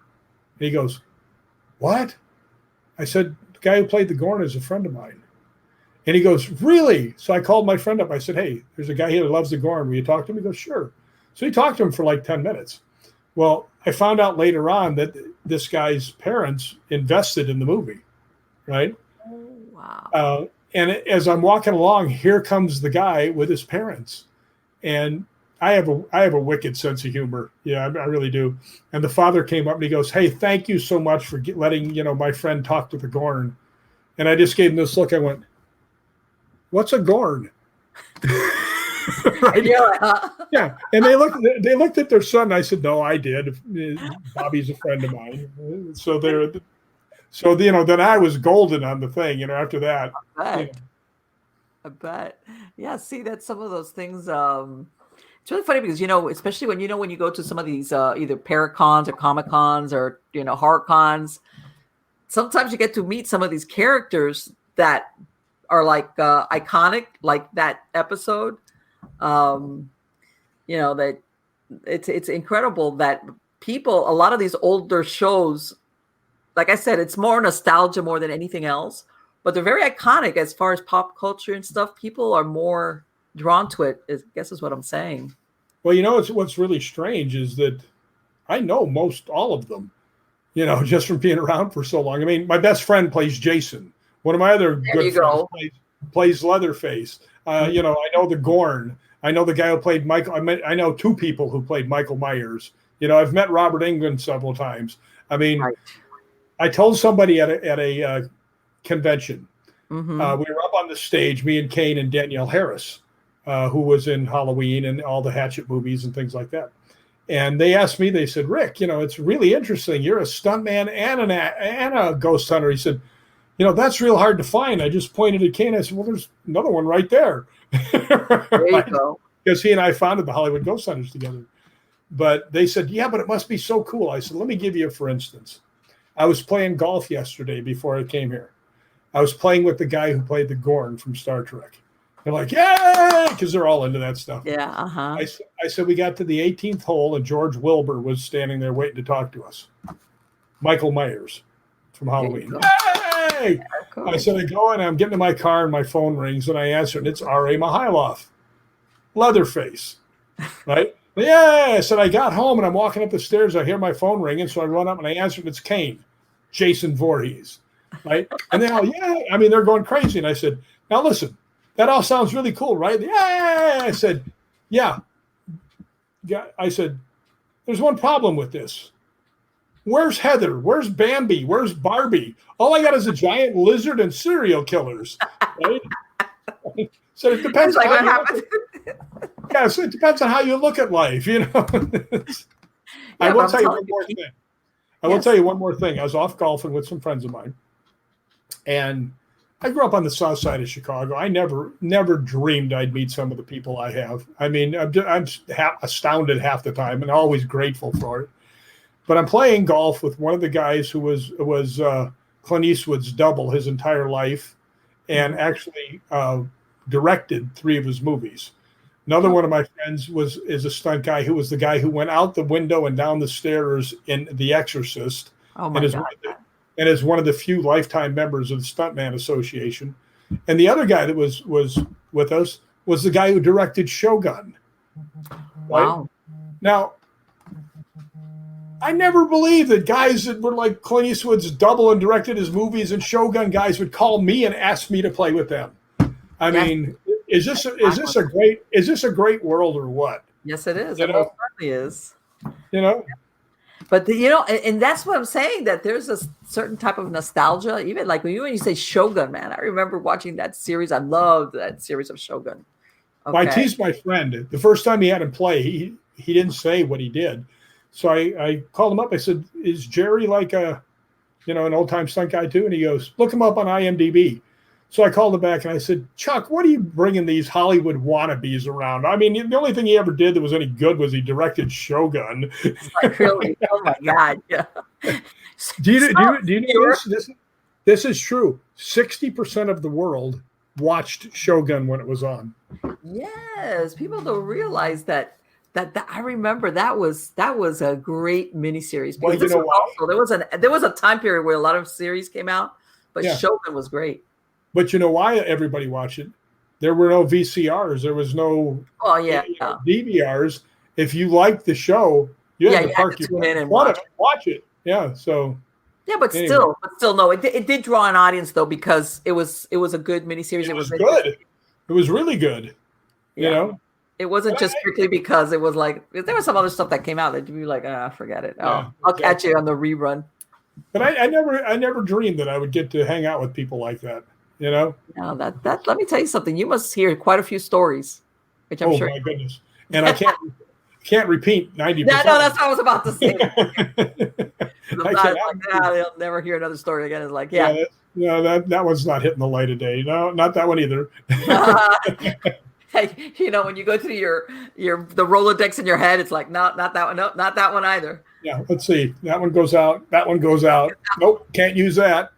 And he goes, "What?" I said, "The guy who played the Gorn is a friend of mine." And he goes, "Really?" So I called my friend up. I said, "Hey, there's a guy here that loves the Gorn. Will you talk to him?" He goes, "Sure." So he talked to him for like 10 minutes. Well, I found out later on that this guy's parents invested in the movie, right? Oh, wow. And as I'm walking along, here comes the guy with his parents. And I have a wicked sense of humor. Yeah, I really do. And the father came up and he goes, "Hey, thank you so much for letting my friend talk to the Gorn." And I just gave him this look. I went, "What's a Gorn?" Right? Yeah. And they looked at their son. And I said, "No, I did. Bobby's a friend of mine." So then I was golden on the thing. After that. I bet. Yeah. See, that's some of those things. It's really funny because, especially when you go to some of these either Paracons or Comic Cons or, horror cons, sometimes you get to meet some of these characters that are like iconic, like that episode. That it's incredible that a lot of these older shows, like I said, it's more nostalgia more than anything else, but they're very iconic as far as pop culture and stuff. People are more drawn to it, I guess is what I'm saying. Well, what's really strange is that I know most all of them, just from being around for so long. I mean, my best friend plays Jason. One of my other good friends plays Leatherface. I know the Gorn. I know the guy who played Michael. I know two people who played Michael Myers. I've met Robert Englund several times. I mean, right. I told somebody at a convention, we were up on the stage, me and Kane and Danielle Harris, who was in Halloween and all the Hatchet movies and things like that. And they asked me, they said, "Rick, it's really interesting. You're a stuntman and a ghost hunter." He said, "That's real hard to find." I just pointed at Kane. I said, "Well, there's another one right there." There you go. Because he and I founded the Hollywood Ghost Hunters together. But they said, "Yeah, but it must be so cool." I said, "Let me give you for instance. I was playing golf yesterday before I came here. I was playing with the guy who played the Gorn from Star Trek." They're like, "Yay!" Because they're all into that stuff. Yeah, uh-huh. I said, we got to the 18th hole, and George Wilbur was standing there waiting to talk to us. Michael Myers from Halloween. Yay! Yeah, I said, I go and I'm getting in my car, and my phone rings, and I answer, and it's R.A. Mihailoff, Leatherface, right? Yeah, I said, I got home, and I'm walking up the stairs. I hear my phone ringing, so I run up, and I answer, and it's Kane, Jason Voorhees, right? And they all, yeah, I mean, they're going crazy. And I said, "Now listen, that all sounds really cool, right?" Yeah, I said, yeah. I said, "There's one problem with this. Where's Heather? Where's Bambi? Where's Barbie? All I got is a giant lizard and serial killers." Right? So it depends on how you look so it depends on how you look at life, I will tell you one more thing. I will tell you one more thing. I was off golfing with some friends of mine, and I grew up on the south side of Chicago. I never dreamed I'd meet some of the people I have. I mean, I'm astounded half the time and always grateful for it. But I'm playing golf with one of the guys who was Clint Eastwood's double his entire life, and actually directed 3 of his movies. Another one of my friends is a stunt guy who was the guy who went out the window and down the stairs in The Exorcist. Oh my God. And is one of the few lifetime members of the Stuntman Association. And the other guy that was with us was the guy who directed Shogun. Wow. Right? Now, I never believed that guys that were like Clint Eastwood's double and directed his movies and Shogun guys would call me and ask me to play with them. I mean, is this a great world or what? Yes, it is. It most certainly is. You know. But and that's what I'm saying, that there's a certain type of nostalgia. Even like when you say Shogun, man, I remember watching that series. I loved that series of Shogun. Okay. Well, I teased my friend the first time he had him play. He didn't say what he did, so I called him up. I said, "Is Jerry like an old time stunt guy too?" And he goes, "Look him up on IMDb." So I called him back and I said, "Chuck, what are you bringing these Hollywood wannabes around? I mean, the only thing he ever did that was any good was he directed Shogun." Like, really? Oh my God! Yeah. Do you know this is true? 60% of the world watched Shogun when it was on. Yes, people don't realize that. I remember that was a great miniseries. Well, you know what? Also, there was a time period where a lot of series came out, but Shogun was great. But you know why everybody watched it? There were no VCRs. There was no DVRs. If you liked the show, you had to park your in and watch it. Yeah. So. Yeah, but still, no. It did draw an audience though, because it was a good miniseries. It was good. It was really good. Yeah. You know. It wasn't just strictly because it was like there was some other stuff that came out that you'd be like, forget it. I'll catch you on the rerun. But I never dreamed that I would get to hang out with people like that. You know? No, that let me tell you something. You must hear quite a few stories, which I'm sure. Oh my goodness! And I can't repeat 90%. No, that's what I was about to say. They'll never hear another story again. It's like, that one's not hitting the light of day. No, not that one either. Hey, when you go through the Rolodex in your head, it's like, no, not that one. No, not that one either. Yeah, let's see. That one goes out. That one goes out. Nope, can't use that.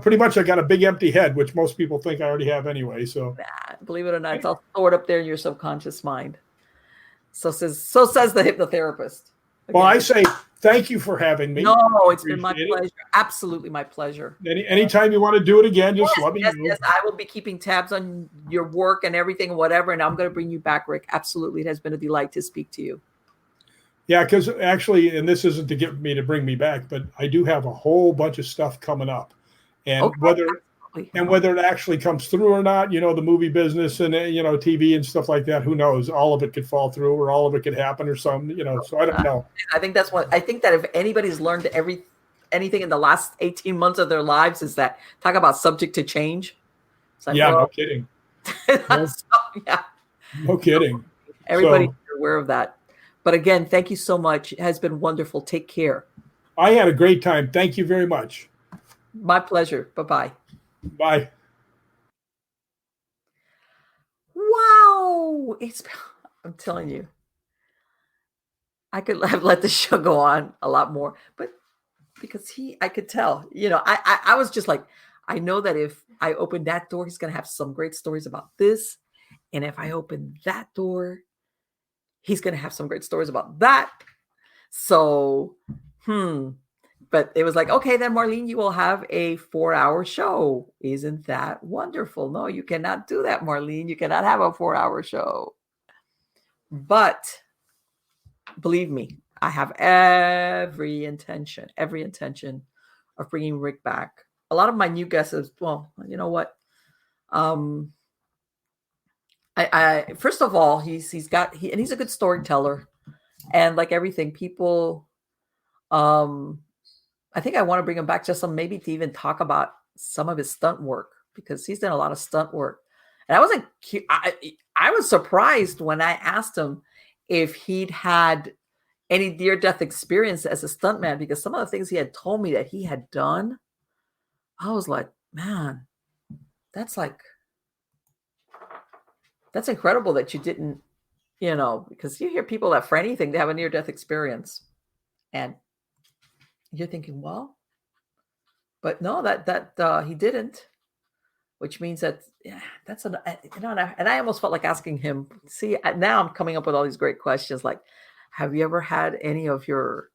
Pretty much I got a big empty head, which most people think I already have anyway. So believe it or not, it's all stored up there in your subconscious mind. So says the hypnotherapist. Again. Well, I say thank you for having me. No, it's been my pleasure. Absolutely my pleasure. Anytime you want to do it again, just let me know. Yes, I will be keeping tabs on your work and everything, whatever, and I'm going to bring you back, Rick. Absolutely. It has been a delight to speak to you. Yeah, because actually, and this isn't to get me to bring me back, but I do have a whole bunch of stuff coming up. And whether it actually comes through or not, the movie business and TV and stuff like that, who knows? All of it could fall through, or all of it could happen, or something. So I don't know. I think that if anybody's learned anything in the last 18 months of their lives, is that talk about subject to change. It's like, no kidding. No kidding. Everybody's aware of that. But again, thank you so much. It has been wonderful. Take care. I had a great time. Thank you very much. My pleasure. Bye-bye. Bye. Wow. I'm telling you, I could have let the show go on a lot more, but because I could tell, I was just like, I know that if I open that door, he's going to have some great stories about this. And if I open that door, he's going to have some great stories about that. So, But it was like, okay, then Marlene, you will have a 4-hour show. Isn't that wonderful? No, you cannot do that, Marlene. You cannot have a 4-hour show. But believe me, I have every intention of bringing Rick back. A lot of my new guests, well, you know what? I first of all, he's a good storyteller, and like everything, people, I think I want to bring him back just maybe to even talk about some of his stunt work, because he's done a lot of stunt work. And I was surprised when I asked him if he'd had any near-death experience as a stuntman, because some of the things he had told me that he had done, I was like, man, that's incredible that you didn't, because you hear people that for anything, they have a near-death experience. And you're thinking, well, but no, that he didn't, which means that, yeah, that's and I almost felt like asking him, see, now I'm coming up with all these great questions. Like, have you ever had any of your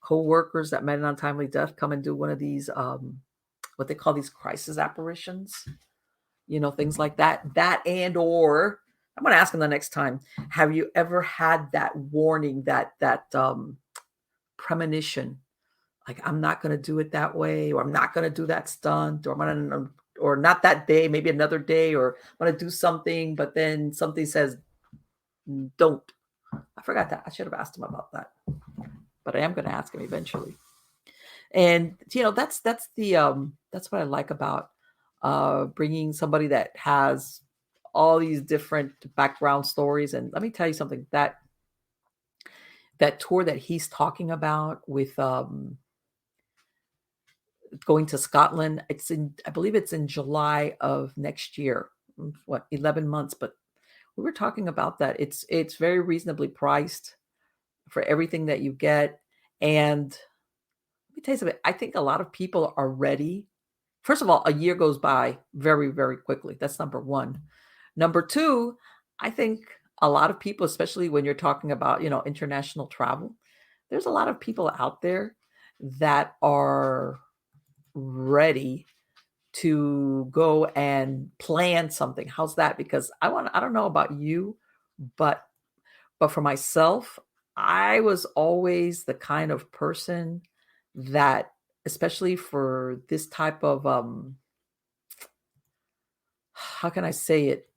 co-workers that met an untimely death come and do one of these, what they call these crisis apparitions? Things like that, or I'm going to ask him the next time, have you ever had that warning, that premonition, like, I'm not going to do it that way, or I'm not going to do that stunt, or I'm going to, or not that day, maybe another day, or I'm going to do something, but then something says, don't. I forgot that. I should have asked him about that, but I am going to ask him eventually. And, that's what I like about bringing somebody that has all these different background stories. And let me tell you something, that tour that he's talking about with going to Scotland, I believe it's in July of next year. 11 months, but we were talking about that. It's very reasonably priced for everything that you get. And let me tell you something, I think a lot of people are ready. First of all, a year goes by very, very quickly. That's number one. Number two, I think a lot of people, especially when you're talking about, international travel, there's a lot of people out there that are ready to go and plan something. How's that? Because I don't know about you, but for myself, I was always the kind of person that, especially for this type of, how can I say it?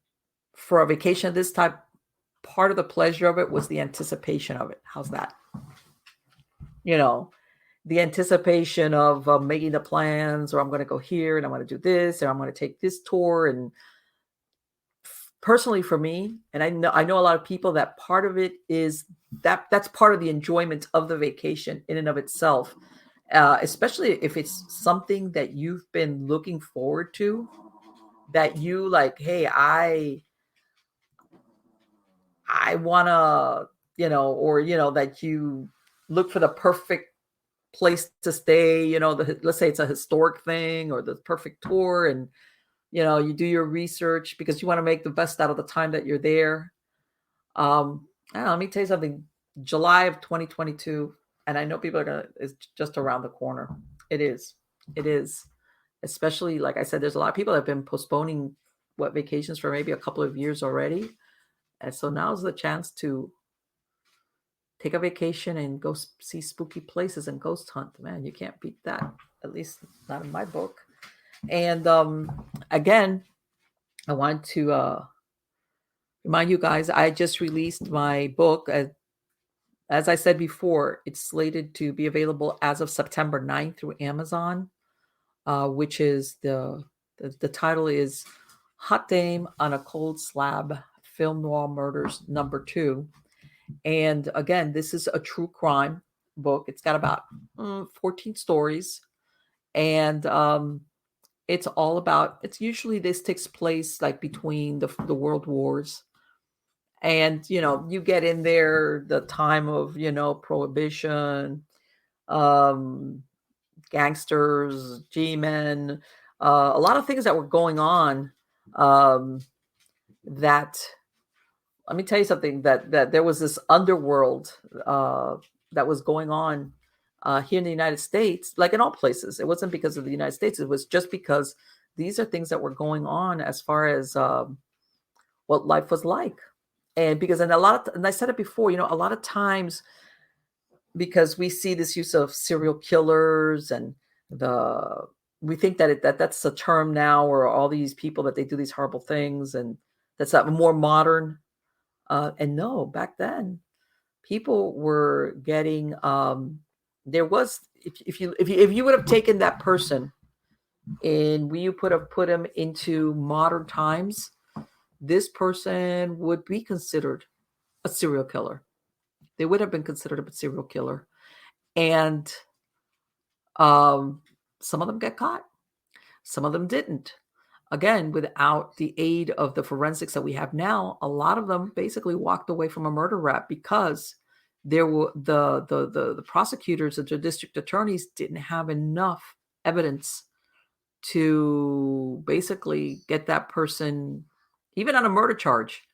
For a vacation of this type, part of the pleasure of it was the anticipation of it. How's that? The anticipation of making the plans, or I'm going to go here and I'm going to do this, or I'm going to take this tour. And personally for me, and I know a lot of people, that part of it is that's part of the enjoyment of the vacation in and of itself, especially if it's something that you've been looking forward to, that you like, hey, I want to, or, that you look for the perfect place to stay, let's say it's a historic thing or the perfect tour, and, you do your research because you want to make the best out of the time that you're there. I don't know, let me tell you something, July of 2022, and I know people it's just around the corner. It is, especially, like I said, there's a lot of people that have been postponing vacations for maybe a couple of years already. And so now's the chance to take a vacation and go see spooky places and ghost hunt. Man, you can't beat that. At least not in my book. And again, I want to remind you guys, I just released my book. As I said before, it's slated to be available as of September 9th through Amazon, which is the title is Hot Dame on a Cold Slab, Film Noir Murders #2. And again, this is a true crime book. It's got about 14 stories. And it's all about, it's usually, this takes place like between the world wars. And, you get in there the time of, Prohibition, gangsters, G-men, a lot of things that were going on, that, let me tell you something, that there was this underworld that was going on here in the United States, like in all places. It wasn't because of the United States. It was just because these are things that were going on as far as what life was like. And because, and I said it before, a lot of times, because we see this use of serial killers, and we think that that's a term now, or all these people that they do these horrible things, and that's that more modern. And no, back then, people were getting. There was, if you would have taken that person and you put him into modern times, this person would be considered a serial killer. They would have been considered a serial killer, and some of them get caught, some of them didn't. again, without the aid of the forensics that we have now, a lot of them basically walked away from a murder rap because there were the prosecutors, the district attorneys didn't have enough evidence to basically get that person, even on a murder charge,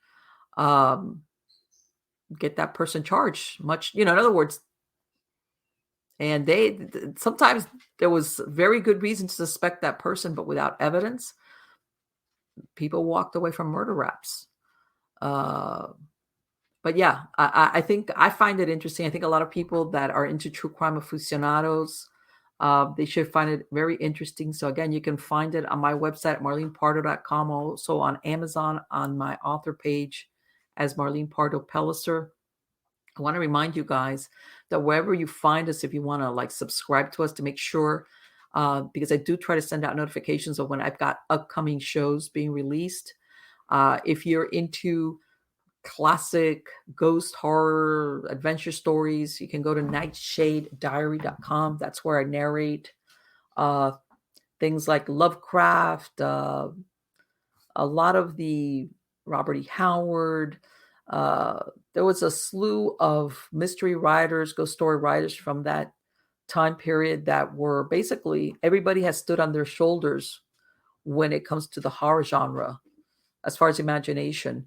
get that person charged much, in other words. And sometimes there was very good reason to suspect that person, but without evidence, people walked away from murder raps. But yeah, I think I find it interesting. I think a lot of people that are into true crime aficionados, they should find it very interesting. So again, you can find it on my website, marlenepardo.com, also on Amazon on my author page as Marlene Pardo Pellicer. I want to remind you guys that wherever you find us, if you want to subscribe to us to make sure, because I do try to send out notifications of when I've got upcoming shows being released. If you're into classic ghost horror adventure stories, you can go to nightshadediary.com. That's where I narrate things like Lovecraft, a lot of the Robert E. Howard. There was a slew of mystery writers, ghost story writers from that time period that were basically, everybody has stood on their shoulders when it comes to the horror genre, as far as imagination.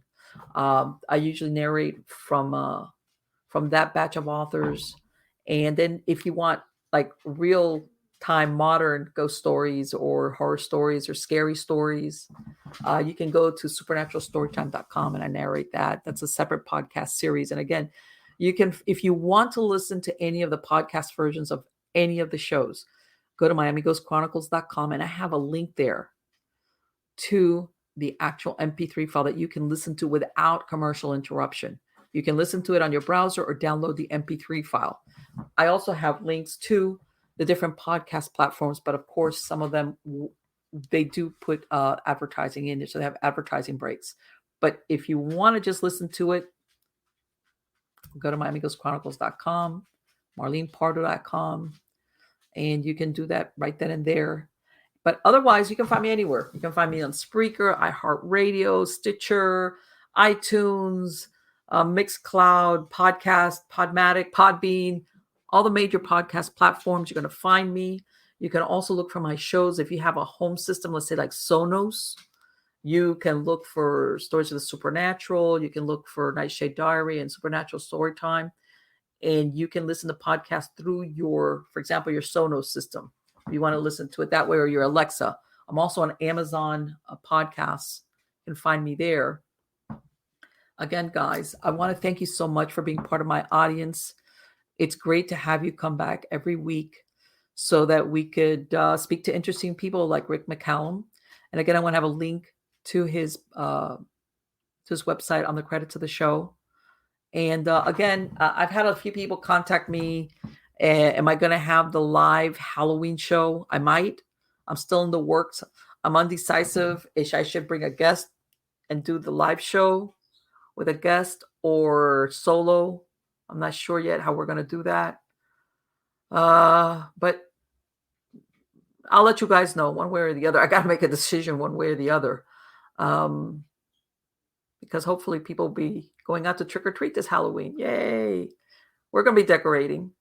I usually narrate from that batch of authors. And then if you want real time modern ghost stories or horror stories or scary stories, you can go to supernaturalstorytime.com and I narrate that. That's a separate podcast series. And again, you can, if you want to listen to any of the podcast versions of any of the shows, go to miamighostchronicles.com and I have a link there to the actual MP3 file that you can listen to without commercial interruption. You can listen to it on your browser or download the MP3 file. I also have links to the different podcast platforms, but of course, some of them, they do put advertising in it, so they have advertising breaks. But if you want to just listen to it, go to miamighostchronicles.com, marlenepardo.com, and you can do that right then and there. But otherwise, you can find me anywhere. You can find me on Spreaker, iHeartRadio, Stitcher, iTunes, Mixcloud, Podcast, Podmatic, Podbean, all the major podcast platforms. You're going to find me. You can also look for my shows. If you have a home system, let's say like Sonos, you can look for Stories of the Supernatural. You can look for Nightshade Diary and Supernatural Storytime. And you can listen to podcasts through your, for example, your Sonos system. If you want to listen to it that way, or your Alexa. I'm also on Amazon Podcasts. You can find me there. Again, guys, I want to thank you so much for being part of my audience. It's great to have you come back every week so that we could speak to interesting people like Rick McCallum. And again, I want to have a link to his website on the credits of the show. And again, I've had a few people contact me. Am I going to have the live Halloween show? I might. I'm still in the works. I'm undecisive if I should bring a guest and do the live show with a guest or solo. I'm not sure yet how we're going to do that. But I'll let you guys know one way or the other. I got to make a decision one way or the other. Because hopefully people will be going out to trick or treat this Halloween. Yay. We're going to be decorating.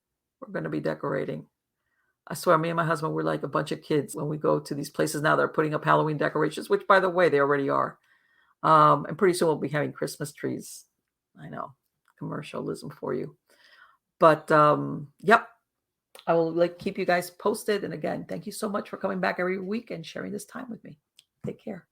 I swear, me and my husband, we're like a bunch of kids when we go to these places now that are putting up Halloween decorations, which, by the way, they already are. And pretty soon we'll be having Christmas trees. I know, commercialism for you. But, yep, I will keep you guys posted. And again, thank you so much for coming back every week and sharing this time with me. Take care.